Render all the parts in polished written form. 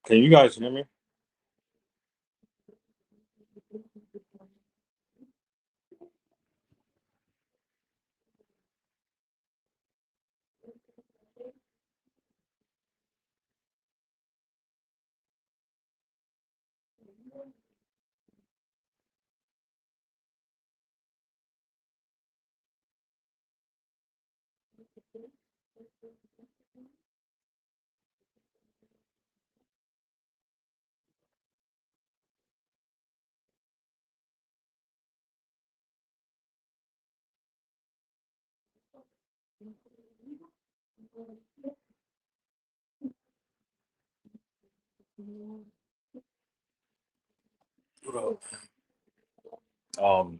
Can you guys hear me? What up? Um,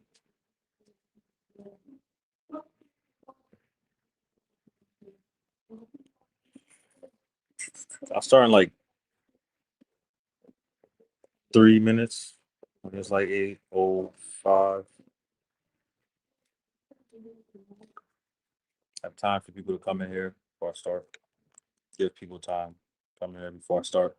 I'll start in like 3 minutes. When it's like 8:05. Have time for people to come in here before I start. Give people time to come in here before I start.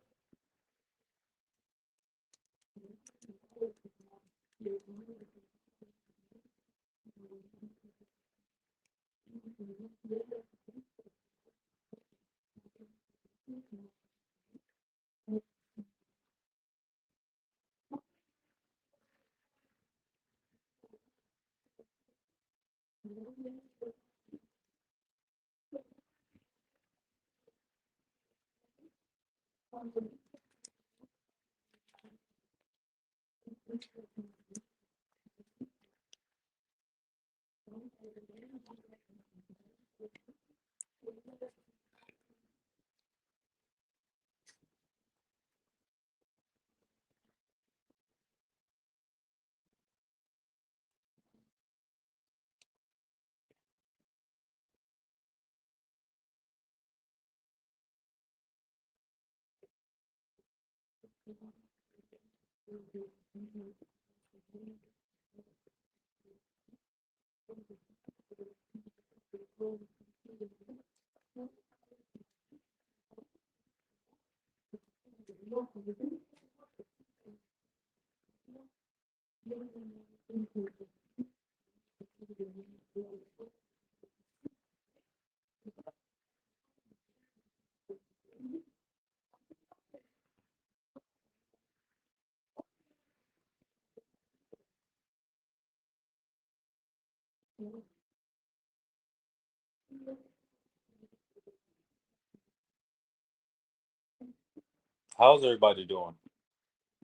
How's everybody doing?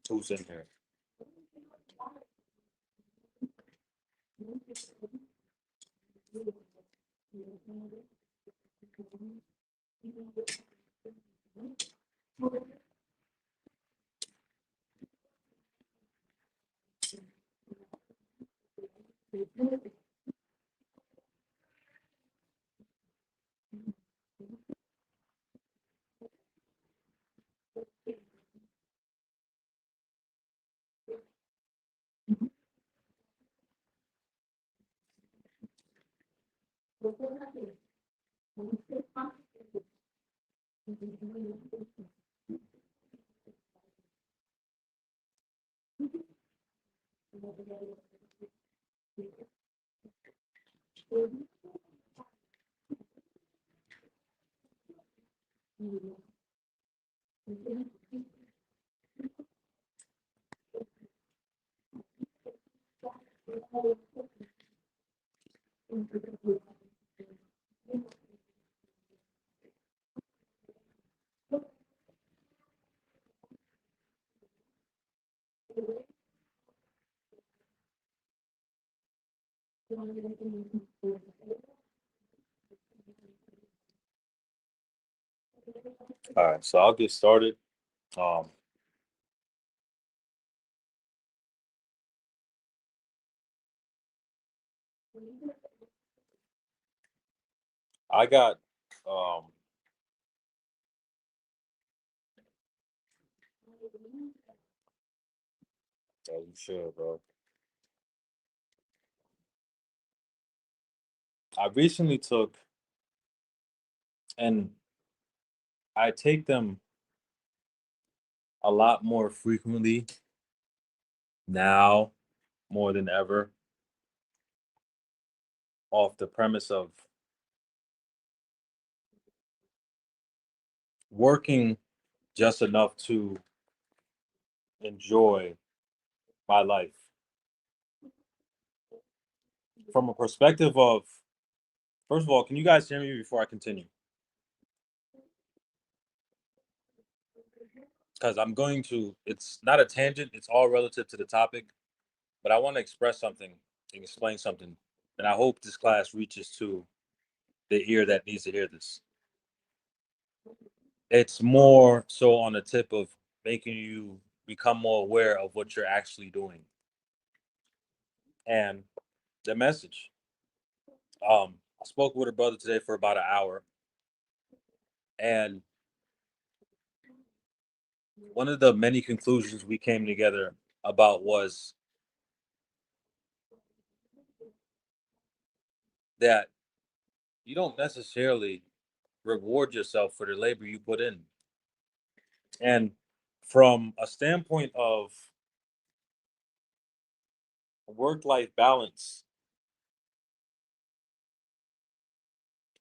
Who's in here? All right, so I'll get started. Um, I got yeah, you should, bro. I recently took, and I take them a lot more frequently now, more than ever, off the premise of working just enough to enjoy my life. From a perspective of, first of all, can you guys hear me before I continue? Because I'm going to, it's not a tangent, it's all relative to the topic, but I want to express something and explain something. And I hope this class reaches to the ear that needs to hear this. It's more so on the tip of making you become more aware of what you're actually doing. And the message. I spoke with a brother today for about an hour, and one of the many conclusions we came together about was that you don't necessarily reward yourself for the labor you put in. And from a standpoint of work life balance,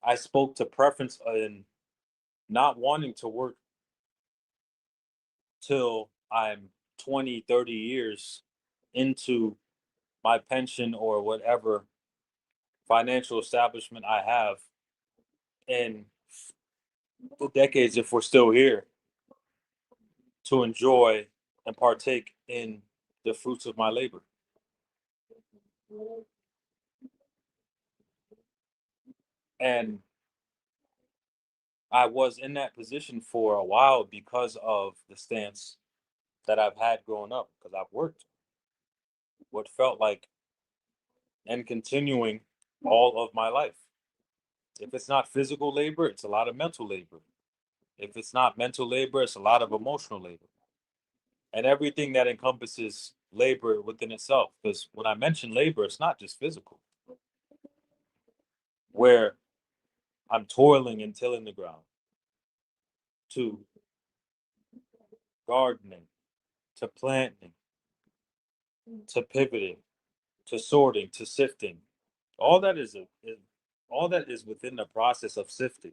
I spoke to preference in not wanting to work till I'm 20, 30 years into my pension or whatever financial establishment I have in the decades, if we're still here, to enjoy and partake in the fruits of my labor. And I was in that position for a while because of the stance that I've had growing up, because I've worked what felt like and continuing all of my life. If it's not physical labor, it's a lot of mental labor. If it's not mental labor, it's a lot of emotional labor. and everything that encompasses labor within itself. Because when I mention labor, it's not just physical, where I'm toiling and tilling the ground, to gardening, to planting, to pivoting, to sorting, to sifting. All that all that is within the process of sifting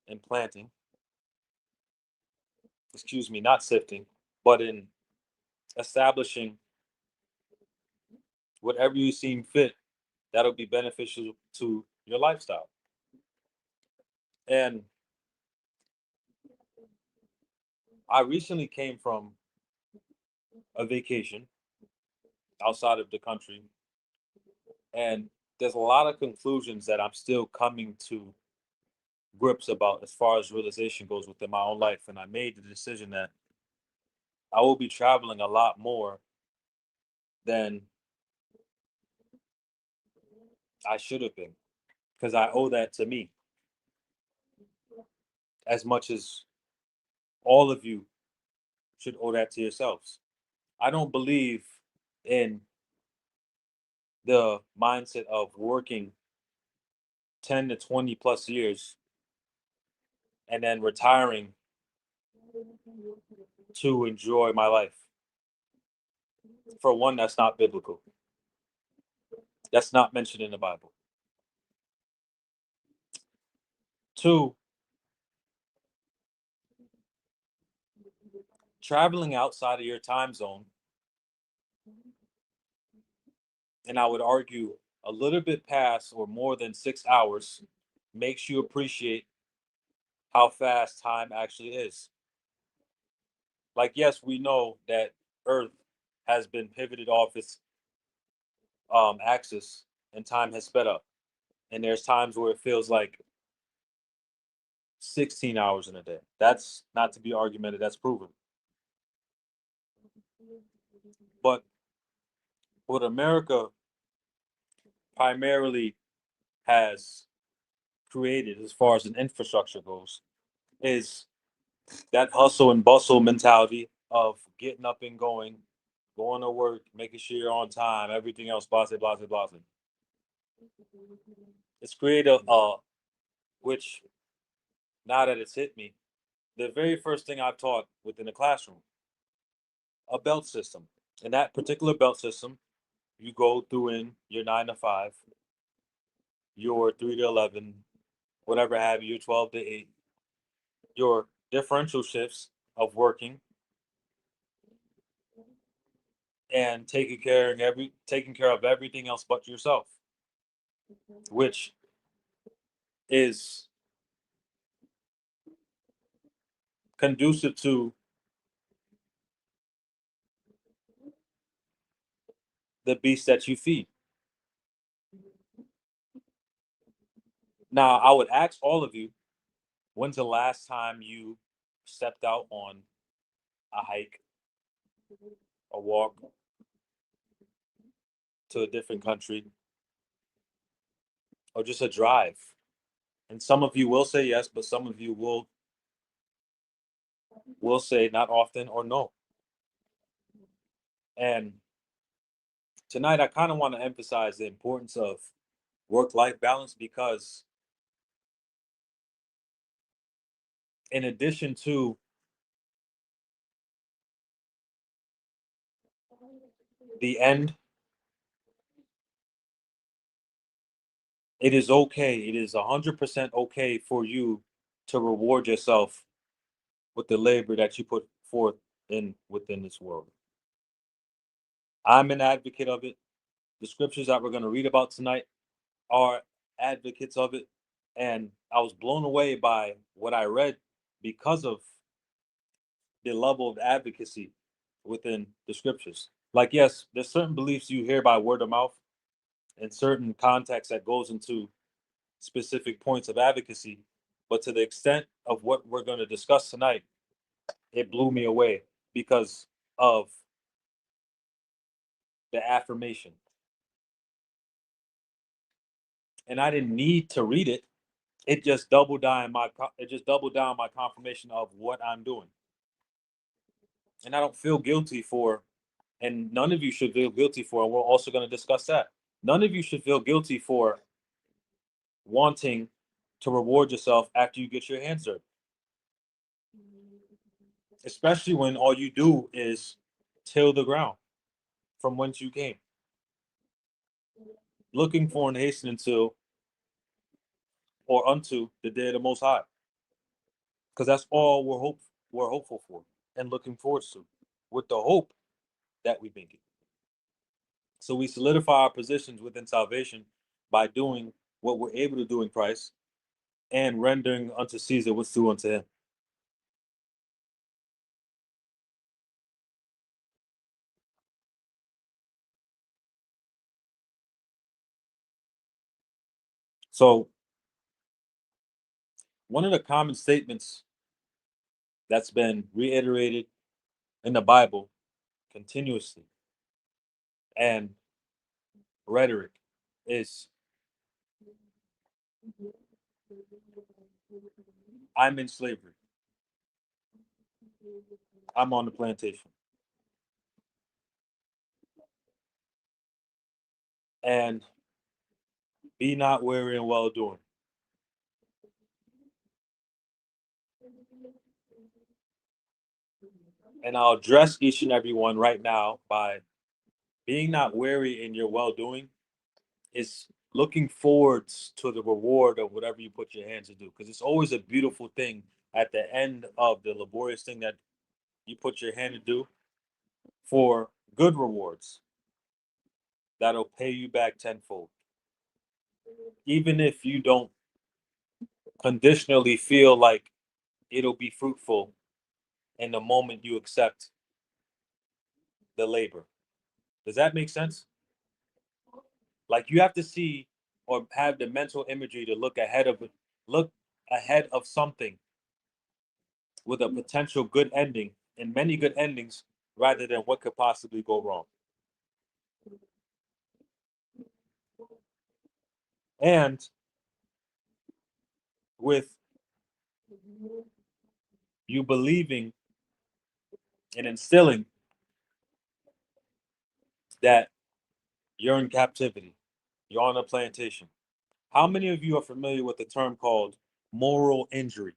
and planting. Excuse me, not sifting, but in establishing whatever you seem fit that'll be beneficial to your lifestyle. And I recently came from a vacation outside of the country, and there's a lot of conclusions that I'm still coming to grips about as far as realization goes within my own life. And I made the decision that I will be traveling a lot more than I should have been, because I owe that to me as much as all of you should owe that to yourselves. I don't believe in the mindset of working 10 to 20 plus years and then retiring to enjoy my life. For one, that's not biblical. That's not mentioned in the Bible. Two, traveling outside of your time zone, and I would argue a little bit past or more than 6 hours, makes you appreciate how fast time actually is. Like, yes, we know that Earth has been pivoted off its axis and time has sped up. And there's times where it feels like 16 hours in a day. That's not to be argumented, that's proven. But what America primarily has created, as far as an infrastructure goes, is that hustle and bustle mentality of getting up and going to work, making sure you're on time, everything else, blase, blase, blase. It's created which, now that it's hit me, the very first thing I taught within the classroom, a belt system. In that particular belt system, you go through in your 9 to 5, your 3 to 11, whatever have you, your 12 to 8, your differential shifts of working and taking care of everything else but yourself, which is conducive to the beast that you feed. Now, I would ask all of you, when's the last time you stepped out on a hike, a walk to a different country, or just a drive? And some of you will say yes, but some of you will say not often or no. And tonight, I kind of want to emphasize the importance of work-life balance, because in addition to the end, it is okay. It is 100% okay for you to reward yourself with the labor that you put forth in within this world. I'm an advocate of it. The scriptures that we're going to read about tonight are advocates of it. And I was blown away by what I read because of the level of advocacy within the scriptures. Like, yes, there's certain beliefs you hear by word of mouth and certain context that goes into specific points of advocacy. But to the extent of what we're going to discuss tonight, it blew me away because of the affirmation. And I didn't need to read it. It just doubled down my confirmation of what I'm doing. And I don't feel guilty for, and none of you should feel guilty for, and we're also going to discuss that. None of you should feel guilty for wanting to reward yourself after you get your hands dirty, especially when all you do is till the ground from whence you came, looking for and hastening to or unto the day of the Most High, because that's all we're hopeful for and looking forward to, with the hope that we've been given. So we solidify our positions within salvation by doing what we're able to do in Christ and rendering unto Caesar what's due unto him. So one of the common statements that's been reiterated in the Bible continuously and rhetoric is, I'm in slavery. I'm on the plantation. And be not weary in well doing. And I'll address each and every one right now by being not weary in your well doing is looking forwards to the reward of whatever you put your hands to do. Because it's always a beautiful thing at the end of the laborious thing that you put your hand to do for good rewards that'll pay you back tenfold. Even if you don't conditionally feel like it'll be fruitful in the moment you accept the labor. Does that make sense? Like you have to see or have the mental imagery to look ahead of something with a potential good ending and many good endings rather than what could possibly go wrong. And with you believing and instilling that you're in captivity, you're on a plantation. How many of you are familiar with the term called moral injury?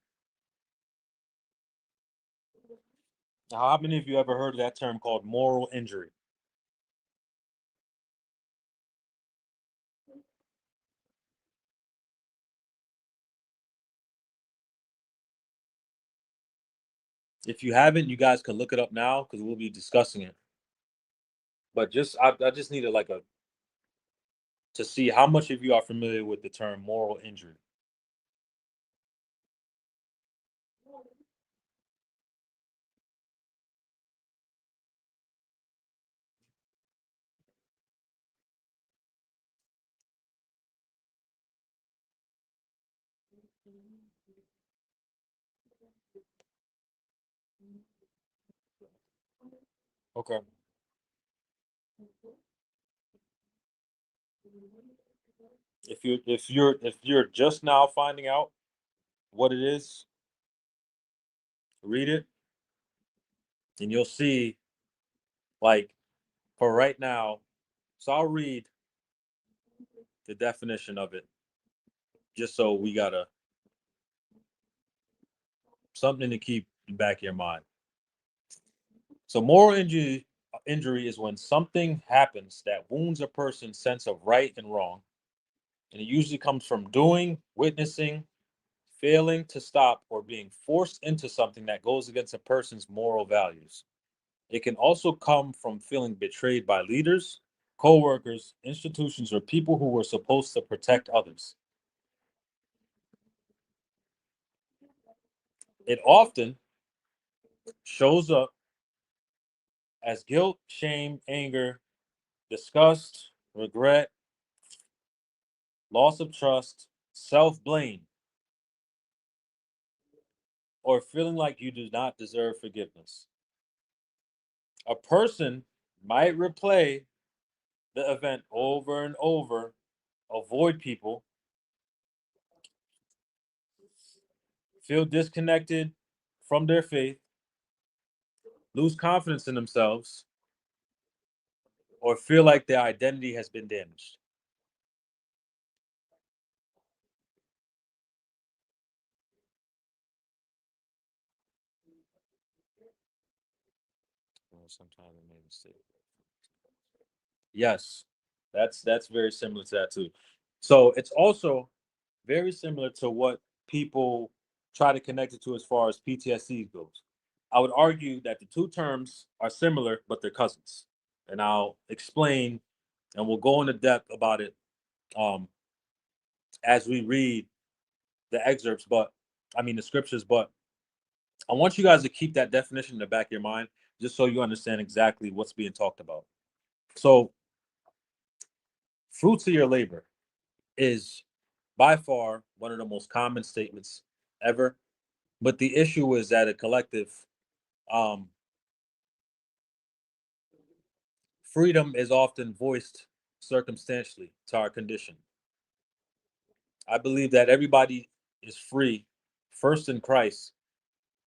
Now, how many of you ever heard of that term called moral injury? If you haven't, you guys can look it up now because we'll be discussing it. But I just needed like a to see how much of you are familiar with the term moral injury. Okay. If you're just now finding out what it is, read it and you'll see like for right now. So I'll read the definition of it just so we got a something to keep in the back of your mind. So moral injury is when something happens that wounds a person's sense of right and wrong, and it usually comes from doing, witnessing, failing to stop, or being forced into something that goes against a person's moral values. It can also come from feeling betrayed by leaders, co-workers, institutions, or people who were supposed to protect others. It often shows up as guilt, shame, anger, disgust, regret, loss of trust, self-blame, or feeling like you do not deserve forgiveness. A person might replay the event over and over, avoid people, feel disconnected from their faith, lose confidence in themselves, or feel like their identity has been damaged. Well, sometimes I made a mistake. Yes, that's very similar to that too. So it's also very similar to what people try to connect it to as far as PTSD goes. I would argue that the two terms are similar, but they're cousins. And I'll explain and we'll go into depth about it um, as we read the excerpts, but I mean the scriptures. But I want you guys to keep that definition in the back of your mind just so you understand exactly what's being talked about. So, fruits of your labor is by far one of the most common statements ever. But the issue is that a collective um, freedom is often voiced circumstantially to our condition. I believe that everybody is free, first in Christ,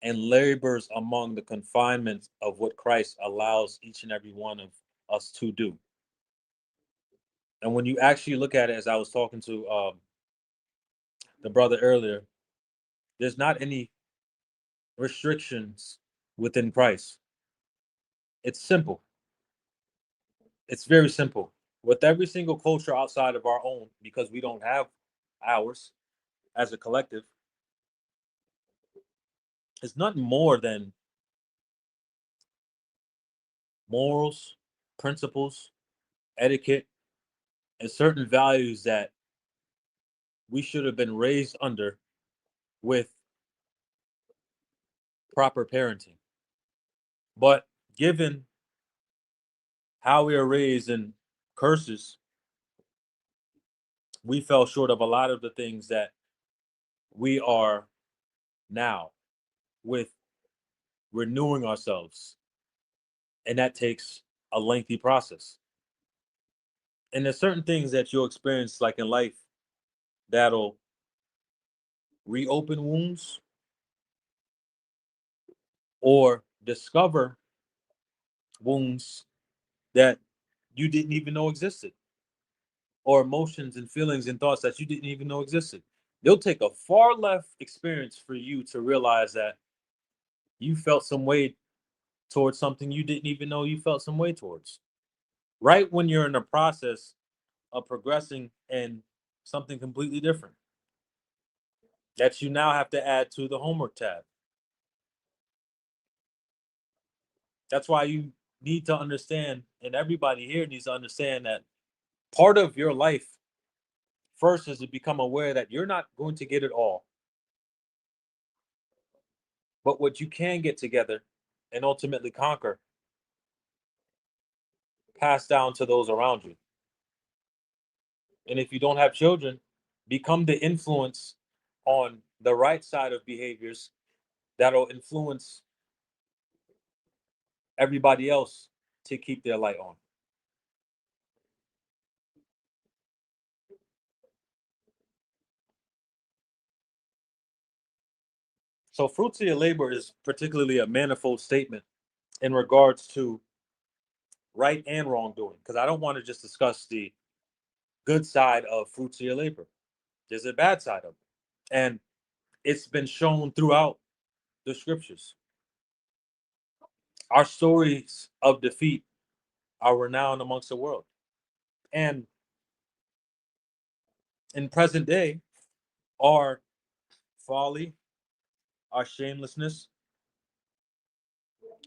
and labors among the confinements of what Christ allows each and every one of us to do. And when you actually look at it, as I was talking to the brother earlier, there's not any restrictions within Christ. It's simple. It's very simple. With every single culture outside of our own, because we don't have ours as a collective, it's nothing more than morals, principles, etiquette, and certain values that we should have been raised under with proper parenting. But given how we are raised in curses, we fell short of a lot of the things that we are now with renewing ourselves. And that takes a lengthy process. And there's certain things that you'll experience, like in life, that'll reopen wounds or discover wounds that you didn't even know existed, or emotions and feelings and thoughts that you didn't even know existed. It'll take a far left experience for you to realize that you felt some way towards something you didn't even know you felt some way towards. Right when you're in the process of progressing in something completely different that you now have to add to the homework tab. That's why you need to understand, and everybody here needs to understand that part of your life first is to become aware that you're not going to get it all, but what you can get together and ultimately conquer, pass down to those around you. And if you don't have children, become the influence on the right side of behaviors that'll influence everybody else to keep their light on. So, fruits of your labor is particularly a manifold statement in regards to right and wrongdoing, because I don't want to just discuss the good side of fruits of your labor. There's a bad side of it. And it's been shown throughout the scriptures. Our stories of defeat are renowned amongst the world. And in present day, our folly, our shamelessness,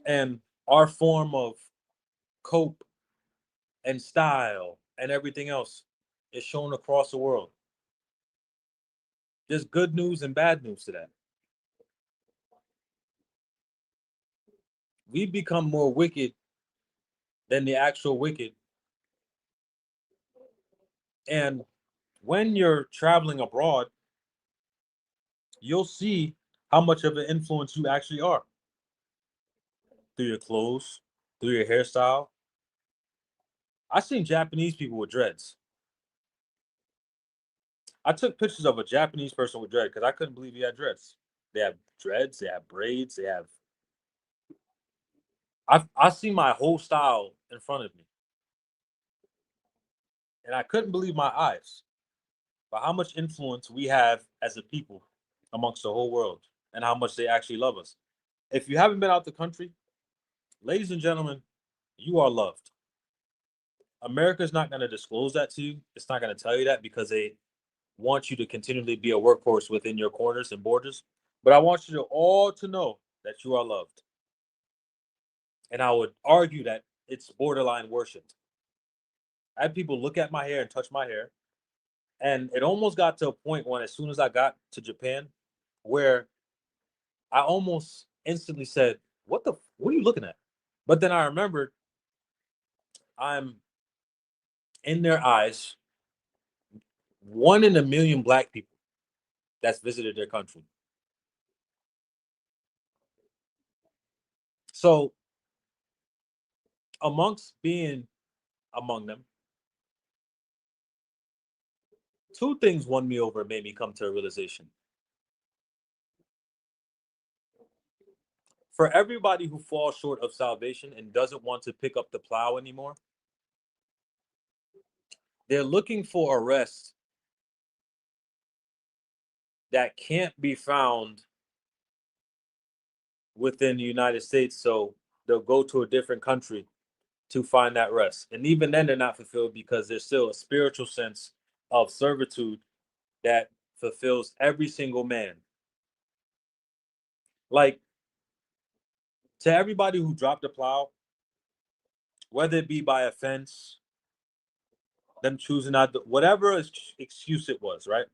and our form of cope and style and everything else is shown across the world. There's good news and bad news to that. We've become more wicked than the actual wicked. And when you're traveling abroad, you'll see how much of an influence you actually are through your clothes, through your hairstyle. I seen Japanese people with dreads. I took pictures of a Japanese person with dread because I couldn't believe he had dreads. They have dreads, they have braids, they have I see my whole style in front of me, and I couldn't believe my eyes by how much influence we have as a people amongst the whole world and how much they actually love us. If you haven't been out the country, ladies and gentlemen, you are loved. America's not going to disclose that to you. It's not going to tell you that because they want you to continually be a workhorse within your corners and borders. But I want you to all to know that you are loved. And I would argue that it's borderline worshipped. I had people look at my hair and touch my hair. And it almost got to a point when, as soon as I got to Japan, where I almost instantly said, what are you looking at? But then I remembered I'm in their eyes, one in a million black people that's visited their country. So, amongst being among them, two things won me over and made me come to a realization. For everybody who falls short of salvation and doesn't want to pick up the plow anymore, they're looking for a rest that can't be found within the United States. So they'll go to a different country to find that rest. And even then, they're not fulfilled because there's still a spiritual sense of servitude that fulfills every single man. Like, to everybody who dropped the plow, whether it be by offense, them choosing not to, whatever excuse it was, right?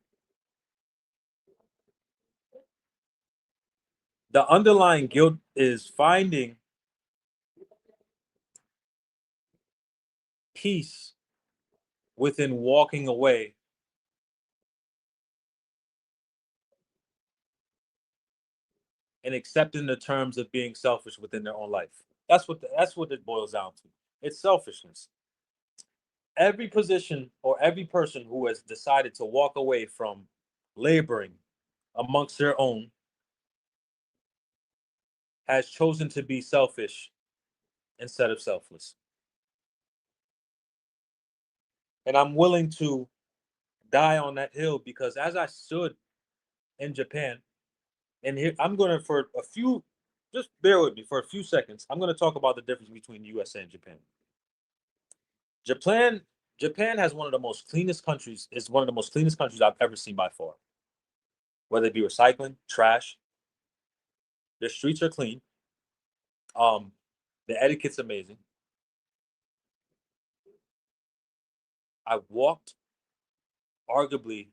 The underlying guilt is finding peace within walking away and accepting the terms of being selfish within their own life. That's what it boils down to. It's selfishness. Every position or every person who has decided to walk away from laboring amongst their own has chosen to be selfish instead of selfless. And I'm willing to die on that hill because as I stood in Japan, and here I'm going to, for a few, just bear with me for a few seconds. I'm going to talk about the difference between USA and Japan. Japan, Japan has one of the most cleanest countries. Is one of the most cleanest countries I've ever seen by far. Whether it be recycling, trash, their streets are clean. Um, the etiquette's amazing. I walked arguably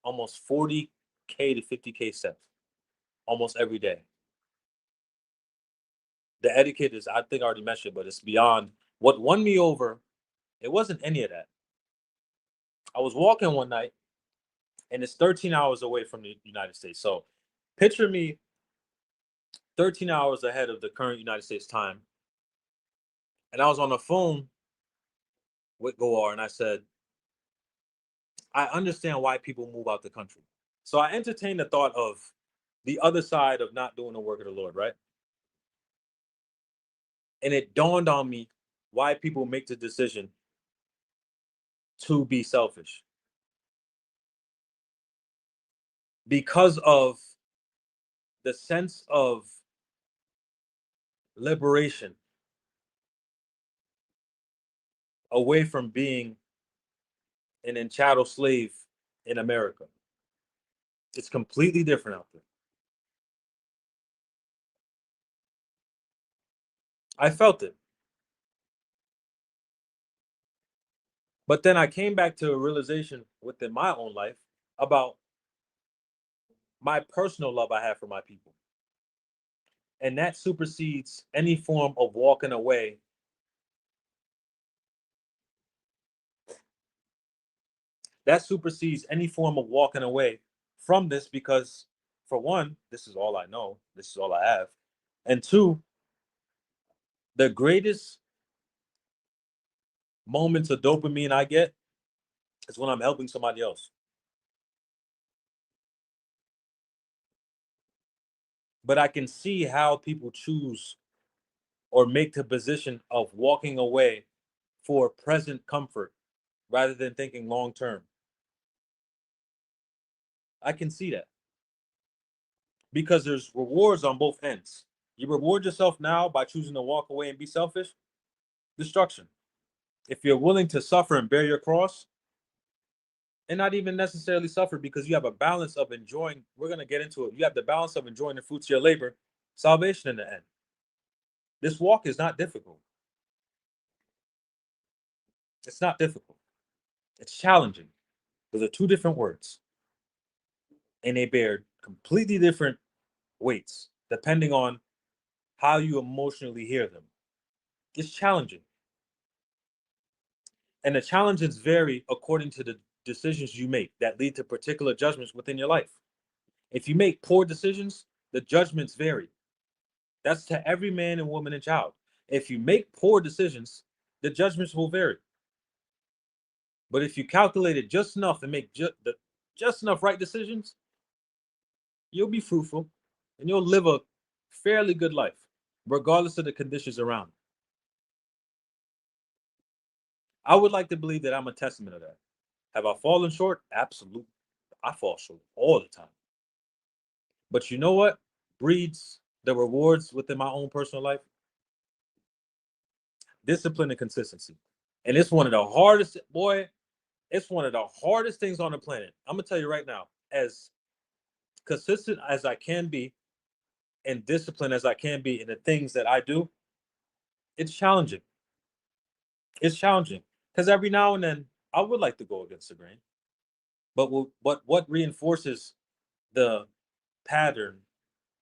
almost 40K to 50K steps almost every day. The etiquette is, I think I already mentioned, but it's beyond what won me over. It wasn't any of that. I was walking one night and it's 13 hours away from the United States. So picture me 13 hours ahead of the current United States time. And I was on the phone with Goar and I said, I understand why people move out the country. So I entertained the thought of the other side of not doing the work of the Lord, right? And it dawned on me why people make the decision to be selfish because of the sense of liberation away from being an enchattel slave in America. It's completely different out there. I felt it. But then I came back to a realization within my own life about my personal love I have for my people. And that supersedes any form of walking away. That supersedes any form of walking away from this because, for one, this is all I know. This is all I have. And two, the greatest moments of dopamine I get is when I'm helping somebody else. But I can see how people choose or make the position of walking away for present comfort rather than thinking long term. I can see that because there's rewards on both ends. You reward yourself now by choosing to walk away and be selfish, destruction. If you're willing to suffer and bear your cross, and not even necessarily suffer because you have a balance of enjoying, we're going to get into it. You have the balance of enjoying the fruits of your labor, salvation in the end. This walk is not difficult. It's not difficult. It's challenging. Those are two different words, and they bear completely different weights depending on how you emotionally hear them. It's challenging. And the challenges vary according to the decisions you make that lead to particular judgments within your life. If you make poor decisions, the judgments vary. That's to every man and woman and child. If you make poor decisions, the judgments will vary. But if you calculate it just enough and make just enough right decisions, you'll be fruitful and you'll live a fairly good life, regardless of the conditions around. I would like to believe that I'm a testament of that. Have I fallen short? Absolutely. I fall short all the time. But you know what breeds the rewards within my own personal life? Discipline and consistency. And it's one of the hardest, boy, it's one of the hardest things on the planet. I'm gonna tell you right now, as consistent as I can be and disciplined as I can be in the things that I do, it's challenging. It's challenging because every now and then I would like to go against the grain, but what reinforces the pattern?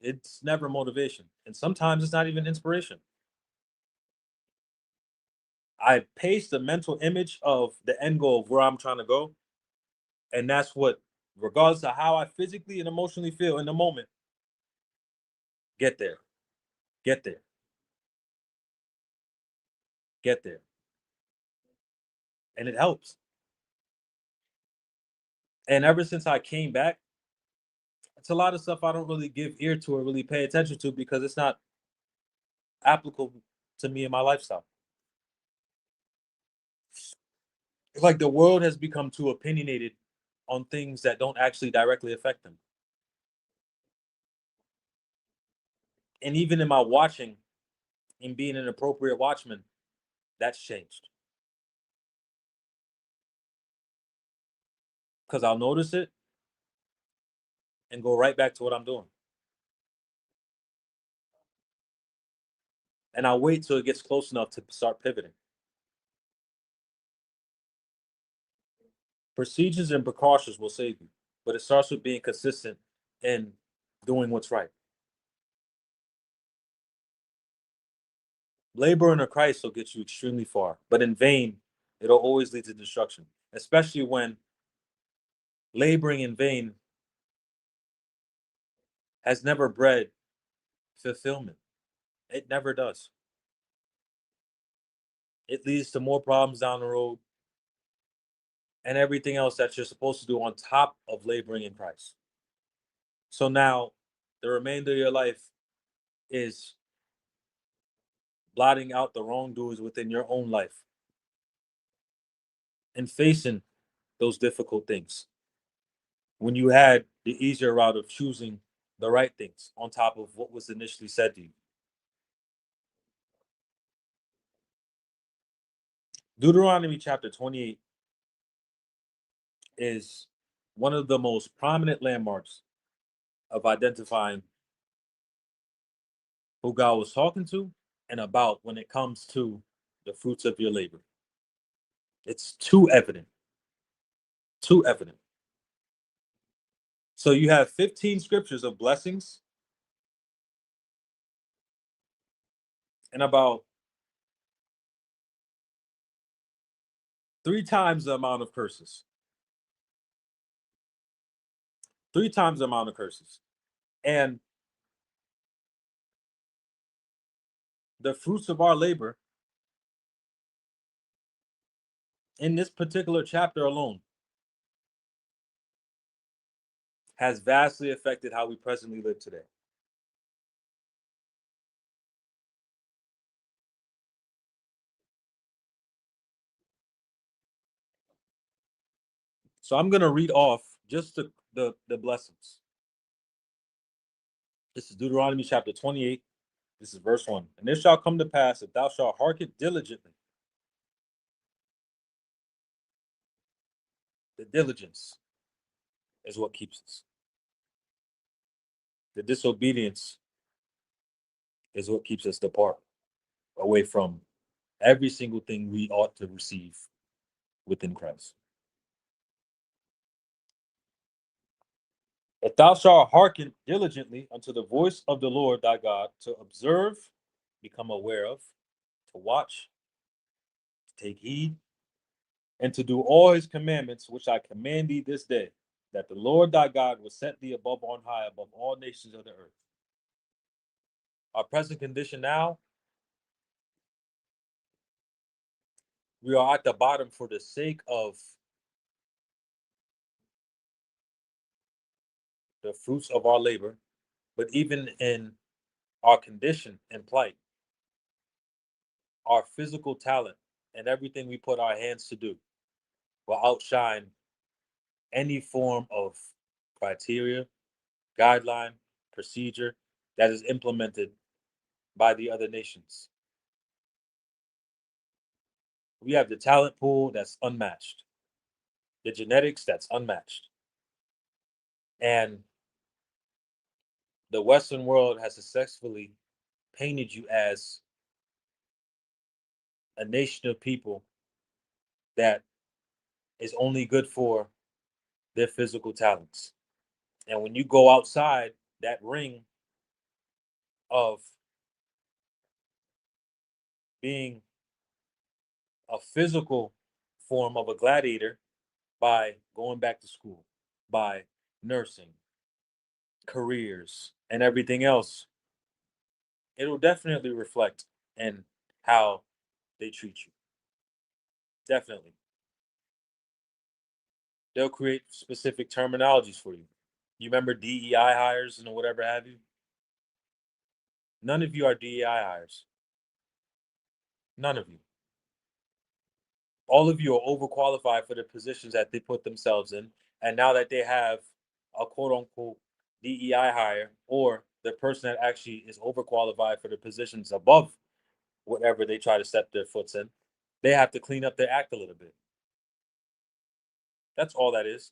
It's never motivation, and sometimes it's not even inspiration. I paste the mental image of the end goal of where I'm trying to go, and that's what, regardless of how I physically and emotionally feel in the moment, get there, get there, get there, and it helps. And ever since I came back, it's a lot of stuff I don't really give ear to or really pay attention to because it's not applicable to me and my lifestyle. It's like the world has become too opinionated on things that don't actually directly affect them. And even in my watching and being an appropriate watchman, that's changed. Because I'll notice it and go right back to what I'm doing. And I'll wait till it gets close enough to start pivoting. Procedures and precautions will save you, but it starts with being consistent and doing what's right. Labor in Christ will get you extremely far, but in vain, it'll always lead to destruction, especially when laboring in vain has never bred fulfillment. It never does. It leads to more problems down the road and everything else that you're supposed to do on top of laboring in Christ. So now the remainder of your life is blotting out the wrongdoers within your own life and facing those difficult things when you had the easier route of choosing the right things on top of what was initially said to you. Deuteronomy chapter 28 is one of the most prominent landmarks of identifying who God was talking to and about when it comes to the fruits of your labor. It's too evident. Too evident. So you have 15 scriptures of blessings and about three times the amount of curses. Three times the amount of curses. And the fruits of our labor in this particular chapter alone has vastly affected how we presently live today. So I'm going to read off just the blessings. This is Deuteronomy chapter 28. This is verse 1. And it shall come to pass, if thou shalt hearken diligently. The diligence is what keeps us. The disobedience is what keeps us apart, away from every single thing we ought to receive within Christ. If thou shalt hearken diligently unto the voice of the Lord thy God, to observe, become aware of, to watch, to take heed, and to do all his commandments which I command thee this day, that the Lord thy God will set thee above on high, above all nations of the earth. Our present condition now, we are at the bottom for the sake of the fruits of our labor, but even in our condition and plight, our physical talent and everything we put our hands to do will outshine any form of criteria, guideline, procedure that is implemented by the other nations. We have the talent pool that's unmatched, the genetics that's unmatched. And the Western world has successfully painted you as a nation of people that is only good for their physical talents. And when you go outside that ring of being a physical form of a gladiator by going back to school, by nursing, careers, and everything else, it'll definitely reflect in how they treat you. Definitely. They'll create specific terminologies for you. You remember DEI hires and whatever have you? None of you are DEI hires. None of you. All of you are overqualified for the positions that they put themselves in. And now that they have a quote unquote DEI hire, or the person that actually is overqualified for the positions above whatever they try to step their foots in, they have to clean up their act a little bit. That's all that is.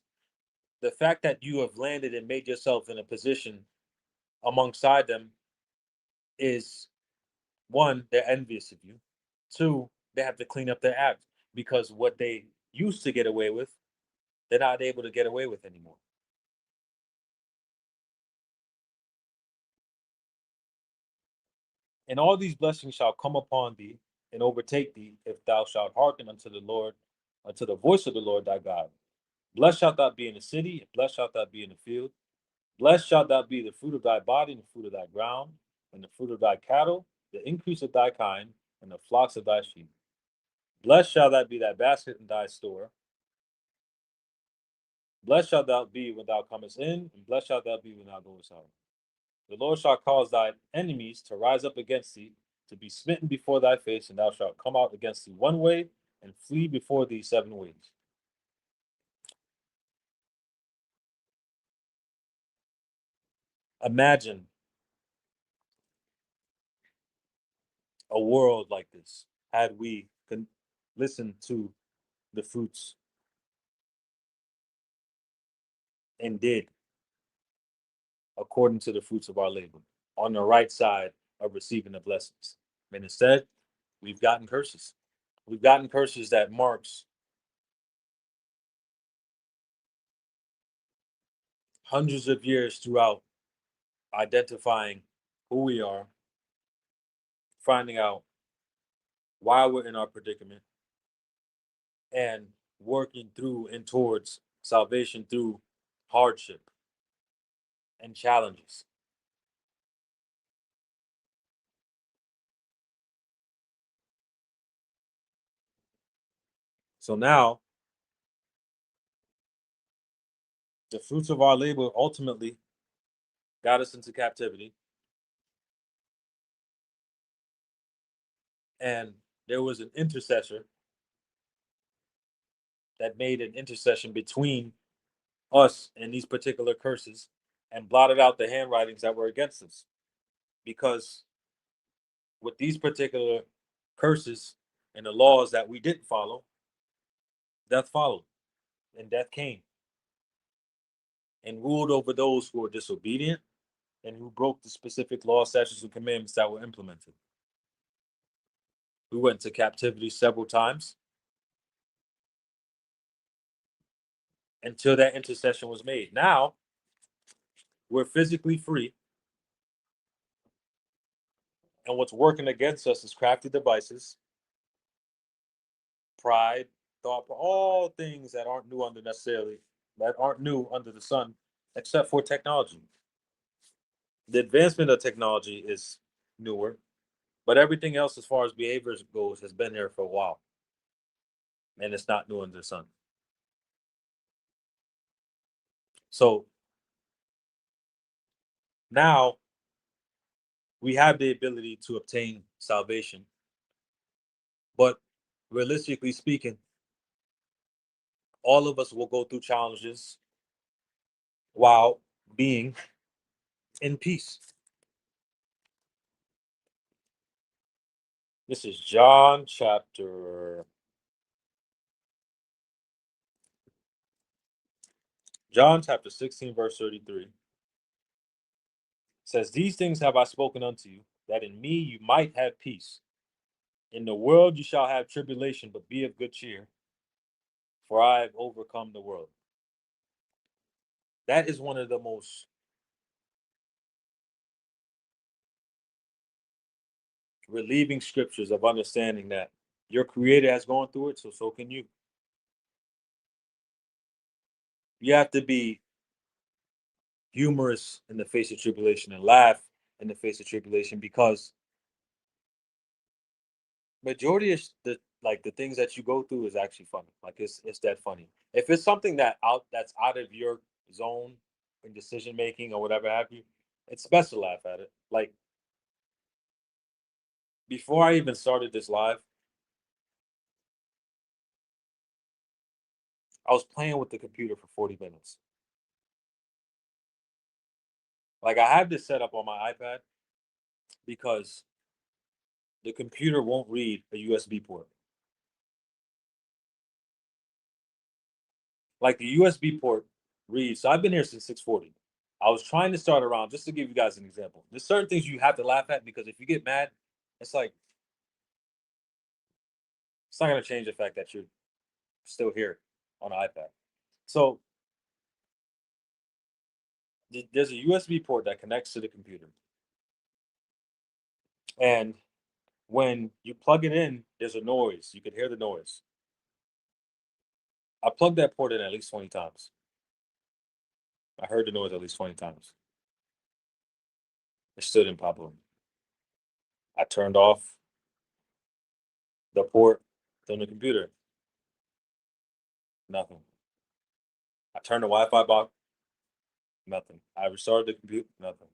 The fact that you have landed and made yourself in a position alongside them is, one, they're envious of you. Two, they have to clean up their act because what they used to get away with, they're not able to get away with anymore. And all these blessings shall come upon thee and overtake thee if thou shalt hearken unto the Lord, unto the voice of the Lord thy God. Blessed shalt thou be in the city, and blessed shalt thou be in the field. Blessed shalt thou be the fruit of thy body, and the fruit of thy ground, and the fruit of thy cattle, the increase of thy kind, and the flocks of thy sheep. Blessed shall that be thy basket and thy store. Blessed shalt thou be when thou comest in, and blessed shalt thou be when thou goest out. The Lord shall cause thy enemies to rise up against thee, to be smitten before thy face, and thou shalt come out against thee one way, and flee before thee 7 ways. Imagine a world like this had we listened to the fruits and did according to the fruits of our labor on the right side of receiving the blessings. And instead, we've gotten curses. We've gotten curses that marks hundreds of years throughout identifying who we are, finding out why we're in our predicament, and working through and towards salvation through hardship and challenges. So now, the fruits of our labor ultimately got us into captivity. And there was an intercessor that made an intercession between us and these particular curses and blotted out the handwritings that were against us. Because with these particular curses and the laws that we didn't follow, death followed and death came and ruled over those who were disobedient and who broke the specific law, statutes, and commandments that were implemented. We went into captivity several times until that intercession was made. Now we're physically free, and what's working against us is crafty devices, pride, thought, all things that aren't new under the sun, except for technology. The advancement of technology is newer, but everything else, as far as behaviors goes, has been here for a while, and it's not new under the sun. So now we have the ability to obtain salvation, but realistically speaking, all of us will go through challenges while being in peace. This is John chapter 16, verse 33. It says, "These things have I spoken unto you, that in me you might have peace. In the world you shall have tribulation, but be of good cheer, for I have overcome the world." That is one of the most relieving scriptures of understanding that your creator has gone through it, so can you. You have to be humorous in the face of tribulation and laugh in the face of tribulation, because majority of the things that you go through is actually funny. Like it's that funny. If it's something that's out of your zone in decision making or whatever have you, it's best to laugh at it. Like before I even started this live, I was playing with the computer for 40 minutes. Like I have this set up on my iPad because the computer won't read a USB port. Like the USB port reads. So I've been here since 6:40. I was trying to start around, just to give you guys an example. There's certain things you have to laugh at, because if you get mad, it's like it's not going to change the fact that you're still here on an iPad. So there's a USB port that connects to the computer, and when you plug it in, there's a noise. You can hear the noise. I plugged that port in at least 20 times. I heard the noise at least 20 times. It still didn't pop up. I turned off the port from the computer. Nothing. I turned the Wi-Fi off. Nothing. I restarted the computer. Nothing.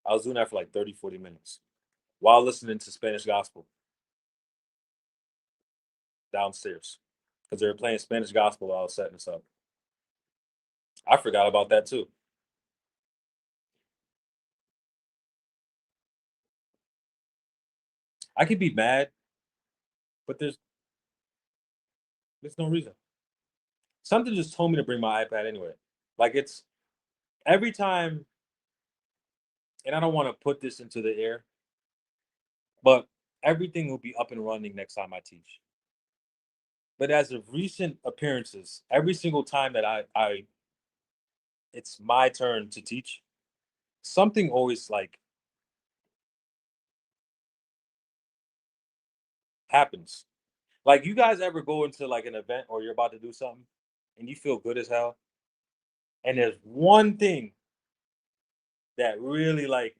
I was doing that for like 30, 40 minutes while listening to Spanish gospel downstairs, because they were playing Spanish gospel while I was setting this up. I forgot about that too. I could be mad, but there's no reason. Something just told me to bring my iPad anyway. Like it's every time, and I don't want to put this into the air, but everything will be up and running next time I teach. But as of recent appearances, every single time that I it's my turn to teach, something always like happens. Like you guys ever go into like an event or you're about to do something and you feel good as hell, and there's one thing that really like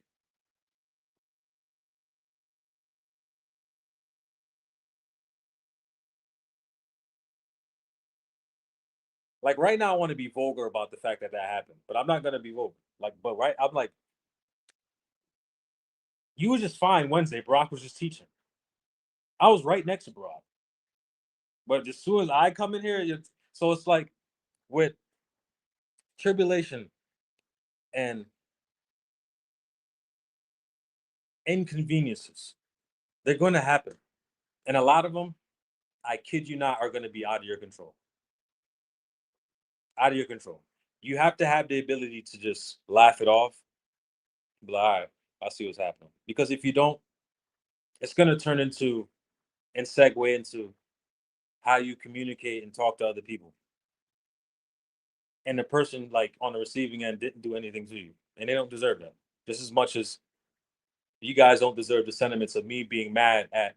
right now I want to be vulgar about the fact that that happened, but I'm not gonna be vulgar. Like, but right, I'm like, you was just fine Wednesday. Brock was just teaching. I was right next to Brock. But as soon as I come in here, so it's like with tribulation and inconveniences, they're going to happen. And a lot of them, I kid you not, are going to be out of your control. Out of your control. You have to have the ability to just laugh it off. Be like, all right, I see what's happening. Because if you don't, it's going to turn into and segue into how you communicate and talk to other people. And the person like on the receiving end didn't do anything to you, and they don't deserve that. Just as much as you guys don't deserve the sentiments of me being mad at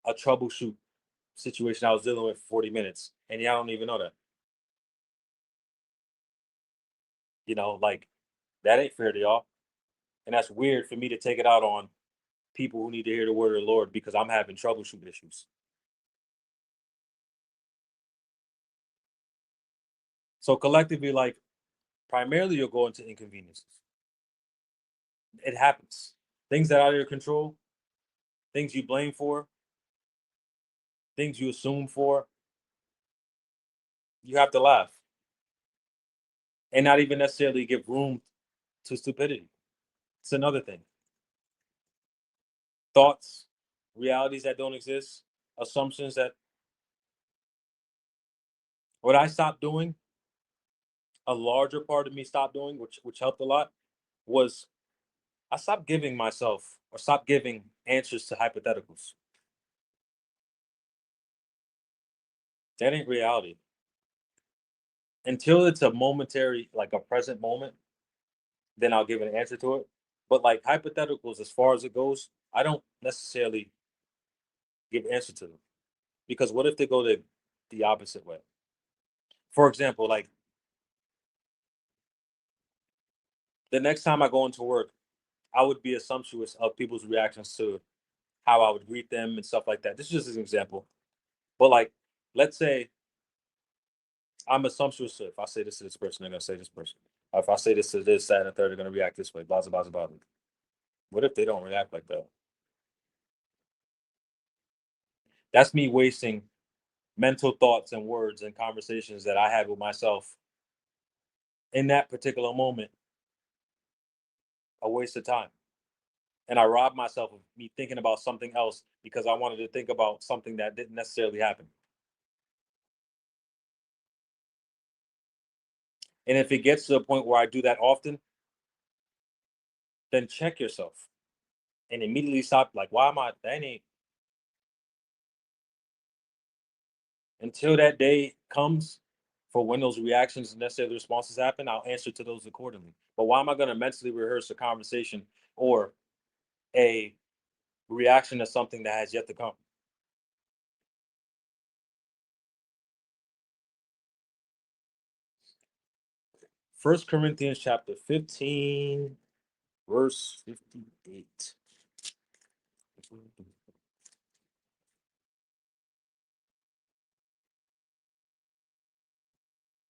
a troubleshoot situation I was dealing with for 40 minutes, and y'all don't even know that. Like that ain't fair to y'all, and that's weird for me to take it out on people who need to hear the word of the Lord because I'm having troubleshoot issues. So collectively, like primarily, you'll go into inconveniences. It happens. Things that are out of your control, things you blame for, things you assume for, you have to laugh and not even necessarily give room to stupidity. It's another thing. Thoughts, realities that don't exist, assumptions that what I stopped doing, a larger part of me stopped doing, which helped a lot, was I stopped giving myself or stopped giving answers to hypotheticals. That ain't reality. Until it's a momentary, like a present moment, then I'll give an answer to it. But like hypotheticals, as far as it goes, I don't necessarily give answer to them because what if they go the opposite way? For example, like the next time I go into work, I would be assumptuous of people's reactions to how I would greet them and stuff like that. This is just an example. But like, let's say I'm assumptuous if I say this to this person, they're gonna say this person. Or if I say this to this, that, and the third, they're gonna react this way. Blah blah blah blah. What if they don't react like that? That's me wasting mental thoughts and words and conversations that I had with myself in that particular moment. A waste of time. And I robbed myself of me thinking about something else because I wanted to think about something that didn't necessarily happen. And if it gets to the point where I do that often, then check yourself and immediately stop. Like, why am I? That ain't until that day comes for when those reactions and necessarily responses happen. I'll answer to those accordingly. But why am I going to mentally rehearse a conversation or a reaction to something that has yet to come? First Corinthians chapter 15, verse 58.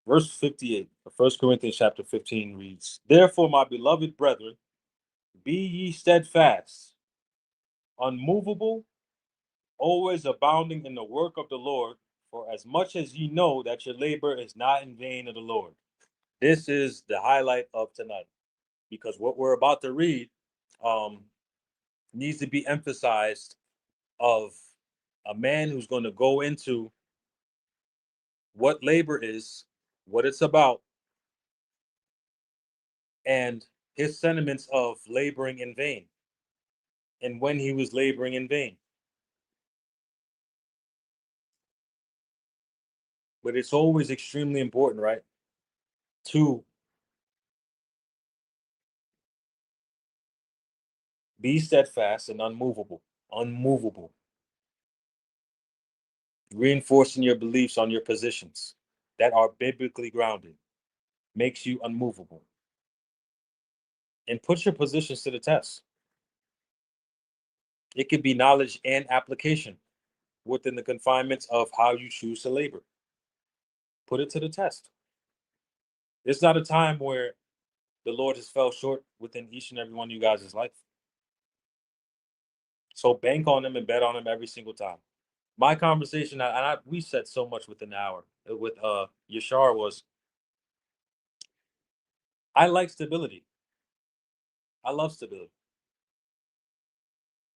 Verse 58 of 1 Corinthians chapter 15 reads, therefore, my beloved brethren, be ye steadfast, unmovable, always abounding in the work of the Lord, for as much as ye know that your labor is not in vain of the Lord. This is the highlight of tonight, because what we're about to read um, needs to be emphasized of a man who's going to go into what labor is, what it's about, and his sentiments of laboring in vain and when he was laboring in vain. But it's always extremely important, right? To be steadfast and unmovable, unmovable, reinforcing your beliefs on your positions that are biblically grounded makes you unmovable. And put your positions to the test. It could be knowledge and application within the confinements of how you choose to labor. Put it to the test. It's not a time where the Lord has fell short within each and every one of you guys' life. So bank on him and bet on him every single time. My conversation, we said so much within an hour with Yashar was, I like stability. I love stability.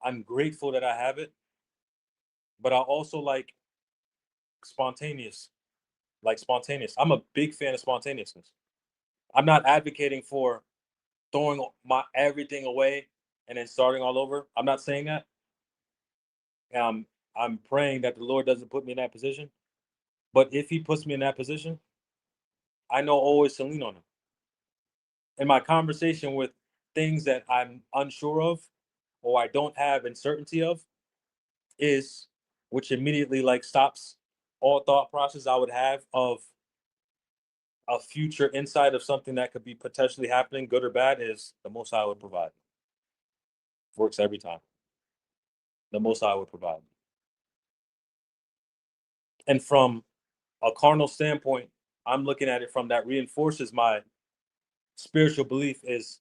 I'm grateful that I have it, but I also like spontaneous, spontaneous. I'm a big fan of spontaneousness. I'm not advocating for throwing my everything away and then starting all over. I'm not saying that. I'm praying that the Lord doesn't put me in that position. But if He puts me in that position, I know always to lean on Him. In my conversation with things that I'm unsure of or I don't have uncertainty of, is which immediately stops all thought process I would have of a future insight of something that could be potentially happening, good or bad, is the Most High would provide. Works every time. The Most High would provide. And from a carnal standpoint, I'm looking at it from that reinforces my spiritual belief is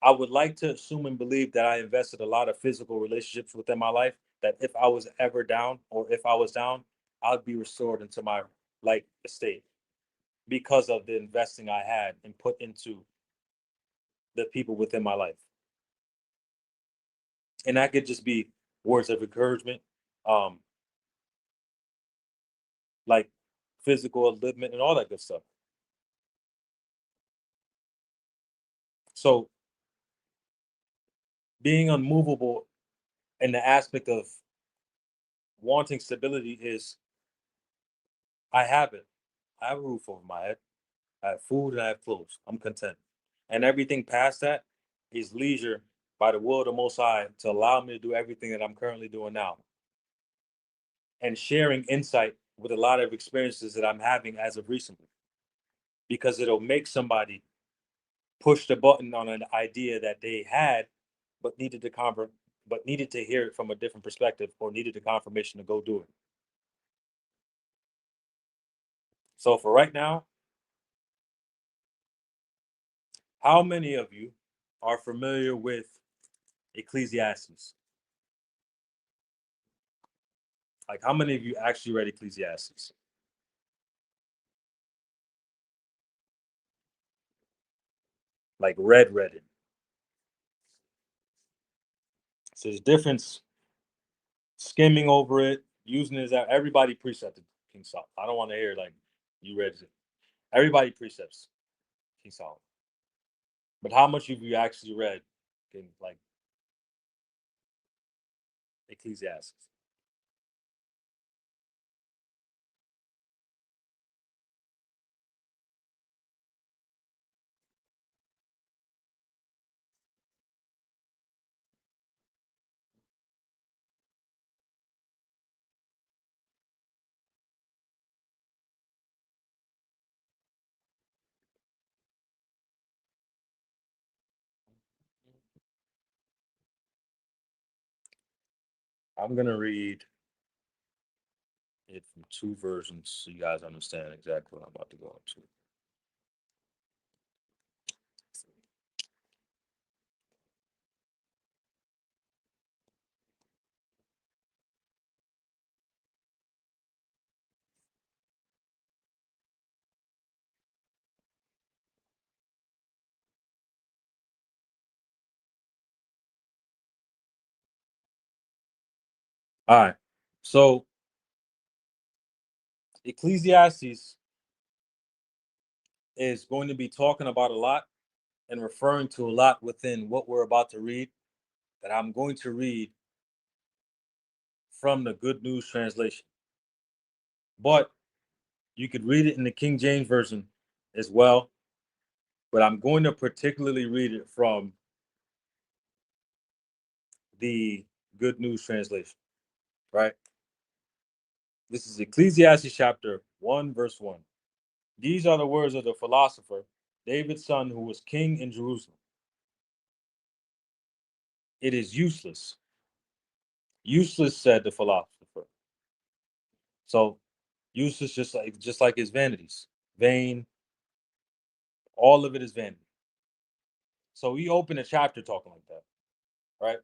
I would like to assume and believe that I invested a lot of physical relationships within my life, that if I was ever down or if I was down, I'd be restored into my estate because of the investing I had and put into the people within my life. And that could just be words of encouragement, um, like physical upliftment and all that good stuff. So being unmovable in the aspect of wanting stability is I have it. I have a roof over my head. I have food and I have clothes. I'm content. And everything past that is leisure by the will of the Most High to allow me to do everything that I'm currently doing now. And sharing insight with a lot of experiences that I'm having as of recently. Because it'll make somebody push the button on an idea that they had but needed to hear it from a different perspective or needed the confirmation to go do it. So for right now, how many of you are familiar with Ecclesiastes? Like, how many of you actually read Ecclesiastes? Like, read it. So there's a difference skimming over it, using it as everybody precepted King Solomon. I don't want to hear you read it. Everybody precepts King Solomon. But how much have you actually read Ecclesiastes? I'm gonna read it from two versions so you guys understand exactly what I'm about to go into. All right. So Ecclesiastes is going to be talking about a lot and referring to a lot within what we're about to read that I'm going to read from the Good News Translation. But you could read it in the King James Version as well. But I'm going to particularly read it from the Good News Translation, right? This is Ecclesiastes chapter 1, verse 1. These are the words of the philosopher, David's son, who was king in Jerusalem. It is useless. Useless, said the philosopher. So useless, just like his vanities. Vain. All of it is vanity. So he opened a chapter talking like that, right?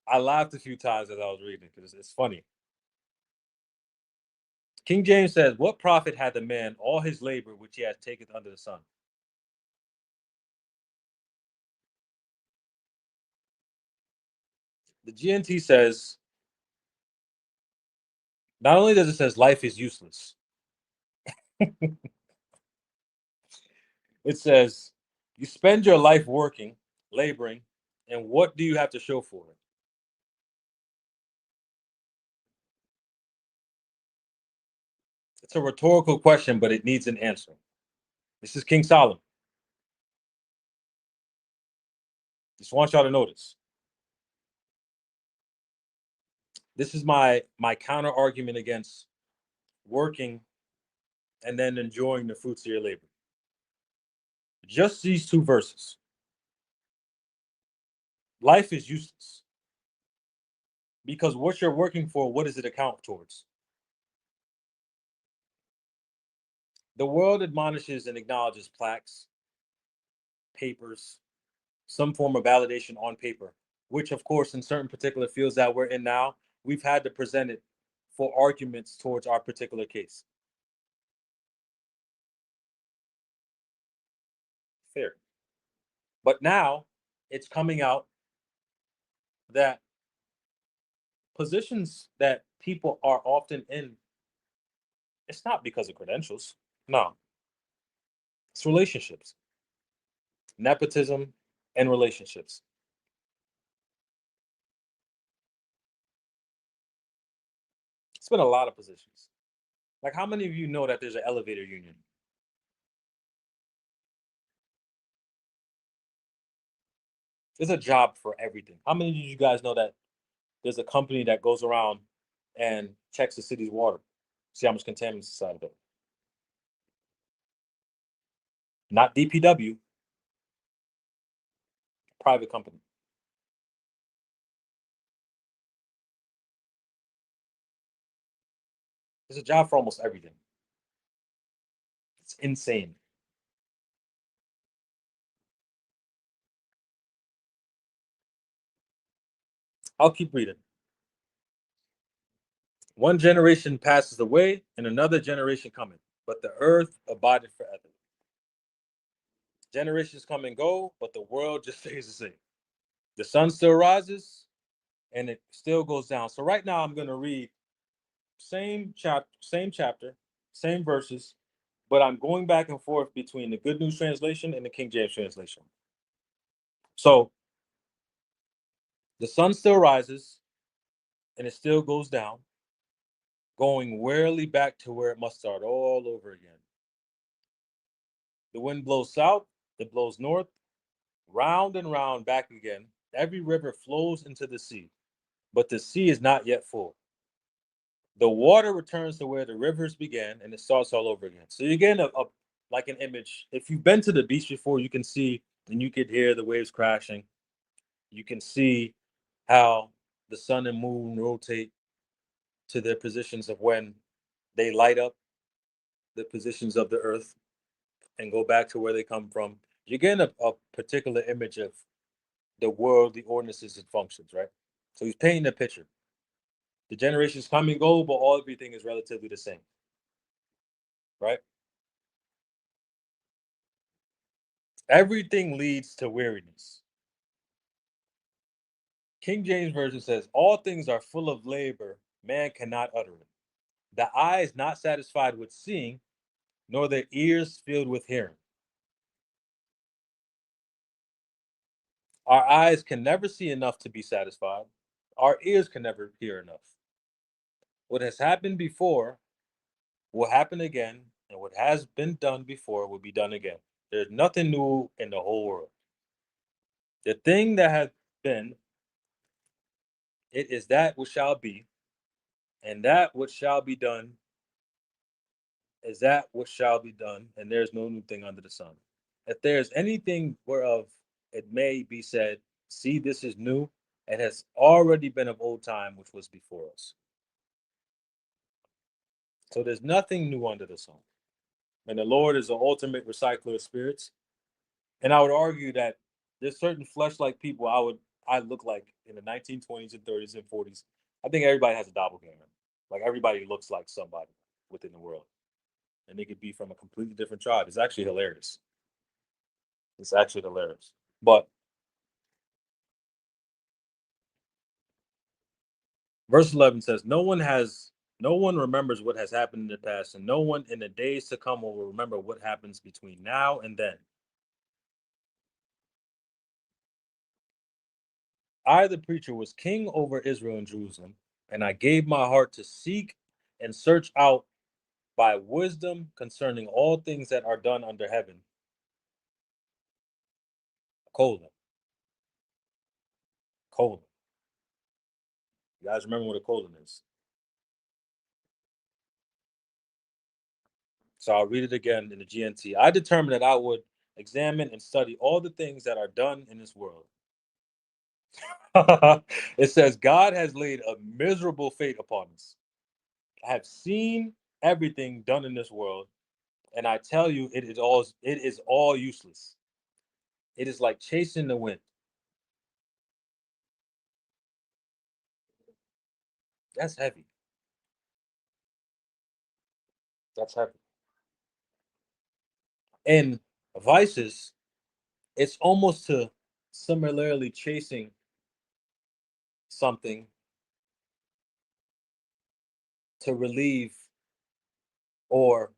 I laughed a few times as I was reading because it's funny. King James says, "What profit had the man all his labor which he has taken under the sun?" The GNT says, not only does it says life is useless, it says you spend your life working, laboring, and what do you have to show for it? It's a rhetorical question, but it needs an answer. This is King Solomon. Just want y'all to notice. This is my counter argument against working and then enjoying the fruits of your labor. Just these two verses. Life is useless because what you're working for, what does it account towards? The world admonishes and acknowledges plaques, papers, some form of validation on paper, which, of course, in certain particular fields that we're in now, we've had to present it for arguments towards our particular case. Fair. But now it's coming out that positions that people are often in, it's not because of credentials. No, it's relationships, nepotism, and relationships. It's been a lot of positions. Like, how many of you know that there's an elevator union? There's a job for everything. How many of you guys know that there's a company that goes around and checks the city's water, see how much contaminants inside of it? Not DPW, private company. There's a job for almost everything. It's insane. I'll keep reading. One generation passes away, and another generation cometh, but the earth abideth forever. Generations come and go, but the world just stays the same. The sun still rises, and it still goes down. So right now, I'm going to read same chapter, same verses, but I'm going back and forth between the Good News Translation and the King James Translation. So the sun still rises, and it still goes down, going wearily back to where it must start all over again. The wind blows south, it blows north, round and round back again. Every river flows into the sea, but the sea is not yet full. The water returns to where the rivers began, and it starts all over again. So you're getting like an image. If you've been to the beach before, you can see and you could hear the waves crashing. You can see how the sun and moon rotate to their positions of when they light up the positions of the earth and go back to where they come from. You're getting a particular image of the world, the ordinances and functions, right? So he's painting a picture. The generations come and go, but all everything is relatively the same, right? Everything leads to weariness. King James Version says, all things are full of labor, man cannot utter it. The eye is not satisfied with seeing, nor the ears filled with hearing. Our eyes can never see enough to be satisfied. Our ears can never hear enough. What has happened before will happen again, and what has been done before will be done again. There's nothing new in the whole world. The thing that has been, it is that which shall be, and that which shall be done is that which shall be done, and there's no new thing under the sun. If there's anything whereof it may be said, see, this is new, it has already been of old time, which was before us. So there's nothing new under the sun. And the Lord is the ultimate recycler of spirits. And I would argue that There's certain flesh-like people I look like in the 1920s and 30s and 40s. I think everybody has a doppelganger. Like everybody looks like somebody within the world, and they could be from a completely different tribe. It's actually hilarious. It's actually hilarious. But verse 11 says, no one remembers what has happened in the past, and no one in the days to come will remember what happens between now and then. I, the preacher, was king over Israel and Jerusalem, and I gave my heart to seek and search out by wisdom concerning all things that are done under heaven. Colon, colon. You guys remember what a colon is? So I'll read it again in the GNT. I determined that I would examine and study all the things that are done in this world. It says, God has laid a miserable fate upon us. I have seen everything done in this world, and I tell you, it is all useless. It is like chasing the wind. That's heavy. That's heavy. And vices, it's almost to similarly chasing something to relieve or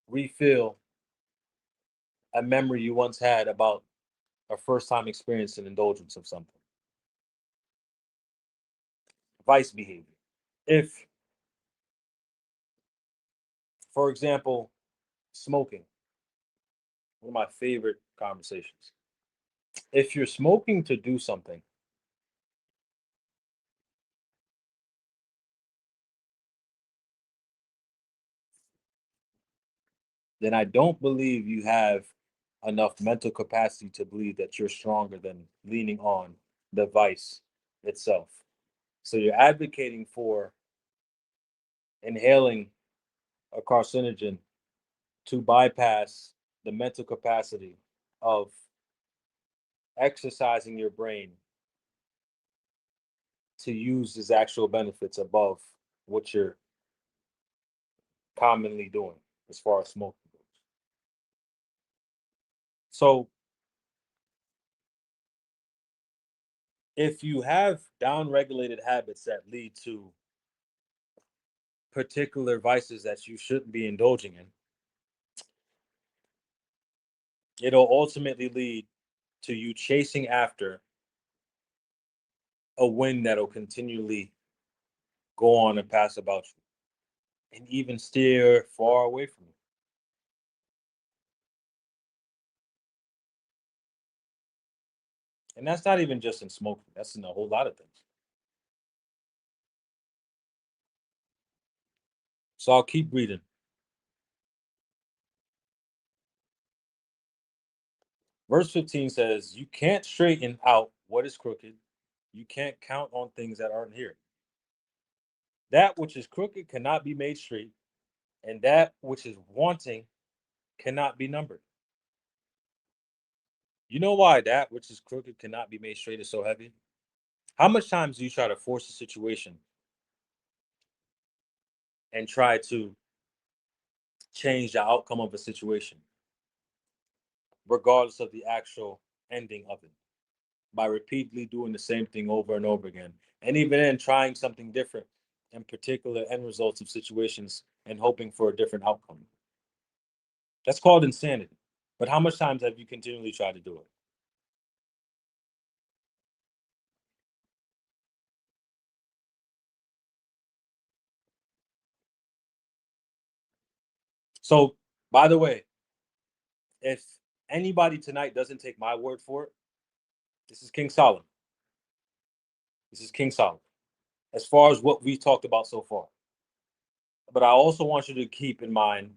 refill a memory you once had about a first time experience and indulgence of something. Vice behavior. If, for example, smoking, one of my favorite conversations. If you're smoking to do something, then I don't believe you have enough mental capacity to believe that you're stronger than leaning on the vice itself. So you're advocating for inhaling a carcinogen to bypass the mental capacity of exercising your brain to use its actual benefits above what you're commonly doing as far as smoking goes. So if you have down-regulated habits that lead to particular vices that you shouldn't be indulging in, it'll ultimately lead to you chasing after a wind that'll continually go on and pass about you and even steer far away from you. And that's not even just in smoking, that's in a whole lot of things. So I'll keep reading. Verse 15 says, you can't straighten out what is crooked. You can't count on things that aren't here. That which is crooked cannot be made straight, and that which is wanting cannot be numbered. You know why that which is crooked cannot be made straight is so heavy? How much times do you try to force a situation and try to change the outcome of a situation, regardless of the actual ending of it, by repeatedly doing the same thing over and over again? And even then, trying something different in particular end results of situations and hoping for a different outcome. That's called insanity. But how much times have you continually tried to do it? So, by the way, if anybody tonight doesn't take my word for it, this is King Solomon. This is King Solomon. As far as what we talked about so far. But I also want you to keep in mind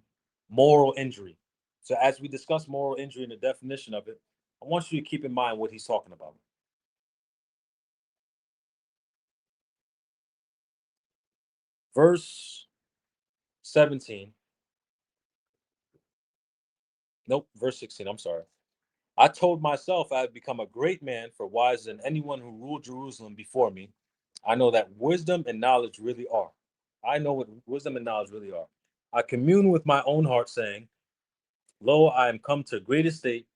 moral injury. So as we discuss moral injury and the definition of it, I want you to keep in mind what he's talking about. Verse 17. Nope, verse 16. I'm sorry. I told myself I had become a great man, for wiser than anyone who ruled Jerusalem before me. I know that wisdom and knowledge really are. I know what wisdom and knowledge really are. I commune with my own heart, saying, Lo, I am come to a great estate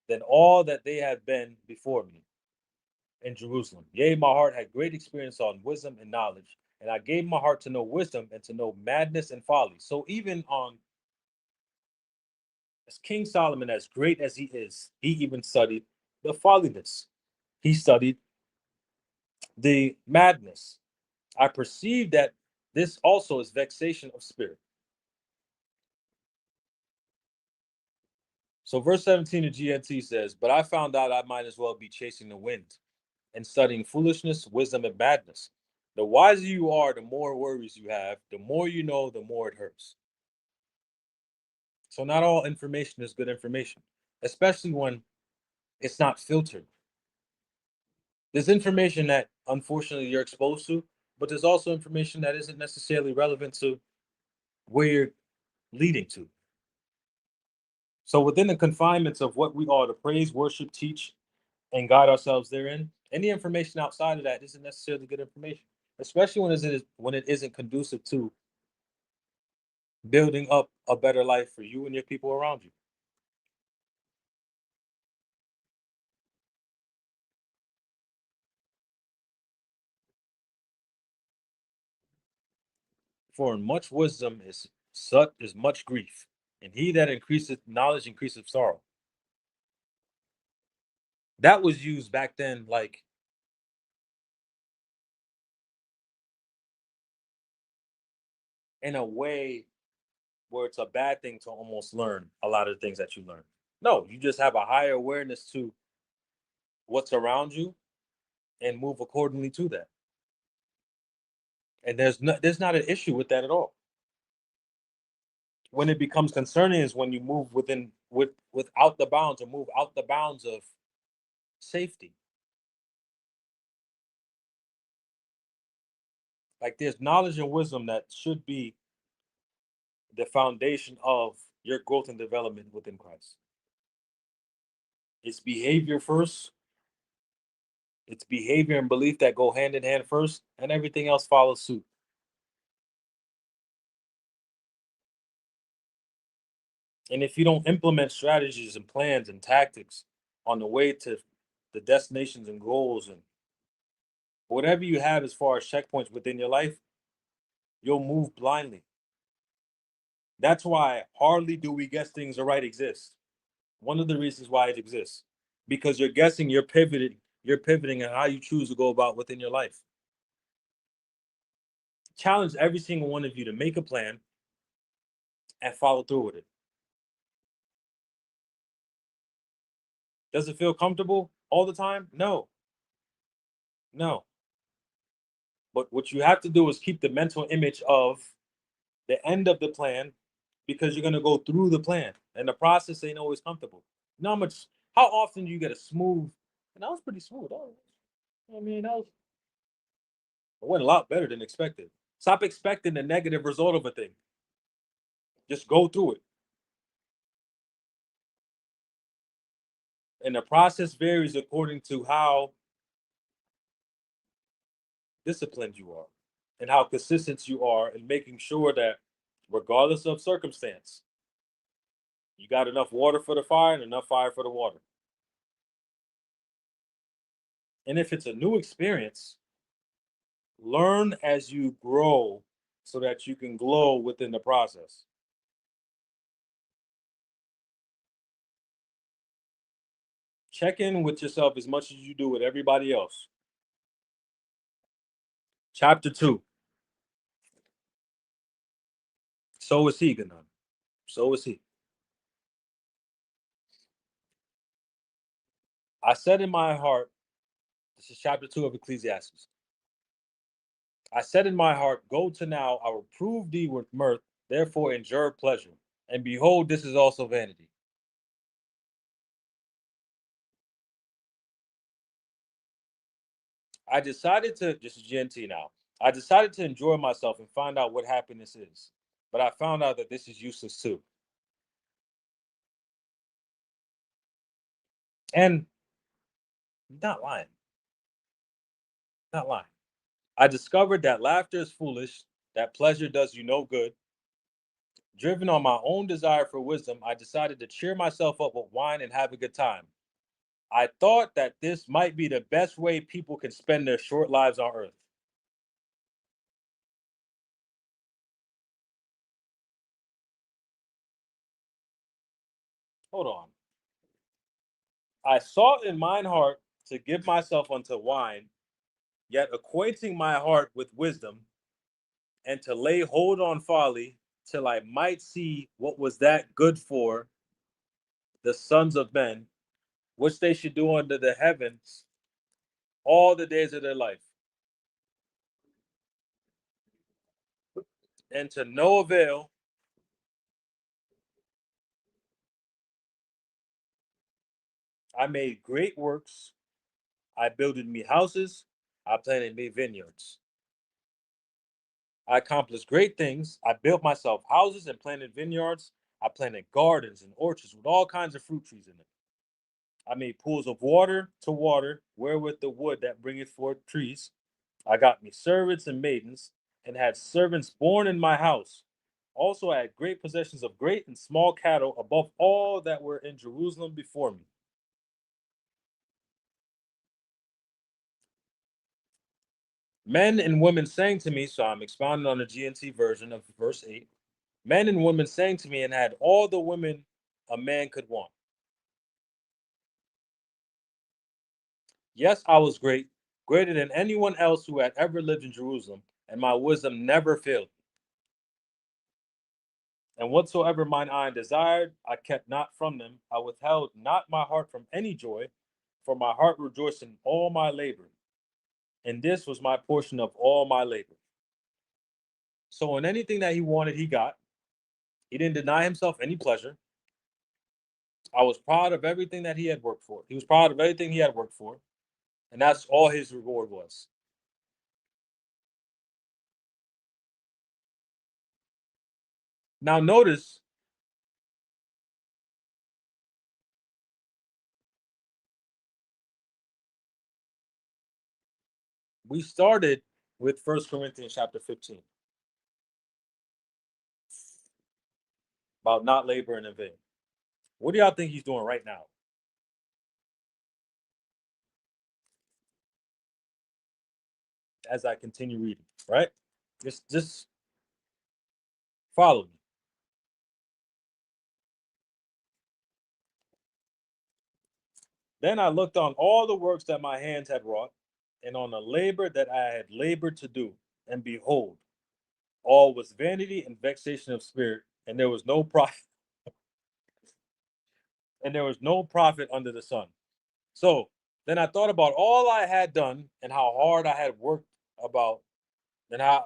than all that they have been before me in Jerusalem. Yea, my heart had great experience on wisdom and knowledge, and I gave my heart to know wisdom and to know madness and folly. So even on as King Solomon, as great as he is, he even studied the folliness. He studied the madness. I perceive that this also is vexation of spirit. So verse 17 of GNT says, But I found out I might as well be chasing the wind and studying foolishness, wisdom, and madness. The wiser you are, the more worries you have. The more you know, the more it hurts. So not all information is good information, especially when it's not filtered. There's information that unfortunately you're exposed to, but there's also information that isn't necessarily relevant to where you're leading to. So within the confinements of what we are to praise, worship, teach, and guide ourselves therein, any information outside of that isn't necessarily good information, especially when it isn't conducive to building up a better life for you and your people around you. For in much wisdom is much grief, and he that increaseth knowledge increaseth sorrow. That was used back then, like in a way where it's a bad thing to almost learn a lot of the things that you learn. No, you just have a higher awareness to what's around you and move accordingly to that. And there's not an issue with that at all. When it becomes concerning is when you move without the bounds or move out the bounds of safety. Like there's knowledge and wisdom that should be the foundation of your growth and development within Christ. It's behavior first. It's behavior and belief that go hand in hand first, and everything else follows suit. And if you don't implement strategies and plans and tactics on the way to the destinations and goals and whatever you have as far as checkpoints within your life, you'll move blindly. That's why hardly do we guess things are right exists. One of the reasons why it exists. Because you're guessing, you're pivoting on how you choose to go about within your life. Challenge every single one of you to make a plan and follow through with it. Does it feel comfortable all the time? No. No. But what you have to do is keep the mental image of the end of the plan because you're going to go through the plan and the process ain't always comfortable. You know how often do you get a smooth, and that was pretty smooth. I mean, it went a lot better than expected. Stop expecting the negative result of a thing. Just go through it. And the process varies according to how disciplined you are and how consistent you are in making sure that regardless of circumstance, you got enough water for the fire and enough fire for the water. And if it's a new experience, learn as you grow so that you can glow within the process. Check in with yourself as much as you do with everybody else. Chapter 2. So is he, Ganon. So is he. I said in my heart, this is chapter 2 of Ecclesiastes. I said in my heart, go to now, I will prove thee with mirth, therefore endure pleasure. And behold, this is also vanity. This is GNT now. I decided to enjoy myself and find out what happiness is. But I found out that this is useless too. And not lying, not lying. I discovered that laughter is foolish, that pleasure does you no good. Driven on my own desire for wisdom, I decided to cheer myself up with wine and have a good time. I thought that this might be the best way people can spend their short lives on earth. Hold on. I sought in mine heart to give myself unto wine, yet acquainting my heart with wisdom, and to lay hold on folly, till I might see what was that good for the sons of men, which they should do under the heavens all the days of their life. And to no avail, I made great works. I builded me houses. I planted me vineyards. I accomplished great things. I built myself houses and planted vineyards. I planted gardens and orchards with all kinds of fruit trees in them. I made pools of water to water, wherewith the wood that bringeth forth trees. I got me servants and maidens, and had servants born in my house. Also, I had great possessions of great and small cattle, above all that were in Jerusalem before me. Men and women sang to me, so I'm expounding on the GNT version of verse 8. Men and women sang to me and had all the women a man could want. Yes, I was great, greater than anyone else who had ever lived in Jerusalem, and my wisdom never failed. And whatsoever mine eye desired, I kept not from them. I withheld not my heart from any joy, for my heart rejoiced in all my labor. And this was my portion of all my labor. So, in anything that he wanted, he got. He didn't deny himself any pleasure. I was proud of everything that he had worked for. He was proud of everything he had worked for. And that's all his reward was. Now, notice we started with First Corinthians chapter 15 about not laboring in vain. What do y'all think he's doing right now as I continue reading? Right? Just follow me. Then I looked on all the works that my hands had wrought, and on the labor that I had labored to do, and behold, all was vanity and vexation of spirit, and there was no profit, and there was no profit under the sun. So then I thought about all I had done and how hard I had worked about and how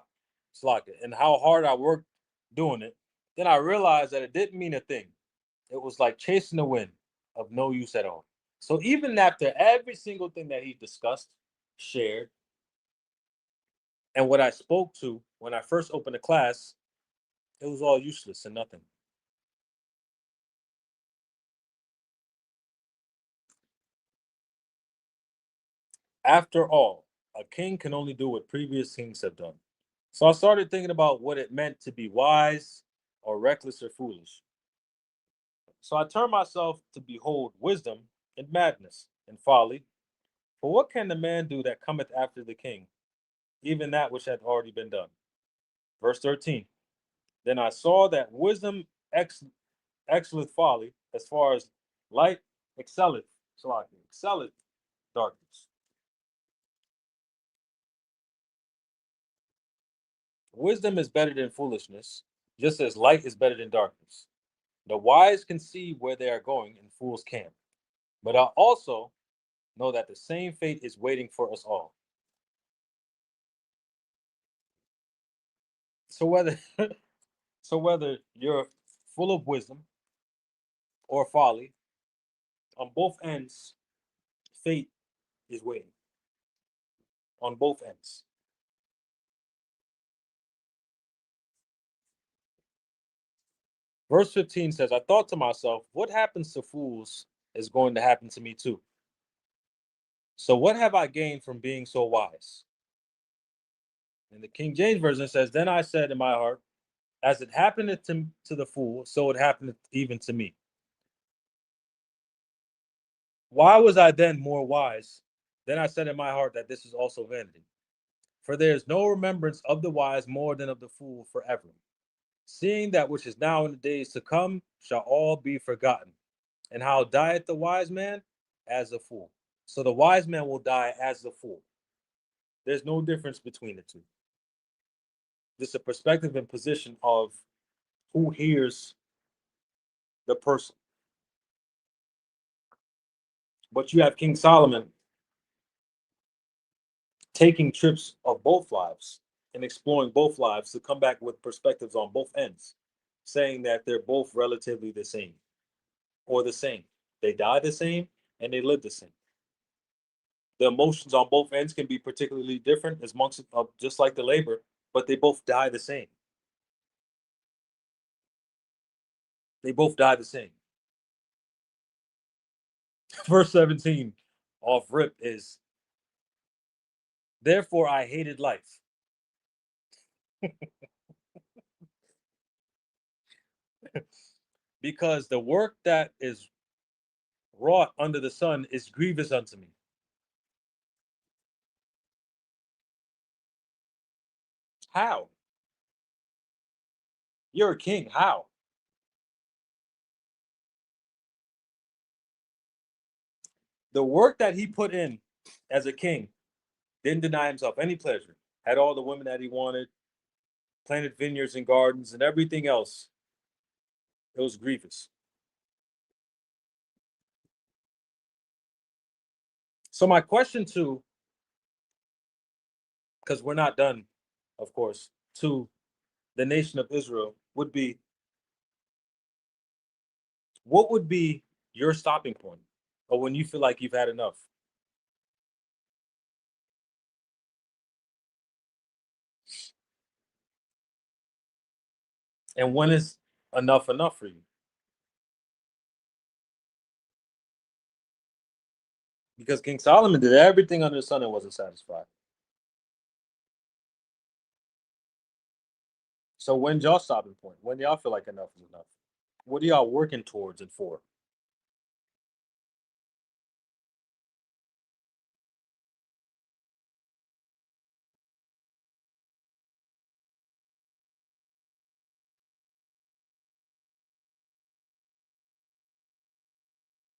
and how hard I worked doing it. Then I realized that it didn't mean a thing. It was like chasing the wind of no use at all. So even after every single thing that he discussed, shared, and what I spoke to when I first opened the class, it was all useless and nothing. After all, a king can only do what previous kings have done. So I started thinking about what it meant to be wise or reckless or foolish. So I turned myself to behold wisdom and madness and folly. For what can the man do that cometh after the king, even that which hath already been done? Verse 13. Then I saw that wisdom excelleth folly, as far as light excelleth darkness. Wisdom is better than foolishness, just as light is better than darkness. The wise can see where they are going, and fools can't. But I also know that the same fate is waiting for us all. So whether so whether you're full of wisdom or folly, on both ends, fate is waiting. On both ends. Verse 15 says, I thought to myself, what happens to fools is going to happen to me too. So what have I gained from being so wise? And the King James Version says, then I said in my heart, as it happened to the fool, so it happened even to me. Why was I then more wise? Then I said in my heart that this is also vanity. For there is no remembrance of the wise more than of the fool forever. Seeing that which is now in the days to come shall all be forgotten. And how dieth the wise man? As a fool. So the wise man will die as the fool. There's no difference between the two. This is a perspective and position of who hears the person. But you have King Solomon taking trips of both lives and exploring both lives to come back with perspectives on both ends, saying that they're both relatively the same or the same. They die the same and they live the same. The emotions on both ends can be particularly different, as monks, just like the labor, but they both die the same. They both die the same. Verse 17 off rip is, therefore I hated life. Because the work that is wrought under the sun is grievous unto me. How? You're a king. How? The work that he put in as a king didn't deny himself any pleasure. Had all the women that he wanted, planted vineyards and gardens and everything else. It was grievous. So my question to, because we're not done, of course, to the nation of Israel would be, what would be your stopping point, or when you feel like you've had enough? And when is enough for you? Because King Solomon did everything under the sun and wasn't satisfied. So when's y'all stopping point? When y'all feel like enough is enough? What are y'all working towards and for?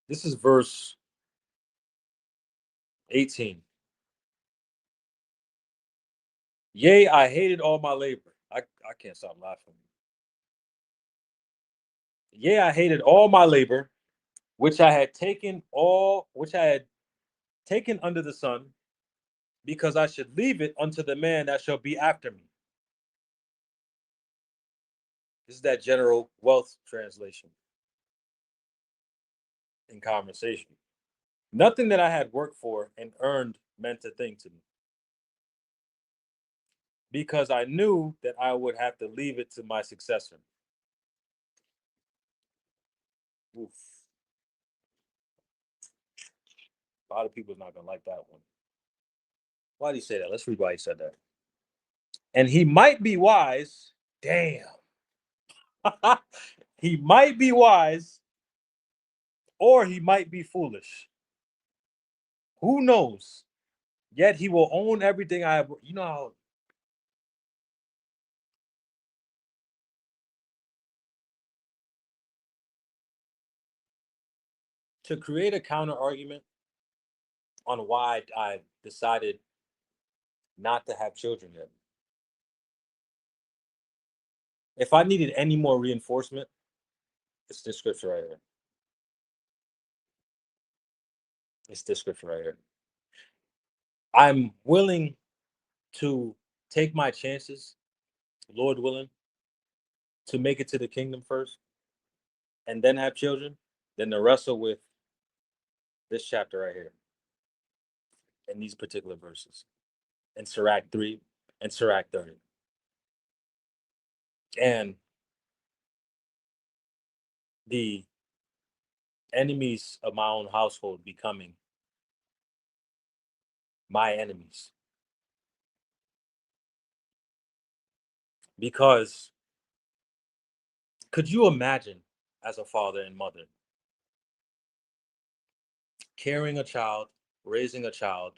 This is verse 18. Yea, I hated all my labor. I can't stop laughing. Yea, I hated all my labor, which I had taken under the sun, because I should leave it unto the man that shall be after me. This is that general wealth translation in conversation. Nothing that I had worked for and earned meant a thing to me, because I knew that I would have to leave it to my successor. Oof. A lot of people's not gonna like that one. Why did he say that? Let's read why he said that. And he might be wise. Damn. He might be wise, or he might be foolish. Who knows? Yet he will own everything I have. You know how to create a counter argument on why I decided not to have children yet. If I needed any more reinforcement, it's this scripture right here. It's this scripture right here. I'm willing to take my chances, Lord willing, to make it to the kingdom first and then have children, than to wrestle with this chapter right here in these particular verses in Sirach 3 and Sirach 30. And the enemies of my own household becoming my enemies. Because could you imagine, as a father and mother, carrying a child, raising a child,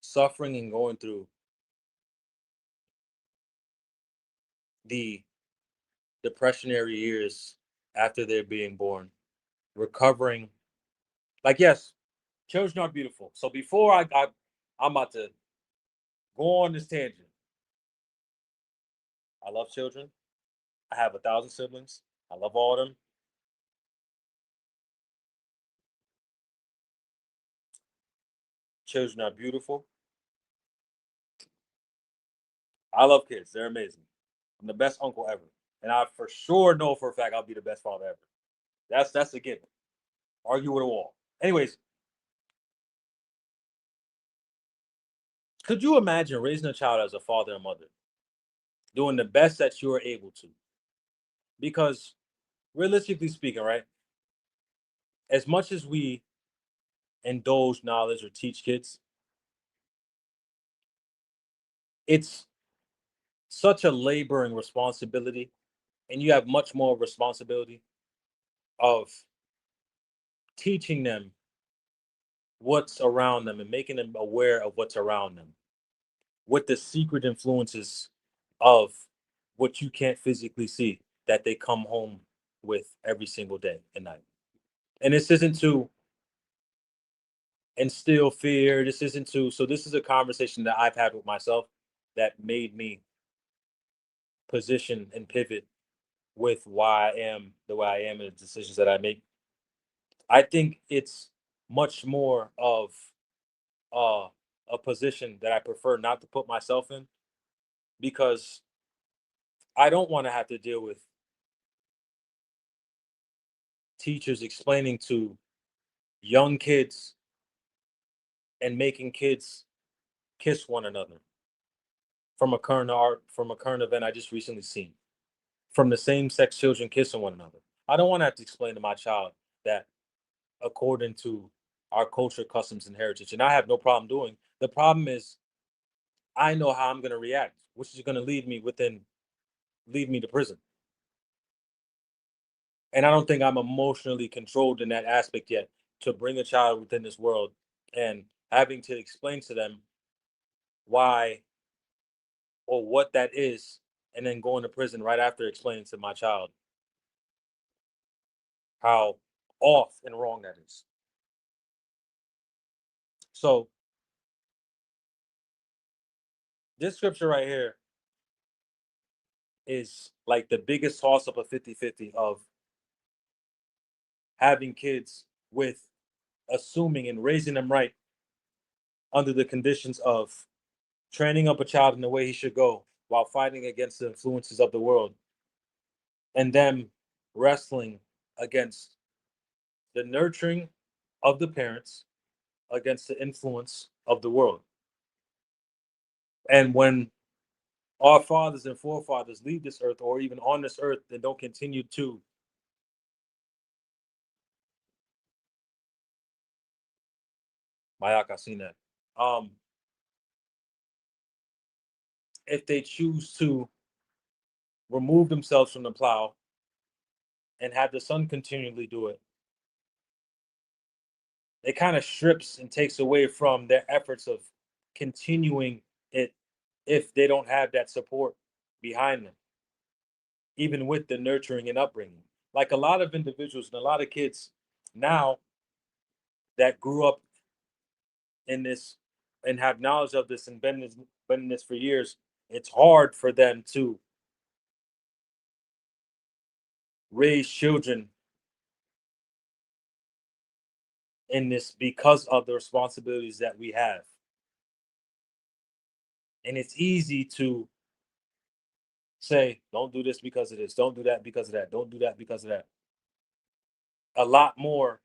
suffering and going through the depressionary years after they're being born, recovering? Like, yes, children are beautiful. So before I'm about to go on this tangent, I love children. I have 1,000 siblings. I love all of them. Children are beautiful. I love kids. They're amazing. I'm the best uncle ever. And I for sure know for a fact I'll be the best father ever. That's a given. Argue with a wall. Anyways, could you imagine raising a child as a father and mother, doing the best that you're able to? Because realistically speaking, right, as much as we indulge knowledge or teach kids, it's such a laboring responsibility, and you have much more responsibility of teaching them what's around them and making them aware of what's around them with the secret influences of what you can't physically see that they come home with every single day and night. And this isn't to instill fear. This isn't to, so this is a conversation that I've had with myself that made me position and pivot with why I am the way I am and the decisions that I make. I think it's much more of uh, a position that I prefer not to put myself in, because I don't want to have to deal with teachers explaining to young kids and making kids kiss one another from a current event I just recently seen, from the same sex children kissing one another. I don't want to have to explain to my child that according to our culture, customs, and heritage, and I have no problem doing. The problem is I know how I'm going to react, which is going to lead me to prison. And I don't think I'm emotionally controlled in that aspect yet to bring a child within this world and having to explain to them why or what that is, and then going to prison right after explaining to my child how off and wrong that is. So this scripture right here is like the biggest toss up of 50-50 of having kids with assuming and raising them right under the conditions of training up a child in the way he should go while fighting against the influences of the world, and them wrestling against the nurturing of the parents against the influence of the world. And when our fathers and forefathers leave this earth, or even on this earth, and don't continue to Mayaka seen that. If they choose to remove themselves from the plow and have the son continually do it, it kind of strips and takes away from their efforts of continuing it if they don't have that support behind them, even with the nurturing and upbringing. Like a lot of individuals and a lot of kids now that grew up in this and have knowledge of this and been in this for years, it's hard for them to raise children in this because of the responsibilities that we have. And it's easy to say, don't do this because of this, don't do that because of that, don't do that because of that. A lot more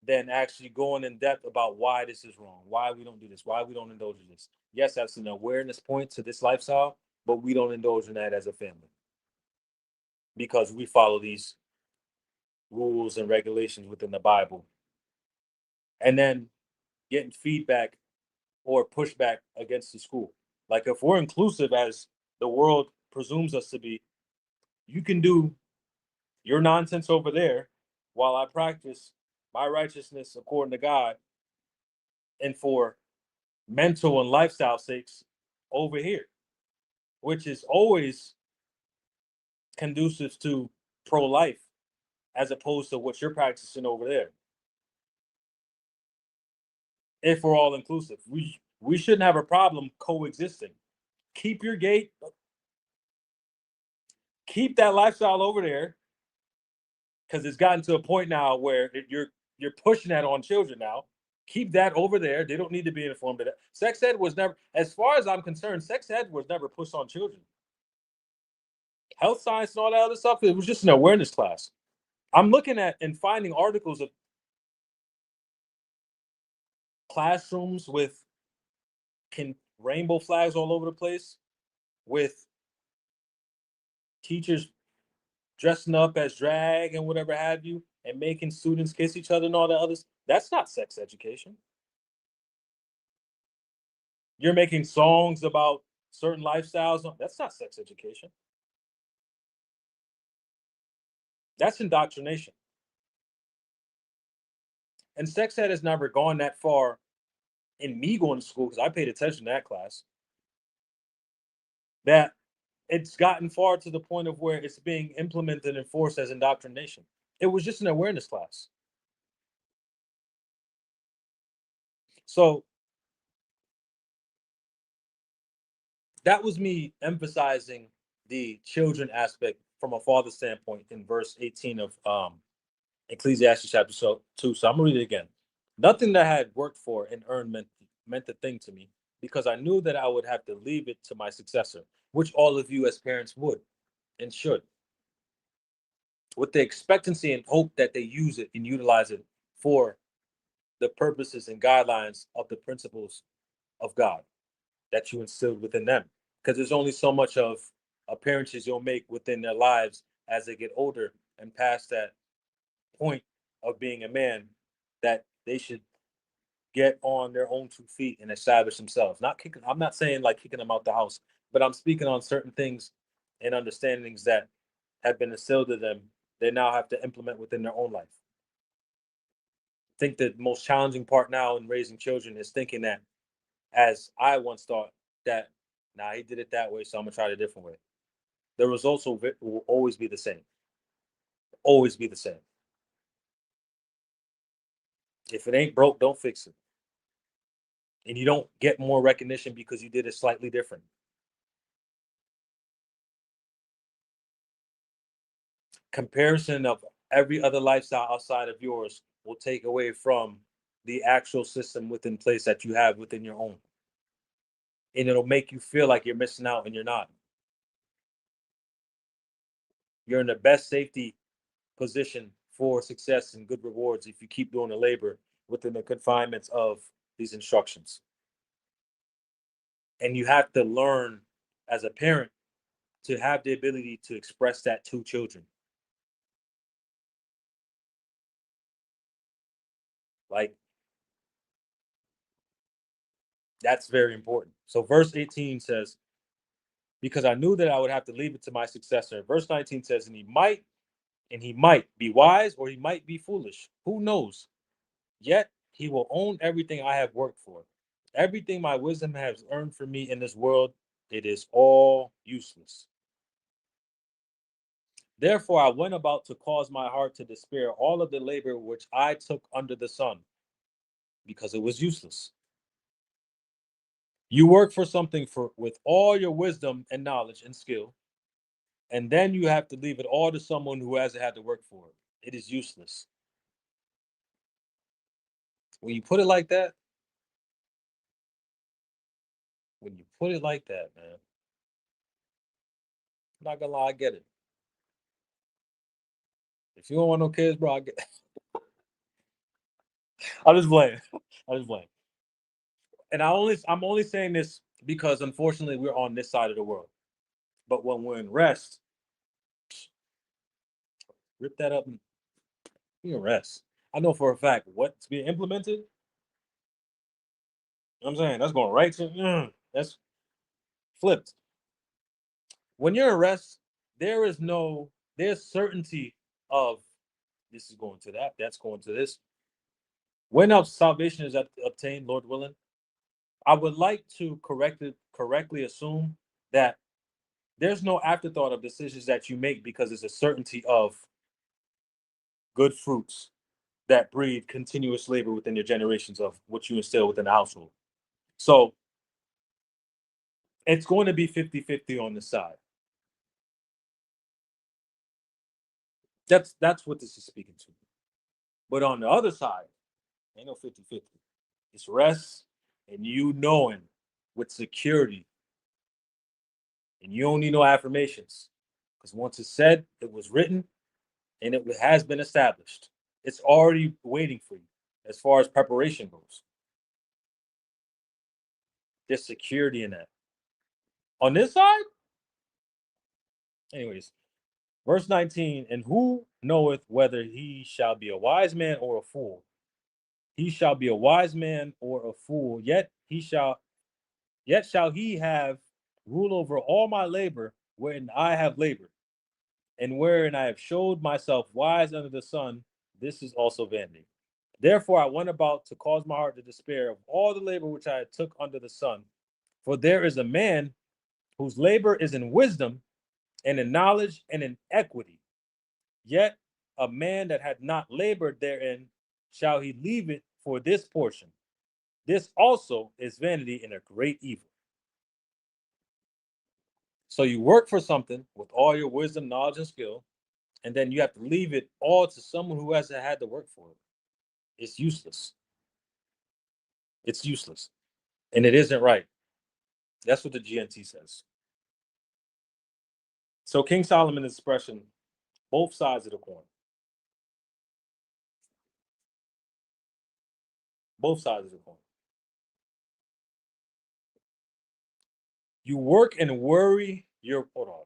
than actually going in depth about why this is wrong, why we don't do this, why we don't indulge in this. Yes, that's an awareness point to this lifestyle, but we don't indulge in that as a family because we follow these rules and regulations within the Bible, and then getting feedback or pushback against the school. Like if we're inclusive as the world presumes us to be, you can do your nonsense over there while I practice my righteousness according to God and for mental and lifestyle sakes over here, which is always conducive to pro-life as opposed to what you're practicing over there. If we're all inclusive, we shouldn't have a problem coexisting. Keep your gate, keep that lifestyle over there, because it's gotten to a point now where you're pushing that on children now. Keep that over there. They don't need to be informed of that. Sex ed was never, as far as I'm concerned, sex ed was never pushed on children. Health science and all that other stuff, it was just an awareness class. I'm looking at and finding articles of classrooms with rainbow flags all over the place, with teachers dressing up as drag and whatever have you, and making students kiss each other and all that others. That's not sex education. You're making songs about certain lifestyles. That's not sex education. That's indoctrination. And sex ed has never gone that far in me going to school, because I paid attention to that class, that it's gotten far to the point of where it's being implemented and enforced as indoctrination. It was just an awareness class. So that was me emphasizing the children aspect from a father standpoint in verse 18 of Ecclesiastes chapter 2. So I'm gonna read it again. Nothing that I had worked for and earned meant a thing to me, because I knew that I would have to leave it to my successor, which all of you as parents would and should, with the expectancy and hope that they use it and utilize it for the purposes and guidelines of the principles of God that you instilled within them. Because there's only so much of appearances you'll make within their lives as they get older and past that point of being a man, that they should get on their own 2 feet and establish themselves. Not kicking, I'm not saying like kicking them out the house, but I'm speaking on certain things and understandings that have been instilled to them, they now have to implement within their own life. I think the most challenging part now in raising children is thinking that, as I once thought, that nah, he did it that way, so I'm gonna try it a different way. The results will always be the same. Always be the same. If it ain't broke, don't fix it. And you don't get more recognition because you did it slightly different. Comparison of every other lifestyle outside of yours will take away from the actual system within place that you have within your own. And it'll make you feel like you're missing out, and you're not. You're in the best safety position for success and good rewards if you keep doing the labor within the confinements of these instructions. And you have to learn as a parent to have the ability to express that to children. Like, that's very important. So verse 18 says, because I knew that I would have to leave it to my successor. Verse 19 says, and he might be wise, or he might be foolish. Who knows? Yet he will own everything I have worked for. Everything my wisdom has earned for me in this world, it is all useless. Therefore I went about to cause my heart to despair all of the labor which I took under the sun, because it was useless. You work for something with all your wisdom and knowledge and skill, and then you have to leave it all to someone who hasn't had to work for it. It is useless. When you put it like that, man, I'm not gonna lie, I get it. If you don't want no kids, bro, I get. I'm just playing. I'm just playing. And I'm only saying this because unfortunately we're on this side of the world. But when we're in rest, rip that up and You can rest. I know for a fact what's being implemented. You know what I'm saying? That's going right to that's flipped. When you're in rest, there is no there's certainty of this is going to that, that's going to this. When our salvation is obtained, Lord willing, I would like to correctly assume that there's no afterthought of decisions that you make because it's a certainty of good fruits that breed continuous labor within your generations of what you instill within the household. So it's going to be 50-50 on the side. That's what this is speaking to. But on the other side, ain't no 50-50. It's rest and you knowing with security. And you don't need no affirmations. Because once it's said, it was written, and it has been established. It's already waiting for you as far as preparation goes. There's security in that. On this side, anyways, verse 19, and who knoweth whether he shall be a wise man or a fool? He shall be a wise man or a fool, yet shall he have rule over all my labor wherein I have labored, and wherein I have showed myself wise under the sun. This is also vanity. Therefore I went about to cause my heart to despair of all the labor which I took under the sun. For there is a man whose labor is in wisdom and in knowledge and in equity. Yet a man that had not labored therein, shall he leave it for this portion? This also is vanity and a great evil. So you work for something with all your wisdom, knowledge, and skill, and then you have to leave it all to someone who hasn't had to work for it. It's useless. It's useless. And it isn't right. That's what the GNT says. So King Solomon is expressing both sides of the coin. Both sides of the coin. You work and worry your hold on.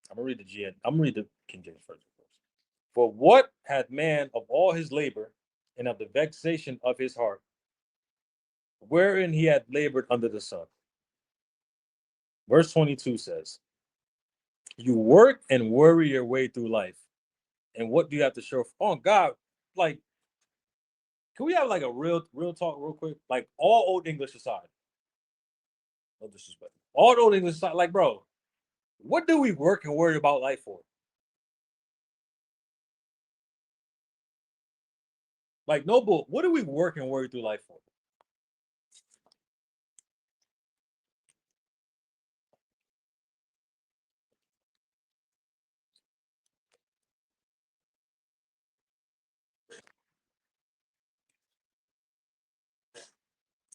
I'm gonna read the GN. I'm gonna read the King James first. For what hath man of all his labor and of the vexation of his heart, wherein he had labored under the sun? Verse 22 says, you work and worry your way through life. And what do you have to show? Oh God, like, can we have like a real talk real quick? Like all old English aside. No disrespect. All old English aside, like, bro, what do we work and worry about life for? Like, no bull. What do we work and worry through life for?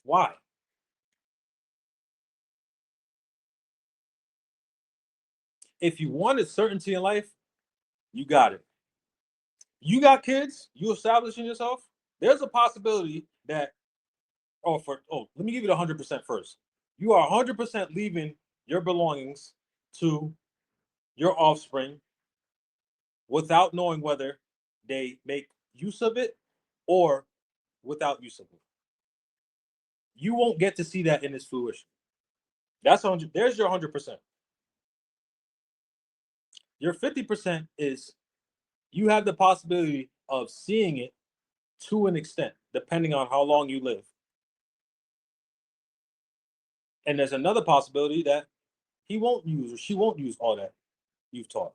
Why? If you wanted certainty in life, you got it. You got kids, you establishing yourself. There's a possibility that, let me give you the 100% first. You are 100% leaving your belongings to your offspring without knowing whether they make use of it or without use of it. You won't get to see that in its fruition. That's 100. There's your 100%. Your 50% is you have the possibility of seeing it to an extent, depending on how long you live. And there's another possibility that he won't use or she won't use all that you've taught.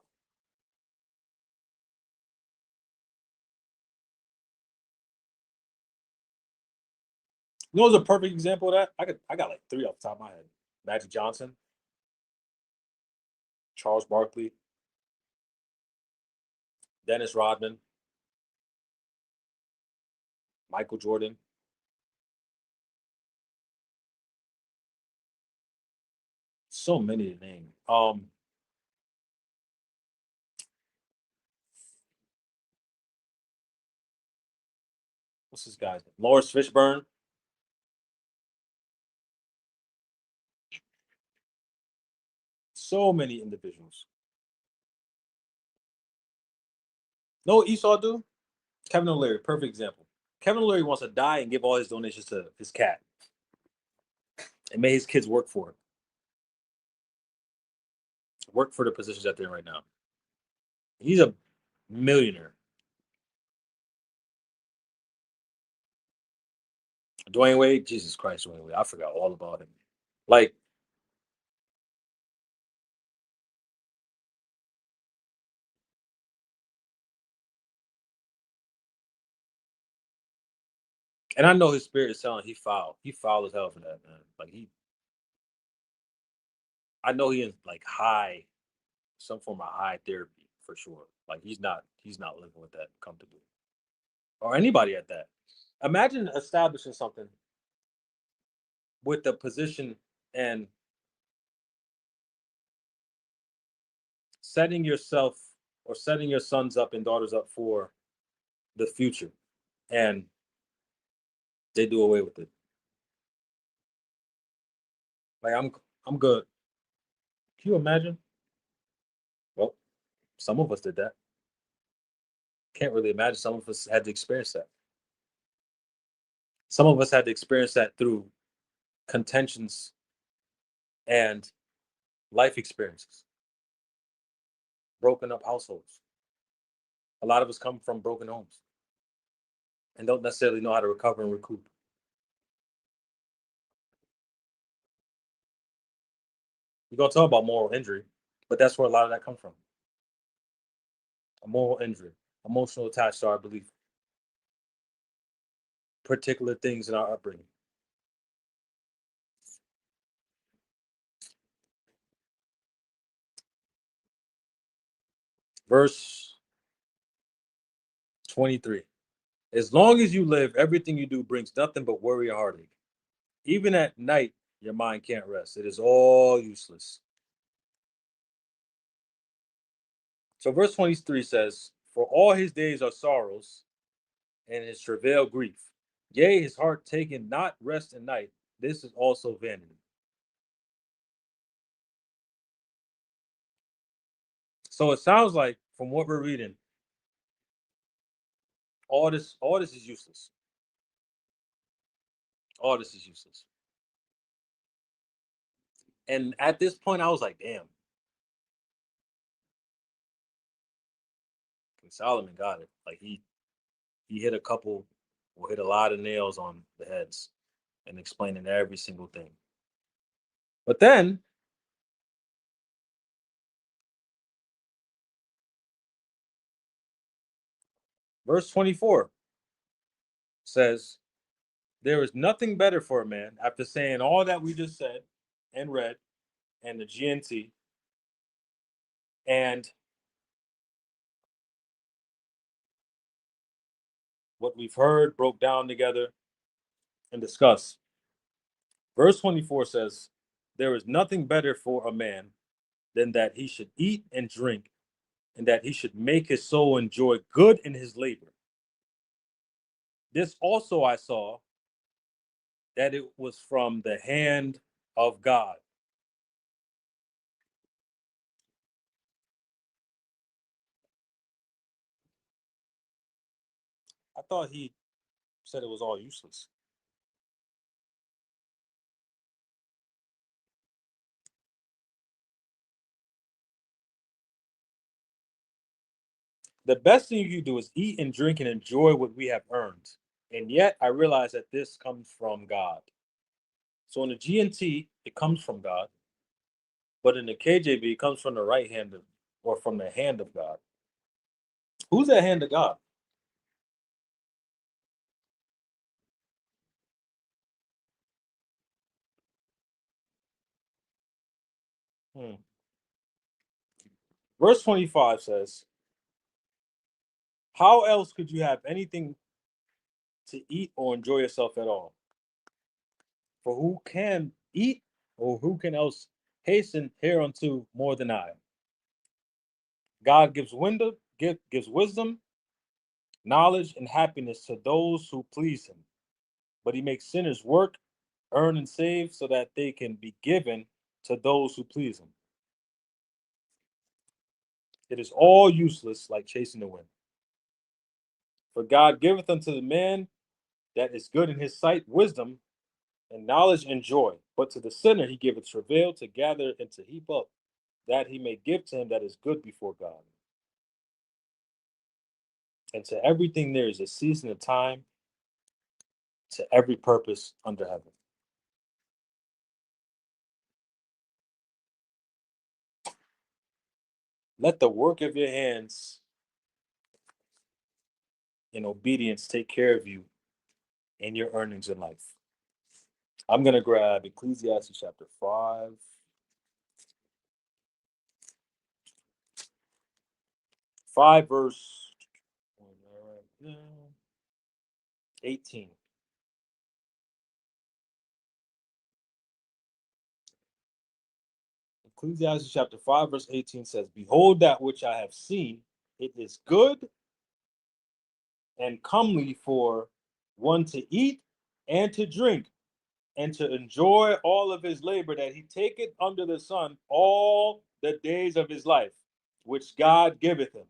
You know, what's a perfect example of that? I got like three off the top of my head. Magic Johnson, Charles Barkley, Dennis Rodman, Michael Jordan. So many to name. What's this guy's name? Lawrence Fishburne. So many individuals. Know what Esau do? Kevin O'Leary, perfect example. Kevin O'Leary wants to die and give all his donations to his cat and made his kids work for it. Work for the positions that they're in right now. He's a millionaire. Dwayne Wade, Jesus Christ, Dwayne Wade. I forgot all about him. Like, and I know his spirit is telling he foul. He foul as hell for that, man. Like I know he in like high, some form of high therapy for sure. Like he's not living with that comfortably. Or anybody at that. Imagine establishing something with the position and setting yourself or setting your sons up and daughters up for the future, and they do away with it. Like I'm good. Can you imagine? Well, some of us did that. Can't really imagine. Some of us had to experience that. Some of us had to experience that through contentions and life experiences, broken up households. A lot of us come from broken homes and don't necessarily know how to recover and recoup. We're gonna talk about moral injury, but that's where a lot of that comes from. A moral injury, emotional attached to our belief, particular things in our upbringing. Verse 23. As long as you live, everything you do brings nothing but worry and heartache. Even at night, your mind can't rest. It is all useless. So verse 23 says, for all his days are sorrows, and his travail grief. Yea, his heart taken not rest and night. This is also vanity. So it sounds like from what we're reading, all this is useless. All this is useless. And at this point, I was like, damn. Solomon got it. Like he hit a couple or hit a lot of nails on the heads and explaining every single thing. But then verse 24 says, there is nothing better for a man after saying all that we just said and read and the GNT and what we've heard, broke down together, and discussed. Verse 24 says, there is nothing better for a man than that he should eat and drink, and that he should make his soul enjoy good in his labor. This also I saw that it was from the hand of God. I thought he said it was all useless. The best thing you can do is eat and drink and enjoy what we have earned. And yet I realize that this comes from God. So in the GNT, it comes from God. But in the KJV, it comes from the right hand of, or from the hand of God. Who's that hand of God? Hmm. Verse 25 says, how else could you have anything to eat or enjoy yourself at all? For who can eat or who can else hasten hereunto more than I? God gives wisdom, knowledge, and happiness to those who please him. But he makes sinners work, earn, and save so that they can be given to those who please him. It is all useless like chasing the wind. For God giveth unto the man that is good in his sight wisdom and knowledge and joy. But to the sinner he giveth travail to gather and to heap up, that he may give to him that is good before God. And to everything there is a season of time, to every purpose under heaven. Let the work of your hands in obedience take care of you and your earnings in life. I'm going to grab Ecclesiastes chapter 5. 5 verse 18. Ecclesiastes chapter 5 verse 18 says, Behold that which I have seen, it is good and comely for one to eat and to drink, and to enjoy all of his labor, that he taketh under the sun all the days of his life, which God giveth him,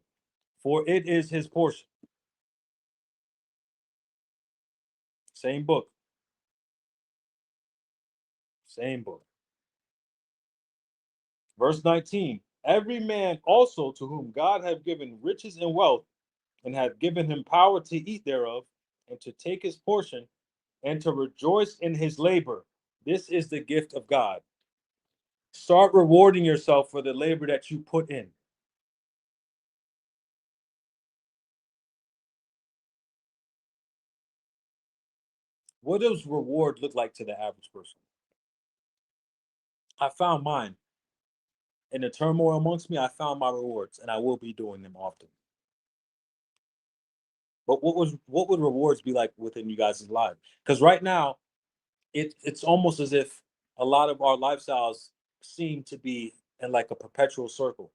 for it is his portion. Same book. Same book. Verse 19, every man also to whom God hath given riches and wealth, and hath given him power to eat thereof, and to take his portion, and to rejoice in his labor. This is the gift of God. Start rewarding yourself for the labor that you put in. What does reward look like to the average person? I found mine. In the turmoil amongst me, I found my rewards, and I will be doing them often. But what would rewards be like within you guys' lives? Because right now, it's almost as if a lot of our lifestyles seem to be in like a perpetual circle,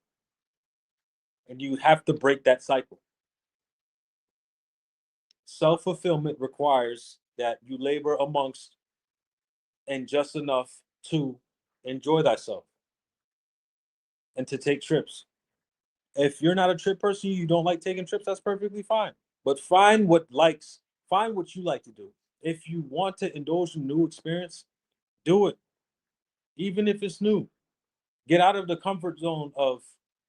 and you have to break that cycle. Self-fulfillment requires that you labor amongst and just enough to enjoy thyself and to take trips. If you're not a trip person, you don't like taking trips, that's perfectly fine. But find what you like to do. If you want to indulge in new experience, do it. Even if it's new. Get out of the comfort zone of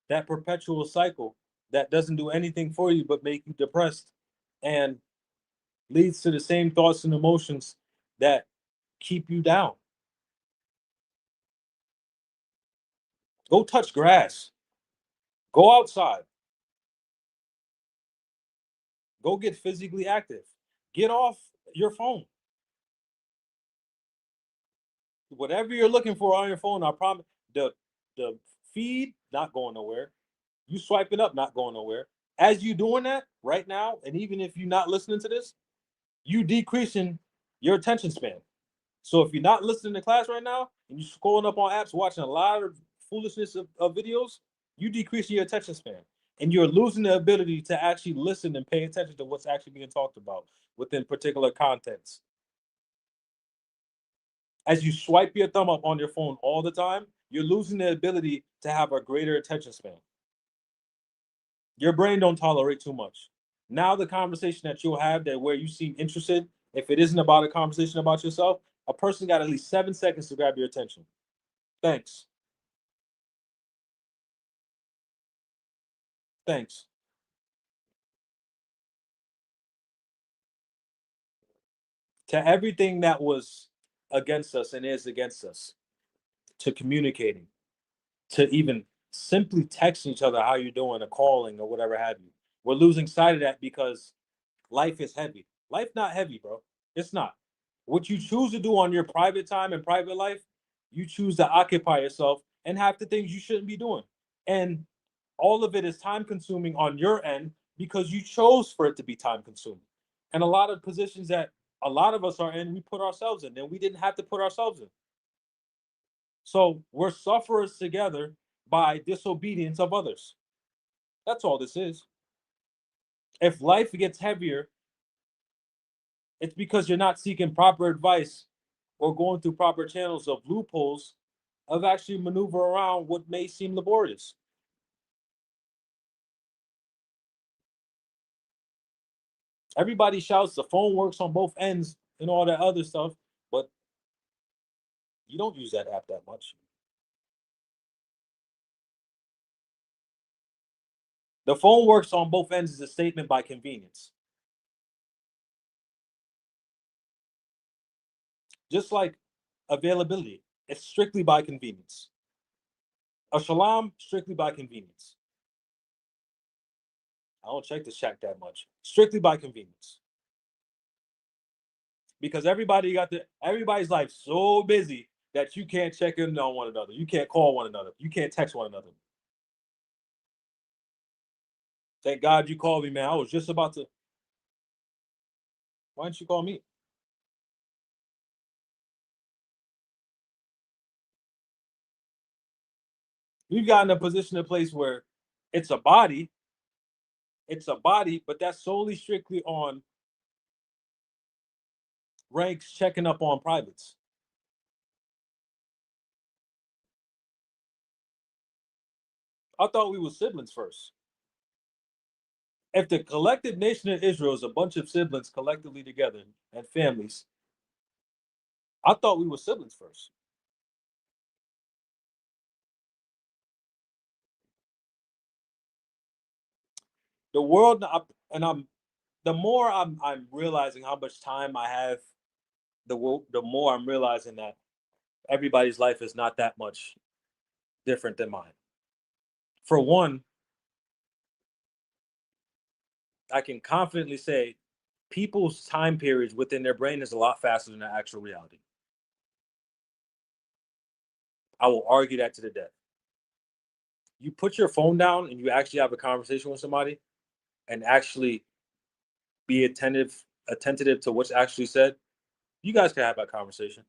that perpetual cycle that doesn't do anything for you but make you depressed and leads to the same thoughts and emotions that keep you down. Go touch grass. Go outside. Go get physically active. Get off your phone. Whatever you're looking for on your phone, I promise the feed not going nowhere. You swiping up, not going nowhere. As you doing that right now, and even if you're not listening to this, you decreasing your attention span. So if you're not listening to class right now and you're scrolling up on apps, watching a lot of foolishness of videos, you decreasing your attention span. And you're losing the ability to actually listen and pay attention to what's actually being talked about within particular contents. As you swipe your thumb up on your phone all the time, you're losing the ability to have a greater attention span. Your brain don't tolerate too much. Now the conversation that you'll have that where you seem interested, if it isn't about a conversation about yourself, a person got at least 7 seconds to grab your attention. Thanks. Thanks. To everything that was against us and is against us, to communicating, to even simply texting each other how you doing or calling or whatever have you. We're losing sight of that because life is heavy. Life not heavy, bro. It's not. What you choose to do on your private time and private life, you choose to occupy yourself and have the things you shouldn't be doing. And all of it is time consuming on your end because you chose for it to be time consuming. And a lot of positions that a lot of us are in, we put ourselves in, and we didn't have to put ourselves in. So we're sufferers together by disobedience of others. That's all this is. If life gets heavier, it's because you're not seeking proper advice or going through proper channels of loopholes of actually maneuver around what may seem laborious. Everybody shouts the phone works on both ends and all that other stuff, but you don't use that app that much. The phone works on both ends is a statement by convenience. Just like availability, it's strictly by convenience. A shalom, strictly by convenience. I don't check the chat that much. Strictly by convenience. Because everybody's life so busy that you can't check in on one another. You can't call one another. You can't text one another. Thank God you called me, man. I was just about to. Why didn't you call me? We've gotten a position, a place where it's a body, but that's solely strictly on ranks checking up on privates. I thought we were siblings first. If the collective nation of Israel is a bunch of siblings collectively together and families, I thought we were siblings first. The world, and I'm the more I'm realizing how much time I have, the more I'm realizing that everybody's life is not that much different than mine. For one, I can confidently say people's time periods within their brain is a lot faster than the actual reality. I will argue that to the death. You put your phone down and you actually have a conversation with somebody and actually be attentive to what's actually said, you guys can have that conversation.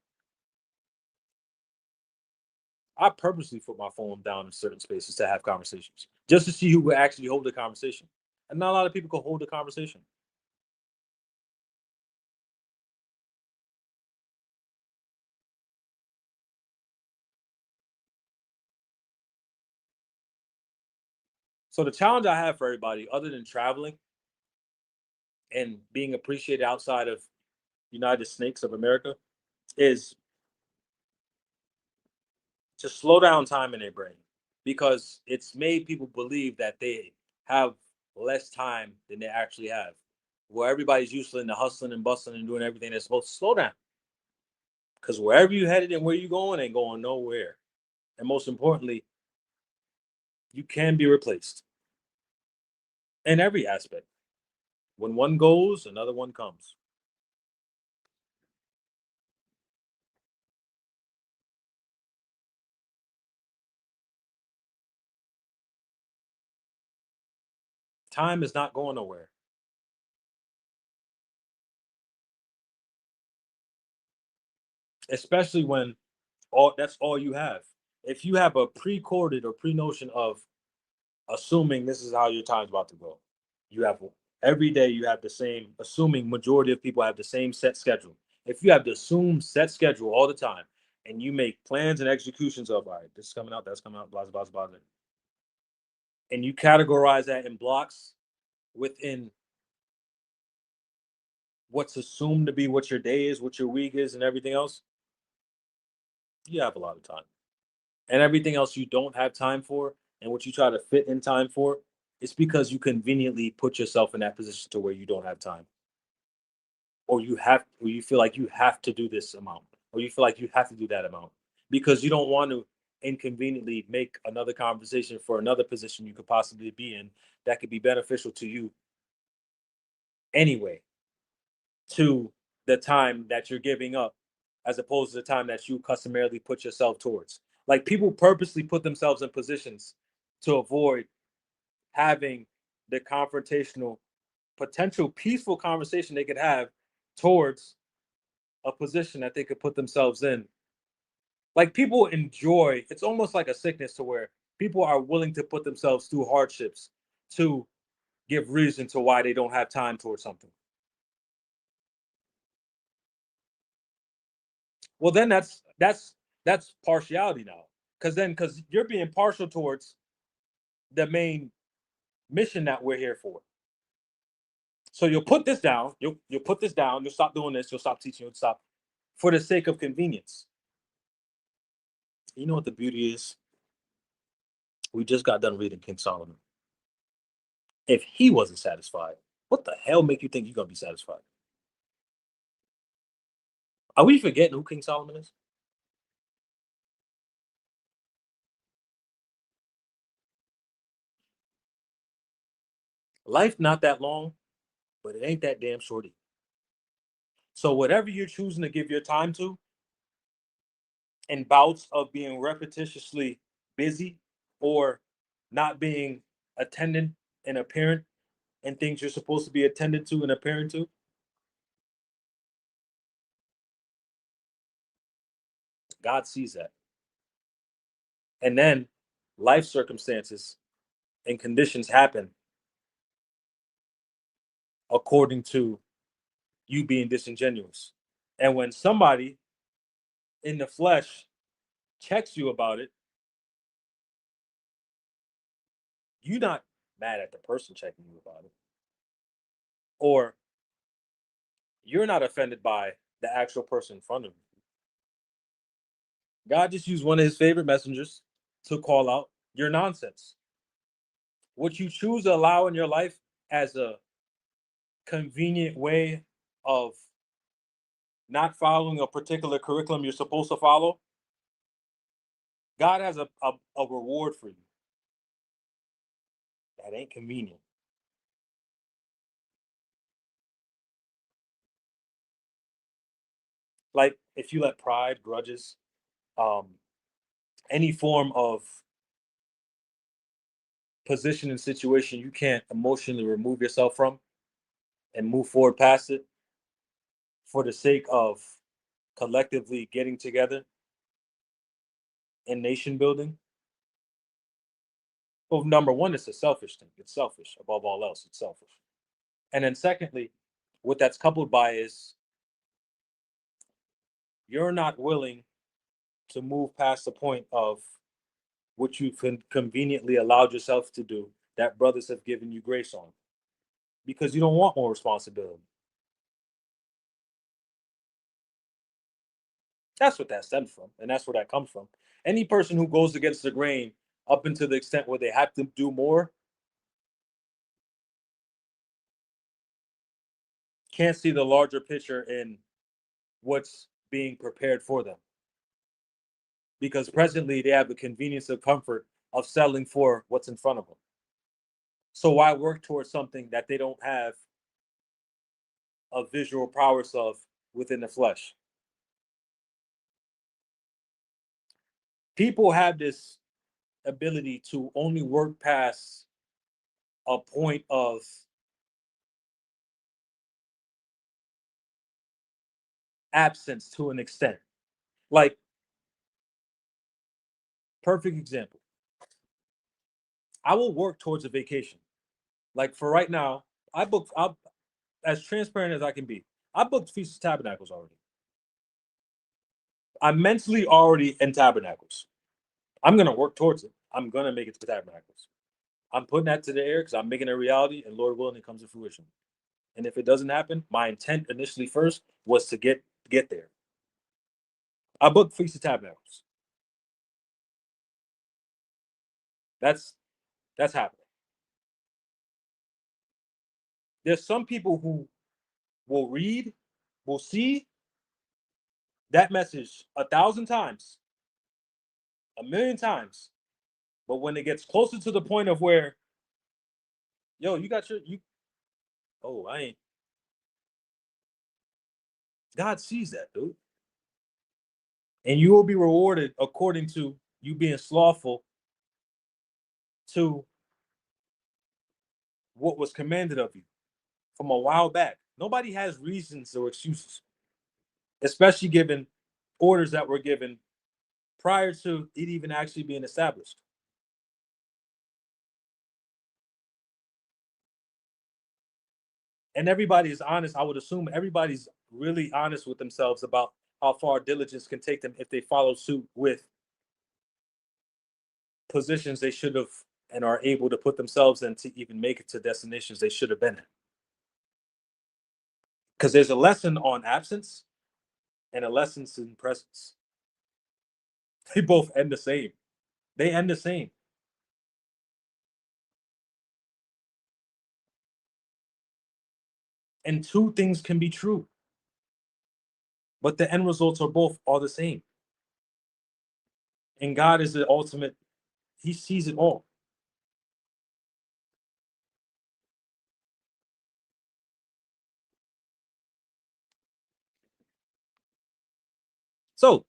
I purposely put my phone down in certain spaces to have conversations, just to see who will actually hold the conversation. And not a lot of people can hold the conversation. So the challenge I have for everybody, other than traveling and being appreciated outside of United Snakes of America, is to slow down time in their brain, because it's made people believe that they have less time than they actually have. Where everybody's used to hustling and bustling and doing everything they're supposed to, slow down. Because wherever you headed and where you going ain't going nowhere. And most importantly, you can be replaced in every aspect. When one goes, another one comes. Time is not going nowhere, especially when all you have. If you have a pre-corded or pre-notion of assuming this is how your time's about to go, you have every day you have the same. Assuming majority of people have the same set schedule. If you have the assumed set schedule all the time, and you make plans and executions of, all right, this is coming out, that's coming out, blah blah blah, blah, and you categorize that in blocks within what's assumed to be what your day is, what your week is, and everything else, you have a lot of time. And everything else you don't have time for, and what you try to fit in time for, it's because you conveniently put yourself in that position to where you don't have time, or you feel like you have to do this amount, or you feel like you have to do that amount, because you don't want to inconveniently make another conversation for another position you could possibly be in that could be beneficial to you anyway, to the time that you're giving up, as opposed to the time that you customarily put yourself towards. Like, people purposely put themselves in positions to avoid having the confrontational, potential peaceful conversation they could have towards a position that they could put themselves in. Like, people enjoy, it's almost like a sickness to where people are willing to put themselves through hardships to give reason to why they don't have time towards something. Well, then that's partiality now, because you're being partial towards the main mission that we're here for. So you'll put this down. You'll put this down. You'll stop doing this. You'll stop teaching. You'll stop for the sake of convenience. You know what the beauty is? We just got done reading King Solomon. If he wasn't satisfied, what the hell make you think you're gonna be satisfied? Are we forgetting who King Solomon is? Life not that long, but it ain't that damn shorty. So whatever you're choosing to give your time to, in bouts of being repetitiously busy or not being attendant and apparent and things you're supposed to be attended to and apparent to, God sees that. And then life circumstances and conditions happen according to you being disingenuous. And when somebody in the flesh checks you about it, you're not mad at the person checking you about it. Or you're not offended by the actual person in front of you. God just used one of his favorite messengers to call out your nonsense. What you choose to allow in your life as a convenient way of not following a particular curriculum you're supposed to follow, God has a reward for you. That ain't convenient. Like if you let pride, grudges, um, any form of position and situation you can't emotionally remove yourself from and move forward past it for the sake of collectively getting together and nation building. Well, number one, it's a selfish thing. It's selfish above all else. It's selfish. And then secondly, what that's coupled by is you're not willing to move past the point of what you can conveniently allowed yourself to do that brothers have given you grace on because you don't want more responsibility. That's what that stems from, and that's where that comes from. Any person who goes against the grain up into the extent where they have to do more can't see the larger picture in what's being prepared for them. Because presently they have the convenience of comfort of settling for what's in front of them. So why work towards something that they don't have a visual prowess of within the flesh? People have this ability to only work past a point of absence to an extent. Like, perfect example. I will work towards a vacation. Like for right now, I'm as transparent as I can be. I booked Feast of Tabernacles already. I'm mentally already in Tabernacles. I'm gonna work towards it. I'm gonna make it to Tabernacles. I'm putting that to the air because I'm making it a reality, and Lord willing, it comes to fruition. And if it doesn't happen, my intent initially first was to get there. I booked Feast of Tabernacles. That's that's happening. There's some people who will read, will see that message 1,000 times, 1,000,000 times, but when it gets closer to the point of where, yo, you got your you, oh, I ain't. God sees that, dude, and you will be rewarded according to you being slothful to what was commanded of you from a while back. Nobody has reasons or excuses, especially given orders that were given prior to it even actually being established. And everybody is honest. I would assume everybody's really honest with themselves about how far diligence can take them if they follow suit with positions they should have and are able to put themselves in to even make it to destinations they should have been in. Because there's a lesson on absence and a lesson in presence. They both end the same. They end the same. And two things can be true, but the end results are both all the same. And God is the ultimate, he sees it all. So,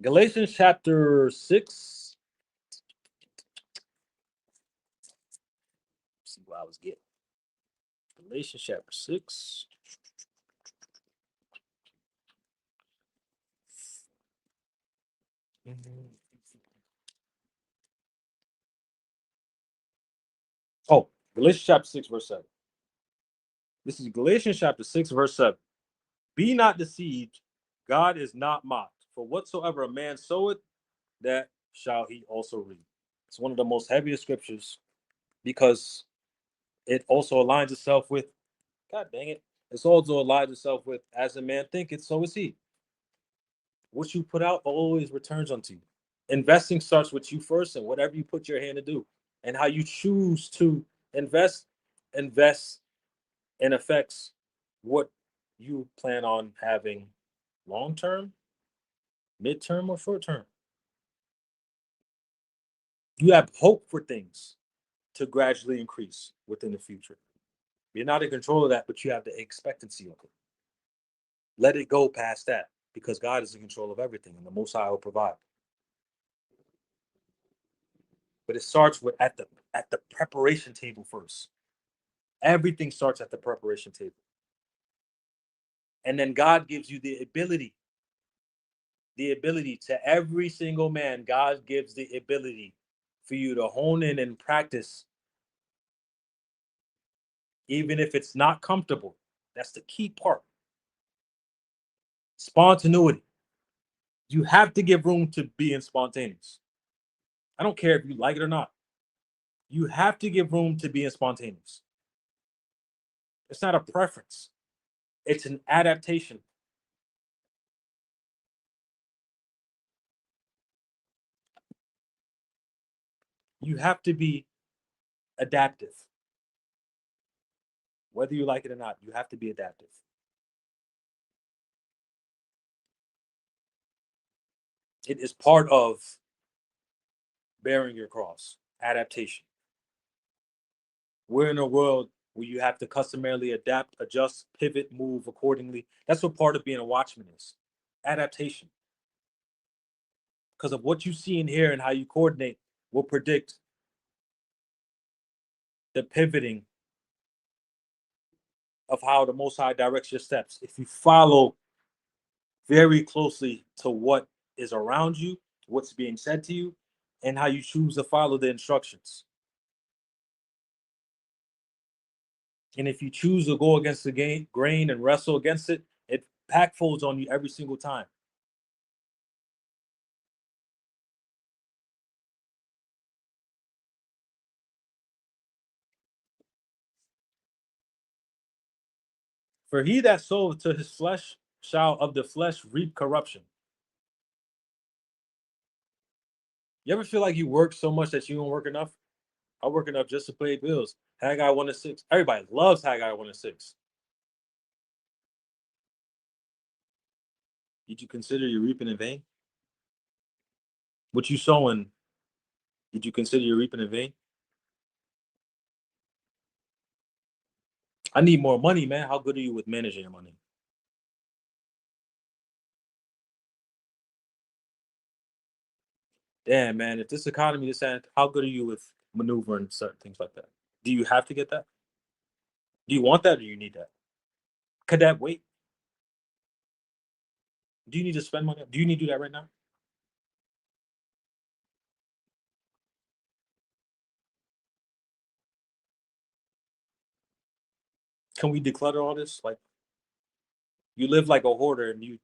Galatians chapter 6. Let's see what I was getting. Galatians chapter 6. Oh, Galatians chapter 6, verse 7. This is Galatians chapter 6, verse 7. Be not deceived, God is not mocked. For whatsoever a man soweth, that shall he also reap. It's one of the most heaviest scriptures because it also aligns itself with, God dang it, it's also aligns itself with, as a man thinketh, so is he. What you put out always returns unto you. Investing starts with you first and whatever you put your hand to do. And how you choose to invest, invest and affects what you plan on having long term, midterm, or short term. You have hope for things to gradually increase within the future. You're not in control of that, but you have the expectancy of it. Let it go past that because God is in control of everything and the Most High will provide. But it starts with at the preparation table first. Everything starts at the preparation table. And then God gives you the ability to every single man. God gives the ability for you to hone in and practice, even if it's not comfortable. That's the key part. Spontaneity. You have to give room to being spontaneous. I don't care if you like it or not. You have to give room to being spontaneous. It's not a preference. It's an adaptation. You have to be adaptive. Whether you like it or not, you have to be adaptive. It is part of bearing your cross, adaptation. We're in a world where you have to customarily adapt, adjust, pivot, move accordingly. That's what part of being a watchman is. Adaptation. Because of what you see and hear and how you coordinate will predict the pivoting of how the Most High directs your steps. If you follow very closely to what is around you, what's being said to you, and how you choose to follow the instructions. And if you choose to go against the grain and wrestle against it, it pack folds on you every single time. For he that soweth to his flesh shall of the flesh reap corruption. You ever feel like you work so much that you don't work enough? I work enough just to pay bills. Haggai 1:6. Everybody loves Haggai 1:6. Did you consider you reaping in vain? What you sowing, did you consider you reaping in vain? I need more money, man. How good are you with managing your money? Damn, man. If this economy is sad, how good are you with maneuvering certain things like that? Do you have to get that? Do you want that or do you need that? Could that wait? Do you need to spend money? Do you need to do that right now? Can we declutter all this? Like you live like a hoarder and you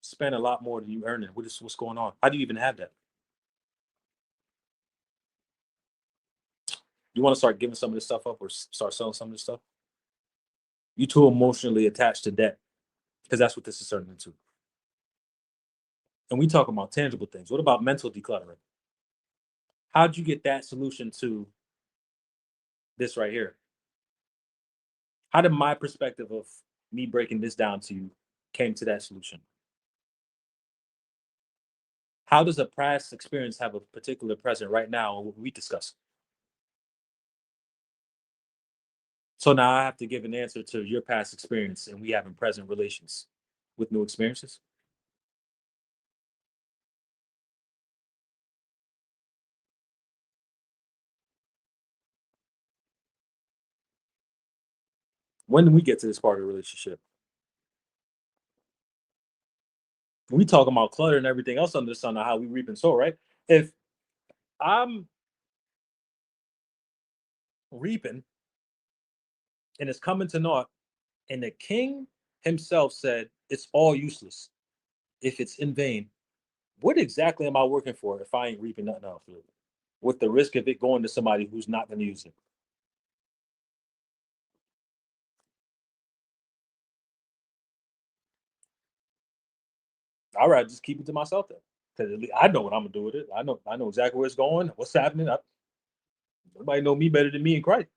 spend a lot more than you earn. What's going on? How do you even have that? You want to start giving some of this stuff up or start selling some of this stuff? You're too emotionally attached to debt, because that's what this is turning into. And we talk about tangible things. What about mental decluttering? How'd you get that solution to this right here? How did my perspective of me breaking this down to you came to that solution? How does a past experience have a particular present right now? What we discuss. So now I have to give an answer to your past experience, and we having present relations with new experiences. When do we get to this part of the relationship? We talking about clutter and everything else under the sun, how we reap and sow, right? If I'm reaping and it's coming to naught, and the king himself said it's all useless if it's in vain, what exactly am I working for if I ain't reaping nothing else? With the risk of it going to somebody who's not going to use it. I'd rather just keep it to myself then. Because I know what I'm gonna do with it. I know exactly where it's going, what's happening. Nobody know me better than me in Christ.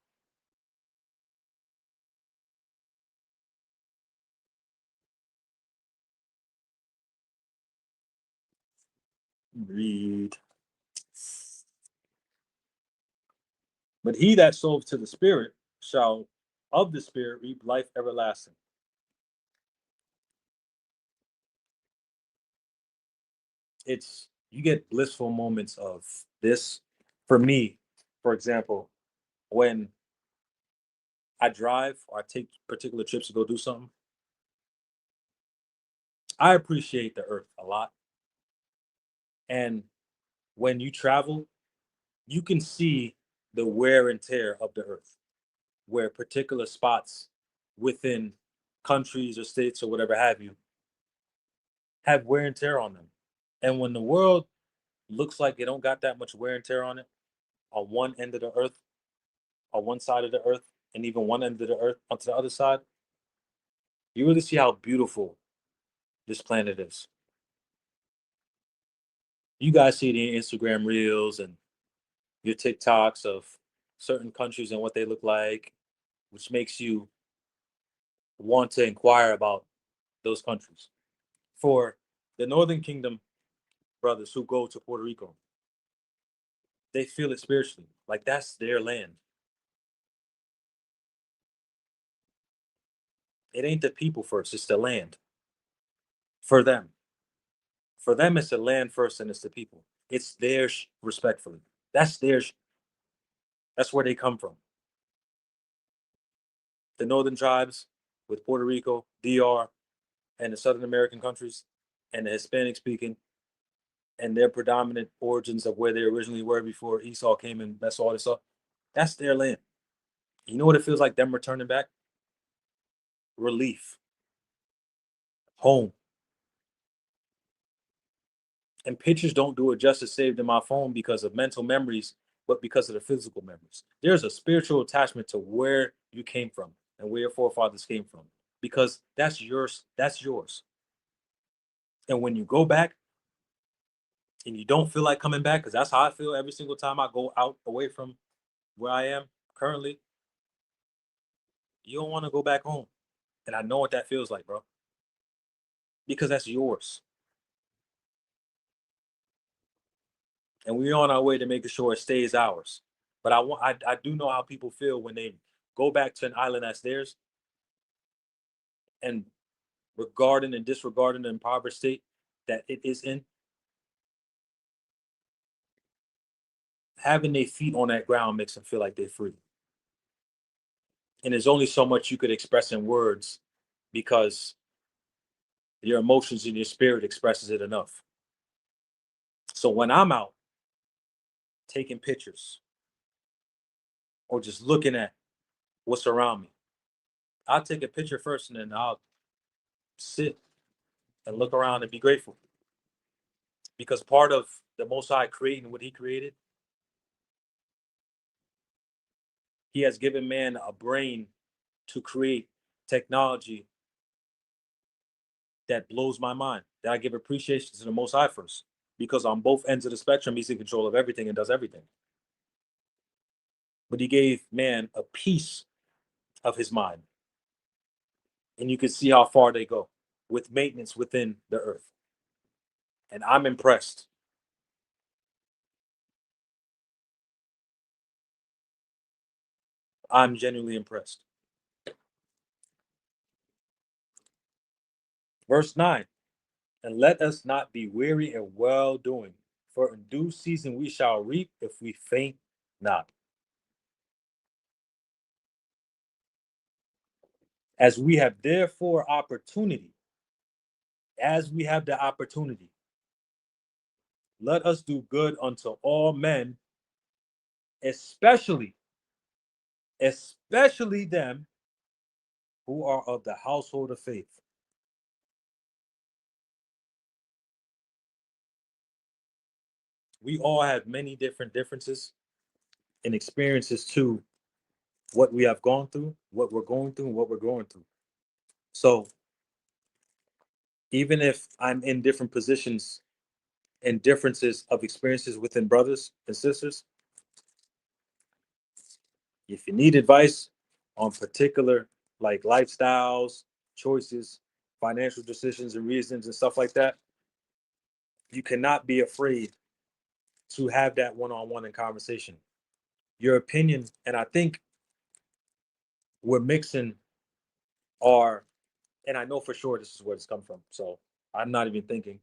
Read. But he that sows to the spirit shall of the spirit reap life everlasting. It's you get blissful moments of this. For me, for example, when I drive or I take particular trips to go do something, I appreciate the earth a lot. And when you travel, you can see the wear and tear of the earth, where particular spots within countries or states or whatever have you have wear and tear on them. And when the world looks like it don't got that much wear and tear on it, on one end of the earth, on one side of the earth, and even one end of the earth onto the other side, you really see how beautiful this planet is. You guys see the Instagram reels and your TikToks of certain countries and what they look like, which makes you want to inquire about those countries. For the Northern Kingdom brothers who go to Puerto Rico, they feel it spiritually. Like that's their land. It ain't the people first, it's the land for them. For them, it's the land first and it's the people. It's theirs respectfully. That's theirs. That's where they come from. The northern tribes with Puerto Rico, DR, and the Southern American countries, and the Hispanic speaking, and their predominant origins of where they originally were before Esau came and messed all this up. That's their land. You know what it feels like them returning back? Relief, home. And pictures don't do it justice saved in my phone because of mental memories, but because of the physical memories. There's a spiritual attachment to where you came from and where your forefathers came from because that's yours. That's yours. And when you go back and you don't feel like coming back, because that's how I feel every single time I go out away from where I am currently, you don't want to go back home. And I know what that feels like, bro, because that's yours. And we're on our way to making sure it stays ours. But I do know how people feel when they go back to an island that's theirs and regarding and disregarding the impoverished state that it is in, having their feet on that ground makes them feel like they're free. And there's only so much you could express in words because your emotions and your spirit expresses it enough. So when I'm out taking pictures or just looking at what's around me, I'll take a picture first and then I'll sit and look around and be grateful. Because part of the Most High creating what He created, He has given man a brain to create technology that blows my mind, that I give appreciation to the Most High first. Because on both ends of the spectrum, he's in control of everything and does everything. But he gave man a piece of his mind. And you can see how far they go with maintenance within the earth. And I'm impressed. I'm genuinely impressed. Verse 9, and let us not be weary in well doing, for in due season we shall reap if we faint not. As we have therefore opportunity, as we have the opportunity, let us do good unto all men, especially, especially them who are of the household of faith. We all have many different differences and experiences to what we have gone through, what we're going through, and what we're going through. So even if I'm in different positions and differences of experiences within brothers and sisters, if you need advice on particular like lifestyles, choices, financial decisions and reasons and stuff like that, you cannot be afraid to have that one-on-one in conversation. Your opinion, and I think we're mixing our, and I know for sure this is where it's come from, so I'm not even thinking.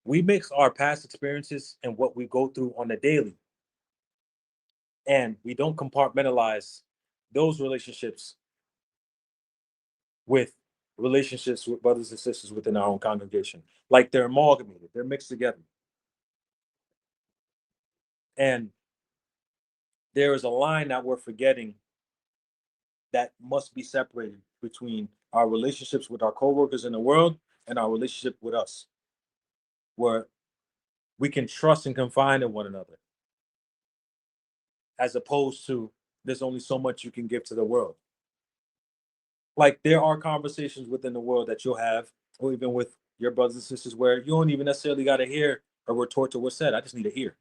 We mix our past experiences and what we go through on the daily, and we don't compartmentalize those relationships with relationships with brothers and sisters within our own congregation. Like they're amalgamated, they're mixed together. And there is a line that we're forgetting that must be separated between our relationships with our coworkers in the world and our relationship with us, where we can trust and confide in one another, as opposed to there's only so much you can give to the world. Like there are conversations within the world that you'll have, or even with your brothers and sisters, where you don't even necessarily got to hear a retort to what's said. I just need to hear.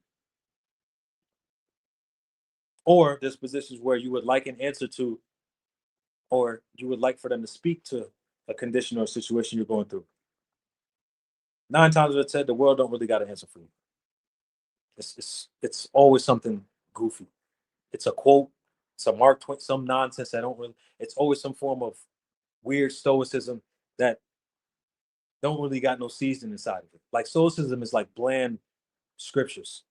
Or there's positions where you would like an answer to, or you would like for them to speak to a condition or a situation you're going through. 9 times out of 10, the world don't really got an answer for you. It's always something goofy. It's a quote, it's a Mark Twain, some nonsense that don't really. It's always some form of weird stoicism that don't really got no seasoning inside of it. Like stoicism is like bland scriptures,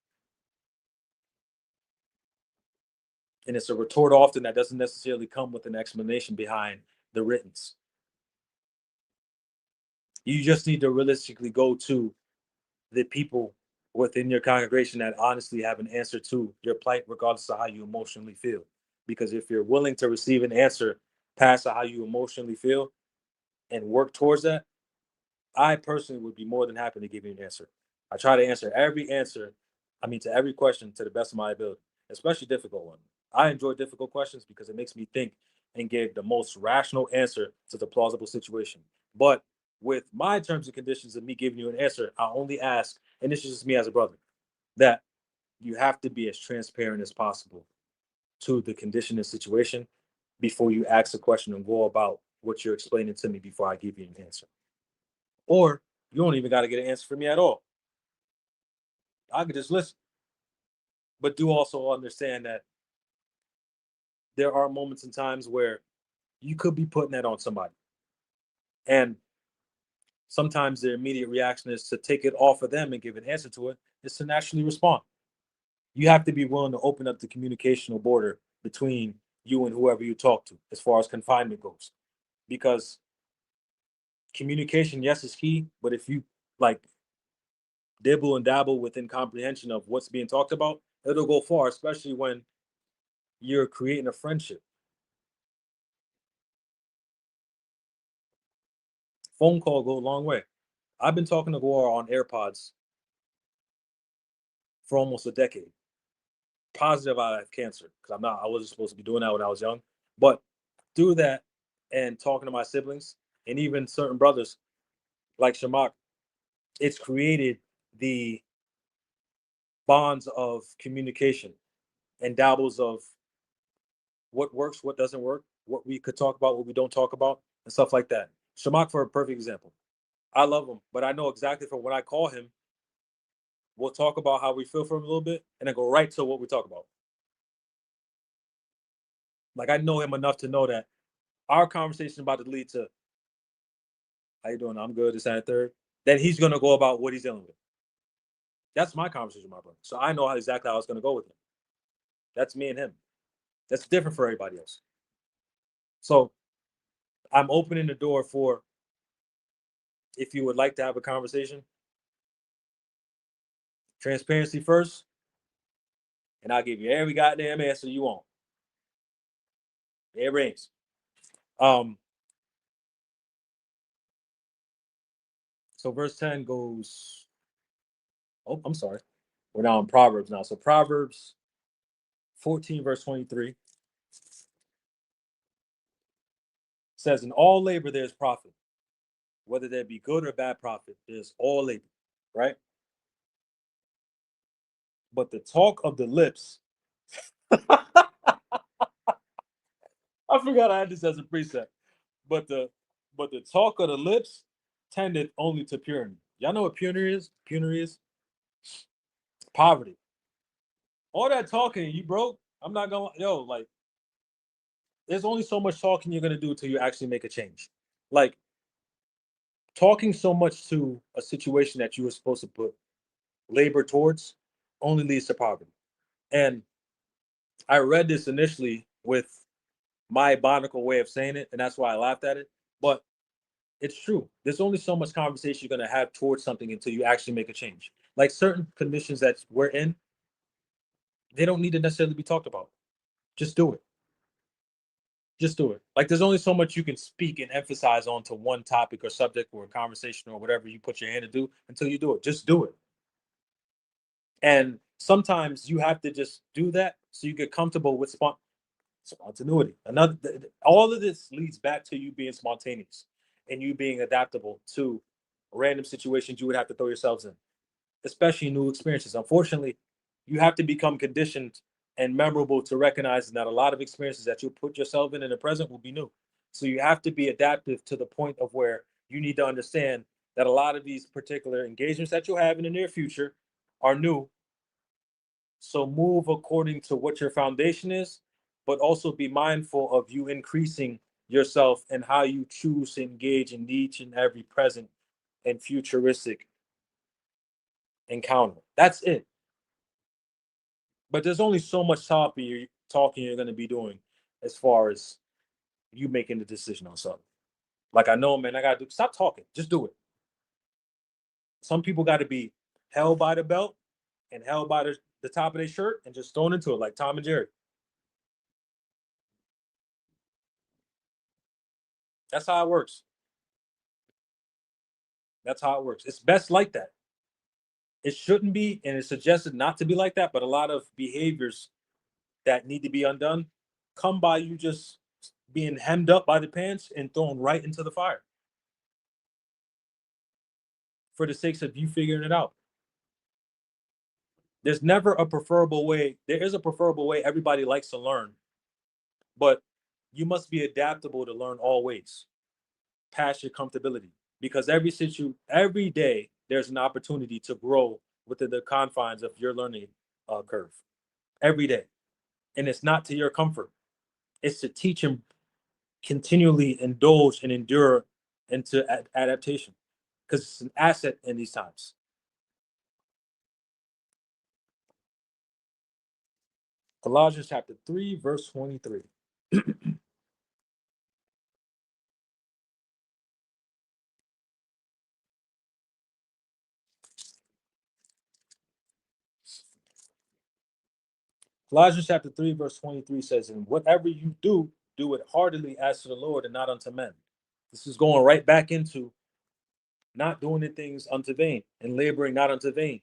and it's a retort often that doesn't necessarily come with an explanation behind the writtens. You just need to realistically go to the people within your congregation that honestly have an answer to your plight, regardless of how you emotionally feel. Because if you're willing to receive an answer past how you emotionally feel and work towards that, I personally would be more than happy to give you an answer. I try to answer to every question to the best of my ability, especially difficult ones. I enjoy difficult questions because it makes me think and give the most rational answer to the plausible situation. But with my terms and conditions of me giving you an answer, I only ask, and this is just me as a brother, that you have to be as transparent as possible to the condition and situation before you ask a question and go about what you're explaining to me before I give you an answer. Or you don't even got to get an answer from me at all. I could just listen. But do also understand that there are moments and times where you could be putting that on somebody. And sometimes their immediate reaction is to take it off of them and give an answer to it, is to naturally respond. You have to be willing to open up the communicational border between you and whoever you talk to as far as confinement goes. Because communication, yes, is key, but if you like dibble and dabble within comprehension of what's being talked about, it'll go far, especially when you're creating a friendship. Phone call go a long way. I've been talking to Gora on AirPods for almost a decade. Positive I have cancer because I wasn't supposed to be doing that when I was young. But through that, and talking to my siblings and even certain brothers like Shamak, it's created the bonds of communication and dabbles of what works, what doesn't work, what we could talk about, what we don't talk about, and stuff like that. Shamak, for a perfect example. I love him, but I know exactly from when I call him, we'll talk about how we feel for him a little bit, and then go right to what we talk about. Like I know him enough to know that our conversation is about to lead to, how you doing? I'm good, this and third. Then he's gonna go about what he's dealing with. That's my conversation with my brother. So I know how exactly how it's gonna go with him. That's me and him. That's different for everybody else. So I'm opening the door for, if you would like to have a conversation, transparency first, and I'll give you every goddamn answer you want. It rings. So verse 10 goes, oh, I'm sorry. We're now in Proverbs now. So Proverbs 14, verse 23 says, in all labor there's profit. Whether there be good or bad profit, there's all labor, right? But the talk of the lips, I forgot I had this as a precept. But the talk of the lips tended only to purity. Y'all know what purity is? Purity is poverty. All that talking, you broke. I'm not gonna like. There's only so much talking you're gonna do until you actually make a change. Like talking so much to a situation that you were supposed to put labor towards only leads to poverty. And I read this initially with my Bonical way of saying it, and that's why I laughed at it. But it's true. There's only so much conversation you're going to have towards something until you actually make a change. Like certain conditions that we're in, they don't need to necessarily be talked about. Just do it. Just do it. Like there's only so much you can speak and emphasize onto one topic or subject or conversation or whatever you put your hand to do until you do it. Just do it. And sometimes you have to just do that so you get comfortable with spontaneity. All of this leads back to you being spontaneous and you being adaptable to random situations you would have to throw yourselves in, especially new experiences. Unfortunately, you have to become conditioned and memorable to recognize that a lot of experiences that you put yourself in the present will be new. So you have to be adaptive to the point of where you need to understand that a lot of these particular engagements that you'll have in the near future are new. So move according to what your foundation is, but also be mindful of you increasing yourself and how you choose to engage in each and every present and futuristic encounter. That's it. But there's only so much talking you're going to be doing as far as you making the decision on something. Like I know, man, I got to stop talking. Just do it. Some people got to be held by the belt and held by the top of their shirt and just thrown into it like Tom and Jerry. That's how it works. That's how it works. It's best like that. It shouldn't be, and it's suggested not to be like that, but a lot of behaviors that need to be undone come by you just being hemmed up by the pants and thrown right into the fire for the sakes of you figuring it out. There's never a preferable way. There is a preferable way everybody likes to learn, but you must be adaptable to learn all ways past your comfortability because every day there's an opportunity to grow within the confines of your learning curve every day. And it's not to your comfort. It's to teach and continually indulge and endure into adaptation because it's an asset in these times. Colossians chapter 3, verse 23. Colossians chapter 3, verse 23 says, and whatever you do it heartily as to the Lord and not unto men. This is going right back into not doing the things unto vain and laboring not unto vain.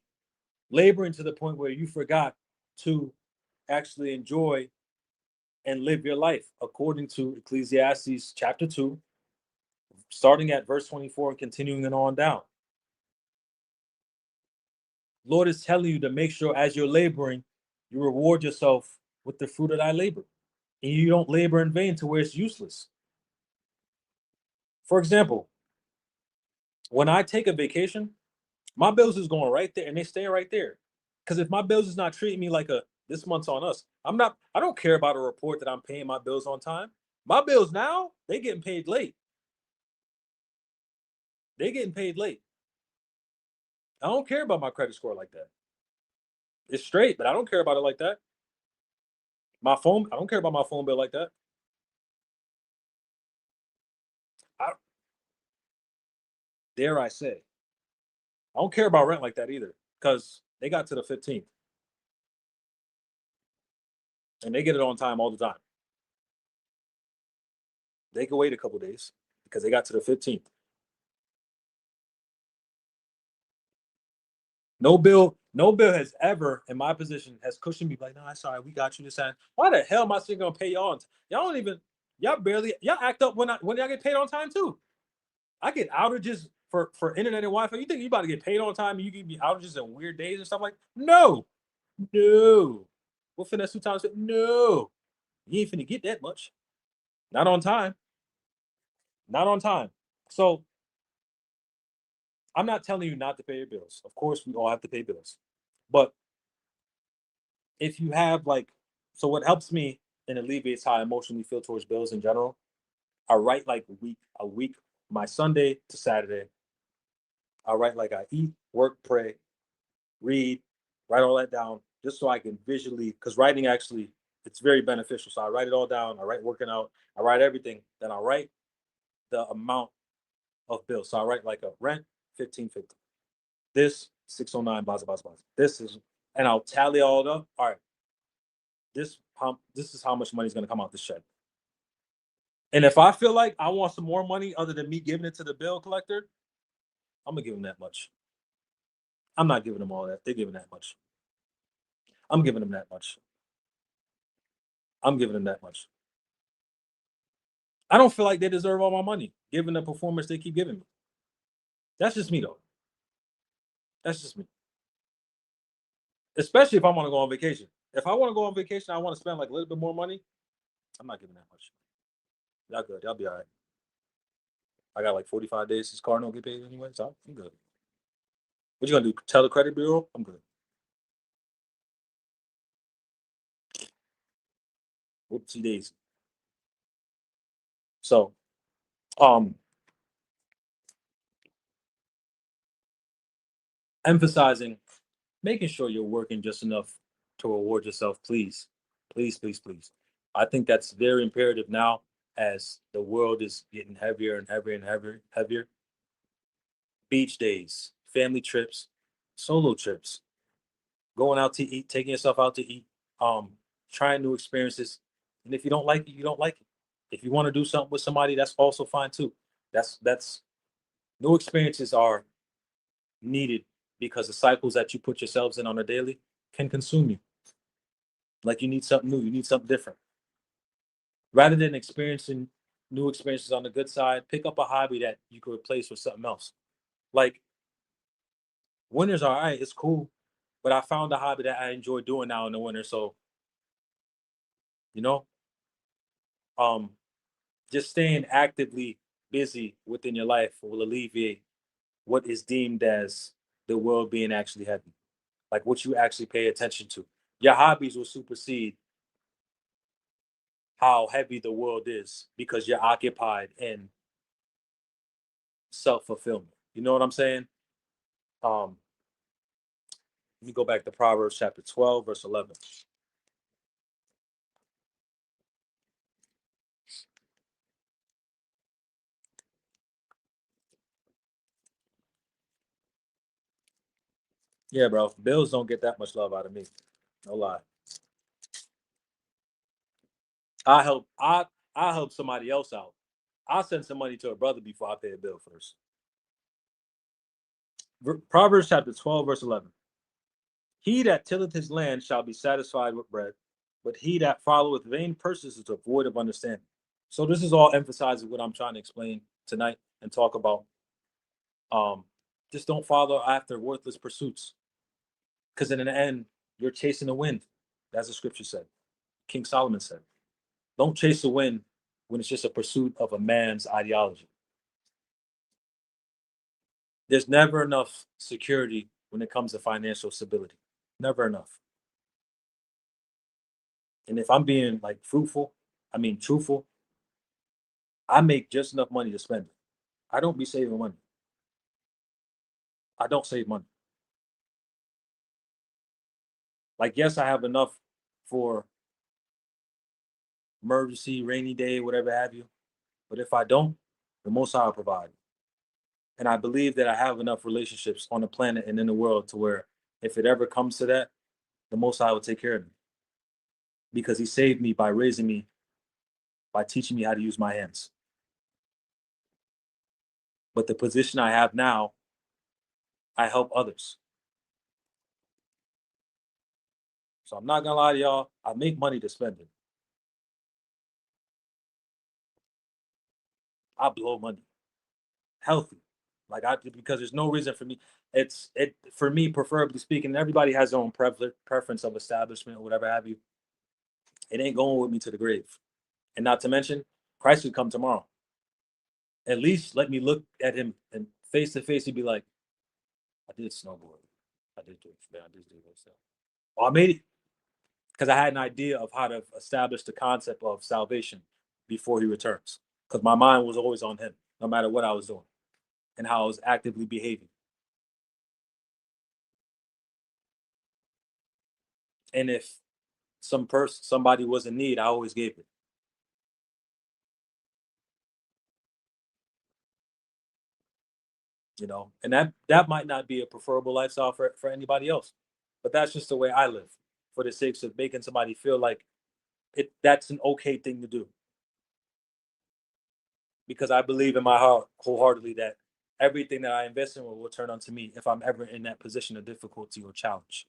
Laboring to the point where you forgot to actually enjoy and live your life according to Ecclesiastes chapter 2, starting at verse 24 and continuing it on down. Lord is telling you to make sure as you're laboring, you reward yourself with the fruit of thy labor. And you don't labor in vain to where it's useless. For example, when I take a vacation, my bills is going right there and they stay right there. Because if my bills is not treating me like a this month's on us, I don't care about a report that I'm paying my bills on time. My bills now, they getting paid late. They getting paid late. I don't care about my credit score like that. It's straight, but I don't care about it like that. I don't care about my phone bill like that. I, dare I say, I don't care about rent like that either, because they got to the 15th and they get it on time all the time. They can wait a couple days because they got to the 15th. No bill has ever, in my position, has cushioned me like, no, that's all right, we got you this time. Why the hell am I still gonna pay y'all? Y'all don't even, y'all act up when y'all get paid on time too. I get outages for internet and Wi-Fi. You think you about to get paid on time and you give me outages and weird days and stuff like? No, no. We'll finesse 2 times. No, you ain't finna get that much. Not on time. Not on time. So I'm not telling you not to pay your bills. Of course, we all have to pay bills. But if you have so what helps me and alleviates how I emotionally feel towards bills in general, I write like a week, my Sunday to Saturday. I write like I eat, work, pray, read, write all that down just so I can visually, because writing actually, it's very beneficial. So I write it all down. I write working out. I write everything. Then I write the amount of bills. So I write like a rent, 1550. This 609, blah, blah, blah. This is, and I'll tally all up. All right, this is how much money is going to come out this check. And if I feel like I want some more money other than me giving it to the bill collector, I'm gonna give them that much. I'm not giving them all that. They're giving that much. I'm giving them that much. I'm giving them that much. I don't feel like they deserve all my money, given the performance they keep giving me. That's just me though. That's just me. Especially if I want to go on vacation. If I want to go on vacation, I want to spend like a little bit more money. I'm not giving that much. Y'all good. Y'all be all right. I got like 45 days. This car don't get paid anyway, so I'm good. What you gonna do? Tell the credit bureau? I'm good. Whoopsie daisy. So, um, emphasizing making sure you're working just enough to reward yourself, please. Please, please, please. I think that's very imperative now as the world is getting heavier and heavier and heavier. Beach days, family trips, solo trips, going out to eat, taking yourself out to eat, trying new experiences. And if you don't like it, you don't like it. If you want to do something with somebody, that's also fine too. That's new experiences are needed because the cycles that you put yourselves in on a daily can consume you. Like you need something new, you need something different. Rather than experiencing new experiences on the good side, pick up a hobby that you could replace with something else. Like winter's all right, it's cool, but I found a hobby that I enjoy doing now in the winter. So, you know, um, just staying actively busy within your life will alleviate what is deemed as the world being actually heavy, like what you actually pay attention to. Your hobbies will supersede how heavy the world is because you're occupied in self fulfillment. You know what I'm saying? Um, Let me go back to Proverbs chapter 12, verse 11. Yeah, bro. Bills don't get that much love out of me. No lie. I help I help somebody else out. I'll send some money to a brother before I pay a bill first. Proverbs chapter 12, verse 11. He that tilleth his land shall be satisfied with bread, But he that followeth vain pursuits is void of understanding. So this is all emphasizing what I'm trying to explain tonight and talk about. Um, just don't follow after worthless pursuits, because in the end, you're chasing the wind, as the scripture said. King Solomon said, "Don't chase the wind when it's just a pursuit of a man's ideology." There's never enough security when it comes to financial stability. Never enough. And if I'm being like fruitful, I mean truthful, I make just enough money to spend it. I don't be saving money. I don't save money. Like, yes, I have enough for emergency, rainy day, whatever have you. But if I don't, the Most High will provide. And I believe that I have enough relationships on the planet and in the world to where if it ever comes to that, the Most High will take care of me. Because He saved me by raising me, by teaching me how to use my hands. But the position I have now, I help others. So I'm not gonna lie to y'all, I make money to spend it. I blow money. Healthy. Like, because there's no reason for me. It for me, preferably speaking, everybody has their own preference of establishment or whatever have you. It ain't going with me to the grave. And not to mention, Christ would come tomorrow. At least let me look at him and face to face, he'd be like, I did snowboard. I did do it. I did do this. Well, I made it because I had an idea of how to establish the concept of salvation before he returns. Because my mind was always on him, no matter what I was doing and how I was actively behaving. And if somebody was in need, I always gave it. And that might not be a preferable lifestyle for anybody else, but that's just the way I live, for the sake of making somebody feel like that's an okay thing to do, because I believe in my heart wholeheartedly that everything that I invest in will return unto me if I'm ever in that position of difficulty or challenge.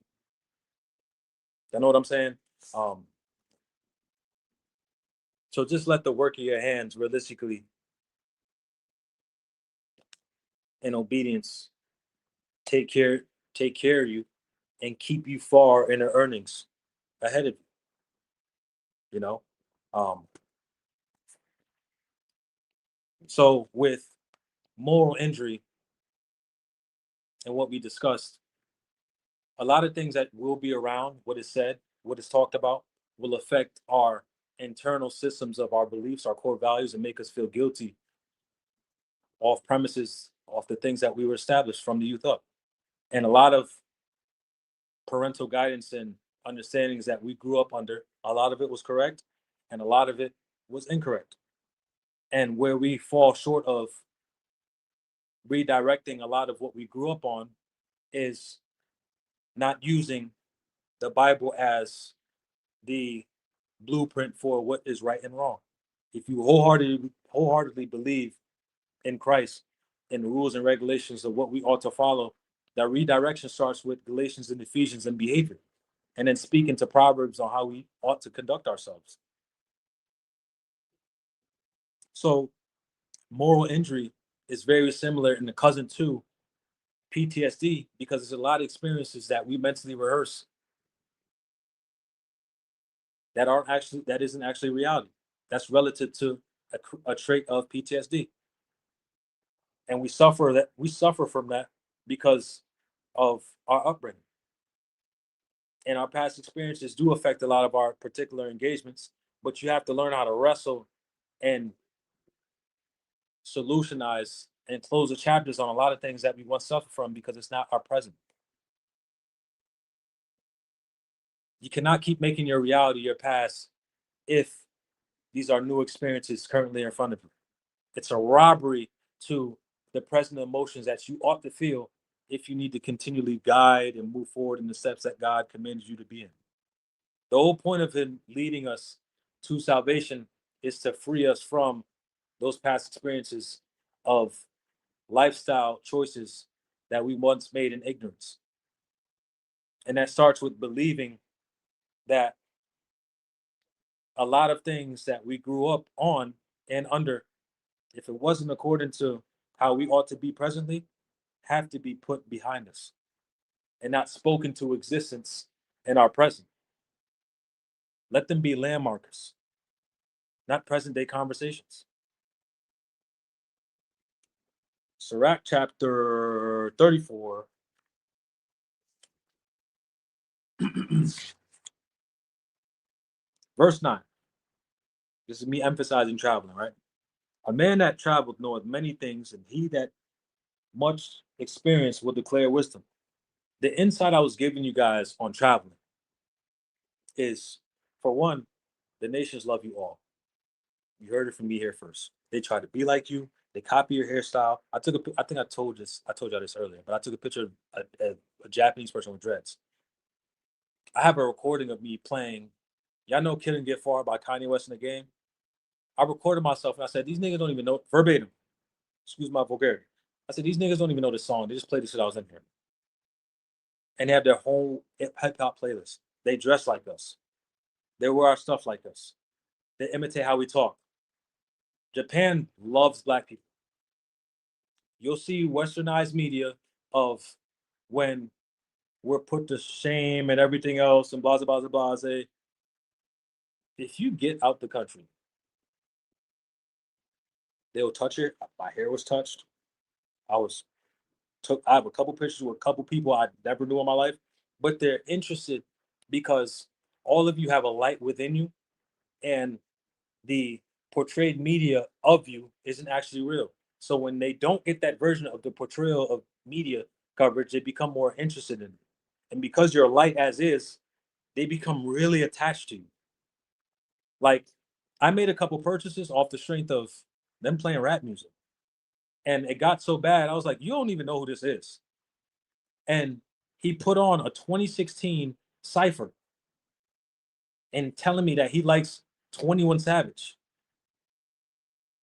You know what I'm saying? um so just let the work of your hands realistically in obedience take care take care of you and keep you far in the earnings ahead of you. you know um so with moral injury and what we discussed, a lot of things that will be around what is said, what is talked about, will affect our internal systems of our beliefs, our core values, and make us feel guilty off premises, off the things that we were established from the youth up. And a lot of parental guidance and understandings that we grew up under, a lot of it was correct, and a lot of it was incorrect. And where we fall short of redirecting a lot of what we grew up on is not using the Bible as the blueprint for what is right and wrong. If you wholeheartedly believe in Christ and the rules and regulations of what we ought to follow, that redirection starts with Galatians and Ephesians and behavior, and then speaking to Proverbs on how we ought to conduct ourselves. So moral injury is very similar in the cousin to PTSD, because there's a lot of experiences that we mentally rehearse that isn't actually reality. That's relative to a trait of PTSD, and we suffer from that because of our upbringing, and our past experiences do affect a lot of our particular engagements. But you have to learn how to wrestle and solutionize and close the chapters on a lot of things that we once suffered from, because it's not our present. You cannot keep making your reality your past if these are new experiences currently in front of you. It's a robbery to the present emotions that you ought to feel if you need to continually guide and move forward in the steps that God commands you to be in. The whole point of Him leading us to salvation is to free us from those past experiences of lifestyle choices that we once made in ignorance. And that starts with believing that a lot of things that we grew up on and under, if it wasn't according to how we ought to be presently, have to be put behind us and not spoken to existence in our present. Let them be landmarkers, not present day conversations. Sirach chapter 34. Verse 9. This is me emphasizing traveling, right? A man that traveled knoweth many things, and he that much experience will declare wisdom. The insight I was giving you guys on traveling is, for one, the nations love you all. You heard it from me here first. They try to be like you. They copy your hairstyle. I think I told y'all this earlier, but I took a picture of a Japanese person with dreads. I have a recording of me playing. Y'all know "Killing Get Far" by Kanye West in the game. I recorded myself and I said, these niggas don't even know verbatim. Excuse my vulgarity. I said, these niggas don't even know this song. They just played this shit I was in here. And they have their whole hip hop playlist. They dress like us. They wear our stuff like us. They imitate how we talk. Japan loves black people. You'll see westernized media of when we're put to shame and everything else and blah, blah, blah, blah. If you get out the country, they'll touch it. My hair was touched. I have a couple pictures with a couple people I never knew in my life, but they're interested because all of you have a light within you, and the portrayed media of you isn't actually real. So when they don't get that version of the portrayal of media coverage, they become more interested in it. And because you're light as is, they become really attached to you. Like, I made a couple purchases off the strength of them playing rap music. And it got so bad, I was like, you don't even know who this is. And he put on a 2016 Cypher and telling me that he likes 21 Savage.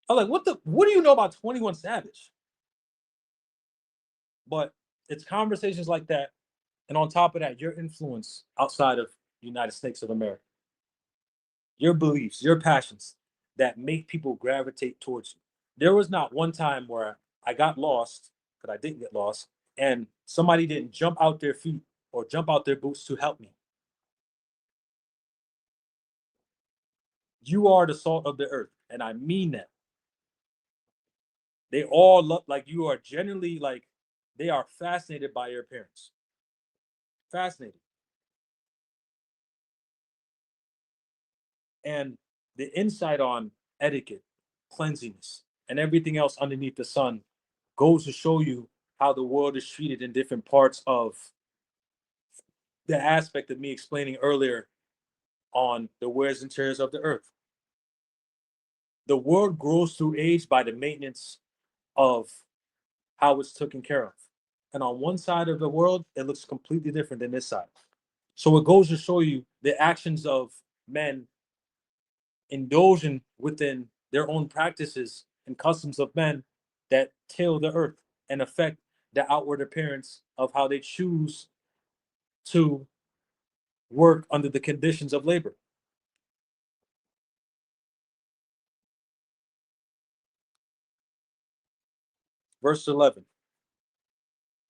I was like, what do you know about 21 Savage? But it's conversations like that. And on top of that, your influence outside of the United States of America, your beliefs, your passions that make people gravitate towards you. There was not one time where I got lost, but I didn't get lost, and somebody didn't jump out their feet or jump out their boots to help me. You are the salt of the earth, and I mean that. They all look like you are genuinely like they are fascinated by your appearance. Fascinated. And the insight on etiquette, cleanliness, and everything else underneath the sun goes to show you how the world is treated in different parts of the aspect of me explaining earlier on the wears and tears of the earth. The world grows through age by the maintenance of how it's taken care of. And on one side of the world, it looks completely different than this side. So it goes to show you the actions of men indulging within their own practices and customs of men that till the earth and affect the outward appearance of how they choose to work under the conditions of labor. Verse 11.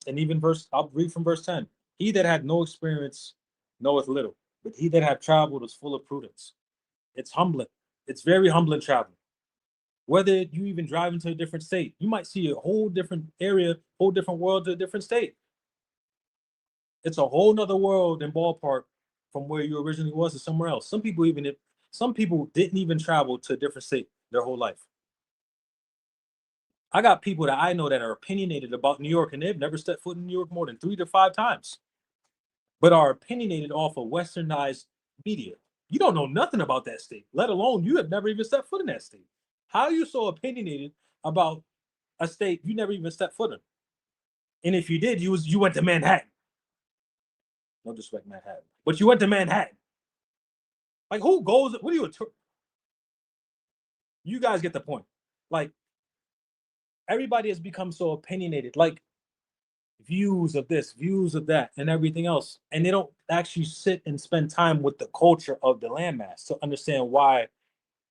And even I'll read from verse 10. He that had no experience knoweth little, but he that had traveled is full of prudence. It's humbling. It's very humbling traveling. Whether you even drive into a different state, you might see a whole different area, whole different world to a different state. It's a whole nother world and ballpark from where you originally was to somewhere else. Some people didn't even travel to a different state their whole life. I got people that I know that are opinionated about New York and they've never stepped foot in New York more than 3 to 5 times, but are opinionated off of westernized media. You don't know nothing about that state, let alone you have never even stepped foot in that state. How are you so opinionated about a state you never even stepped foot in? And if you did, you went to Manhattan. No disrespect, Manhattan, but you went to Manhattan. Like, who goes? What are you? You guys get the point. Like, everybody has become so opinionated. Like, views of this, views of that, and everything else. And they don't actually sit and spend time with the culture of the landmass to understand why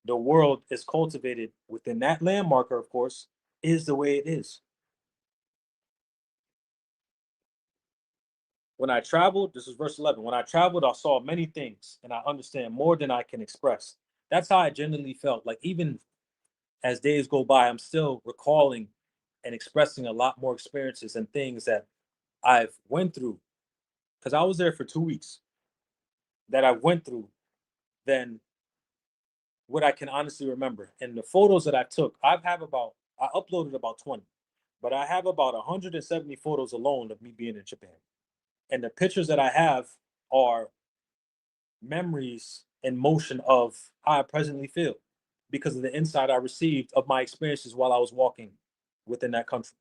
the world is cultivated within that landmarker, of course, is the way it is. When I traveled, this is verse 11. When I traveled, I saw many things and I understand more than I can express. That's how I genuinely felt. Like, even as days go by, I'm still recalling and expressing a lot more experiences and things that I've went through because I was there for 2 weeks that I went through than what I can honestly remember. And the photos that I took, I uploaded about 20, but I have about 170 photos alone of me being in Japan. And the pictures that I have are memories and motion of how I presently feel because of the insight I received of my experiences while I was walking within that country.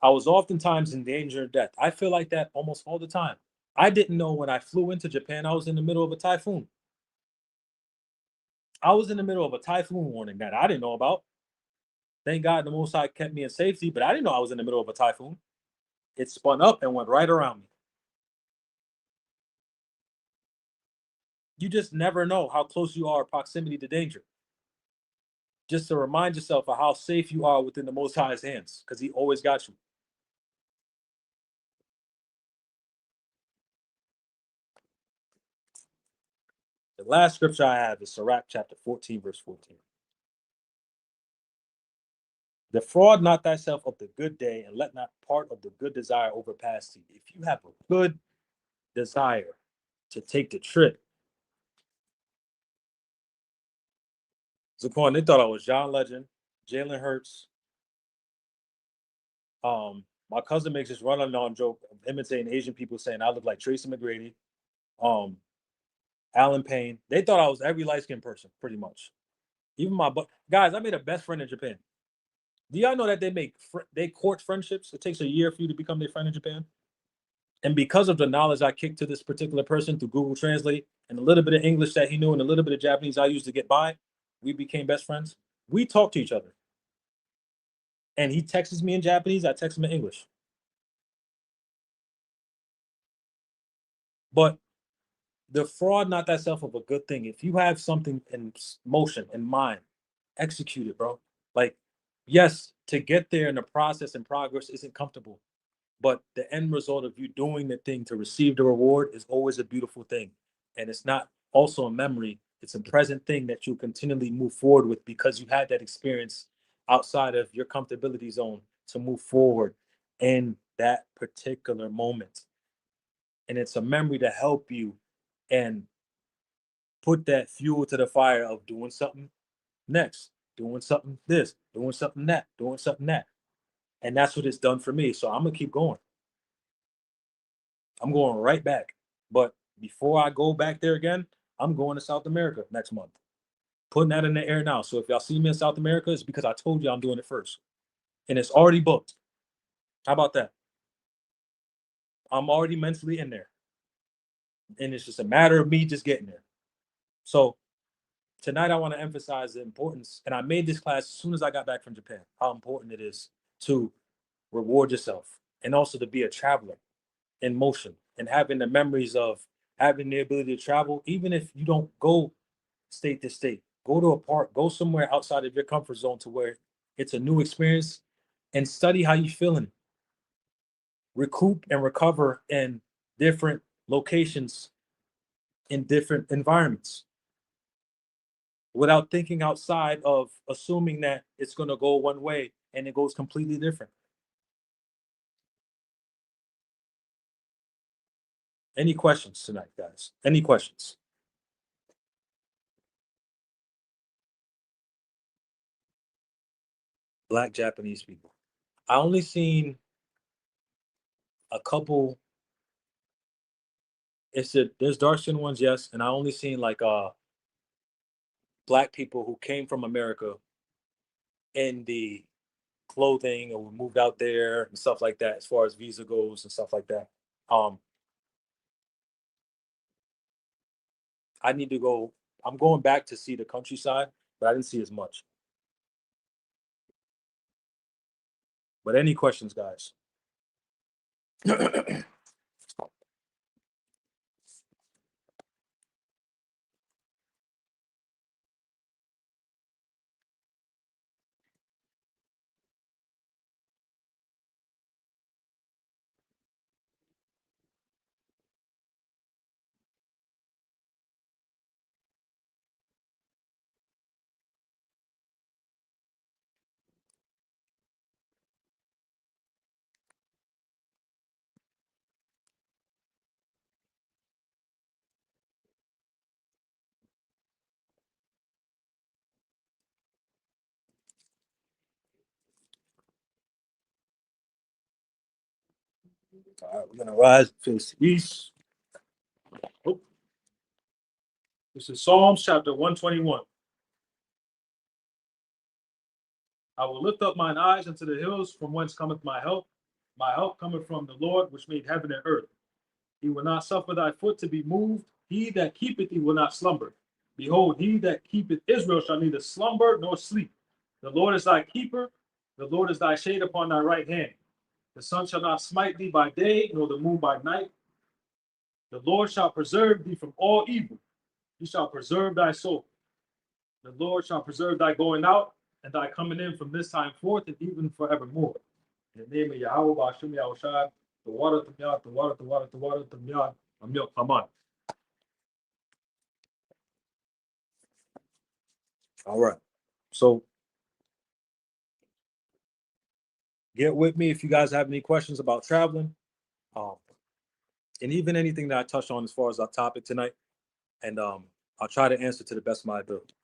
I was oftentimes in danger of death. I feel like that almost all the time. I didn't know when I flew into Japan, I was in the middle of a typhoon. I was in the middle of a typhoon warning that I didn't know about. Thank God the Most High kept me in safety, but I didn't know I was in the middle of a typhoon. It spun up and went right around me. You just never know how close you are proximity to danger. Just to remind yourself of how safe you are within the Most High's hands, because He always got you. The last scripture I have is Sirach chapter 14, verse 14. Defraud not thyself of the good day, and let not part of the good desire overpass thee. If you have a good desire to take the trip, Zaquan, they thought I was John Legend, Jalen Hurts. My cousin makes this run on joke of imitating Asian people saying I look like Tracy McGrady, um, Alan Payne. They thought I was every light skinned person, pretty much. Even guys, I made a best friend in Japan. Do y'all know that they court friendships? It takes a year for you to become their friend in Japan. And because of the knowledge I kicked to this particular person through Google Translate and a little bit of English that he knew and a little bit of Japanese I used to get by, we became best friends. We talk to each other. And he texts me in Japanese, I text him in English. But the fraud, not that self of a good thing. If you have something in motion, in mind, execute it, bro. Like, yes, to get there in the process and progress isn't comfortable. But the end result of you doing the thing to receive the reward is always a beautiful thing. And it's not also a memory, it's a present thing that you continually move forward with because you had that experience outside of your comfortability zone to move forward in that particular moment. And it's a memory to help you and put that fuel to the fire of doing something next, doing something this, doing something that, doing something that. And that's what it's done for me. So I'm going to keep going. I'm going right back. But before I go back there again, I'm going to South America next month. Putting that in the air now. So if y'all see me in South America, it's because I told you I'm doing it first. And it's already booked. How about that? I'm already mentally in there. And it's just a matter of me just getting there. So tonight I want to emphasize the importance, and I made this class as soon as I got back from Japan, how important it is to reward yourself and also to be a traveler in motion and having the memories of having the ability to travel, even if you don't go state to state, go to a park, go somewhere outside of your comfort zone to where it's a new experience and study how you feeling. Recoup and recover in different locations in different environments without thinking outside of assuming that it's going to go one way and it goes completely different. Any questions tonight, guys? Any questions? Black Japanese people. I only seen a couple. There's dark skinned ones, yes, and I only seen like black people who came from America in the clothing or moved out there and stuff like that, as far as visa goes and stuff like that. Um, I need to go. I'm going back to see the countryside, but I didn't see as much. But any questions, guys? All right, we're gonna rise, face east. Oh. This is Psalms chapter 121. I will lift up mine eyes unto the hills, from whence cometh my help. My help cometh from the Lord, which made heaven and earth. He will not suffer thy foot to be moved. He that keepeth thee will not slumber. Behold, he that keepeth Israel shall neither slumber nor sleep. The Lord is thy keeper. The Lord is thy shade upon thy right hand. The sun shall not smite thee by day, nor the moon by night. The Lord shall preserve thee from all evil. He shall preserve thy soul. The Lord shall preserve thy going out and thy coming in from this time forth and even forevermore. In the name of Yahweh, Ba'ashem Yahushua, the water, the miyat, the water, the water, the water, the miyat, the milk, Haman. All right. So get with me if you guys have any questions about traveling, and even anything that I touched on as far as our topic tonight. And I'll try to answer to the best of my ability.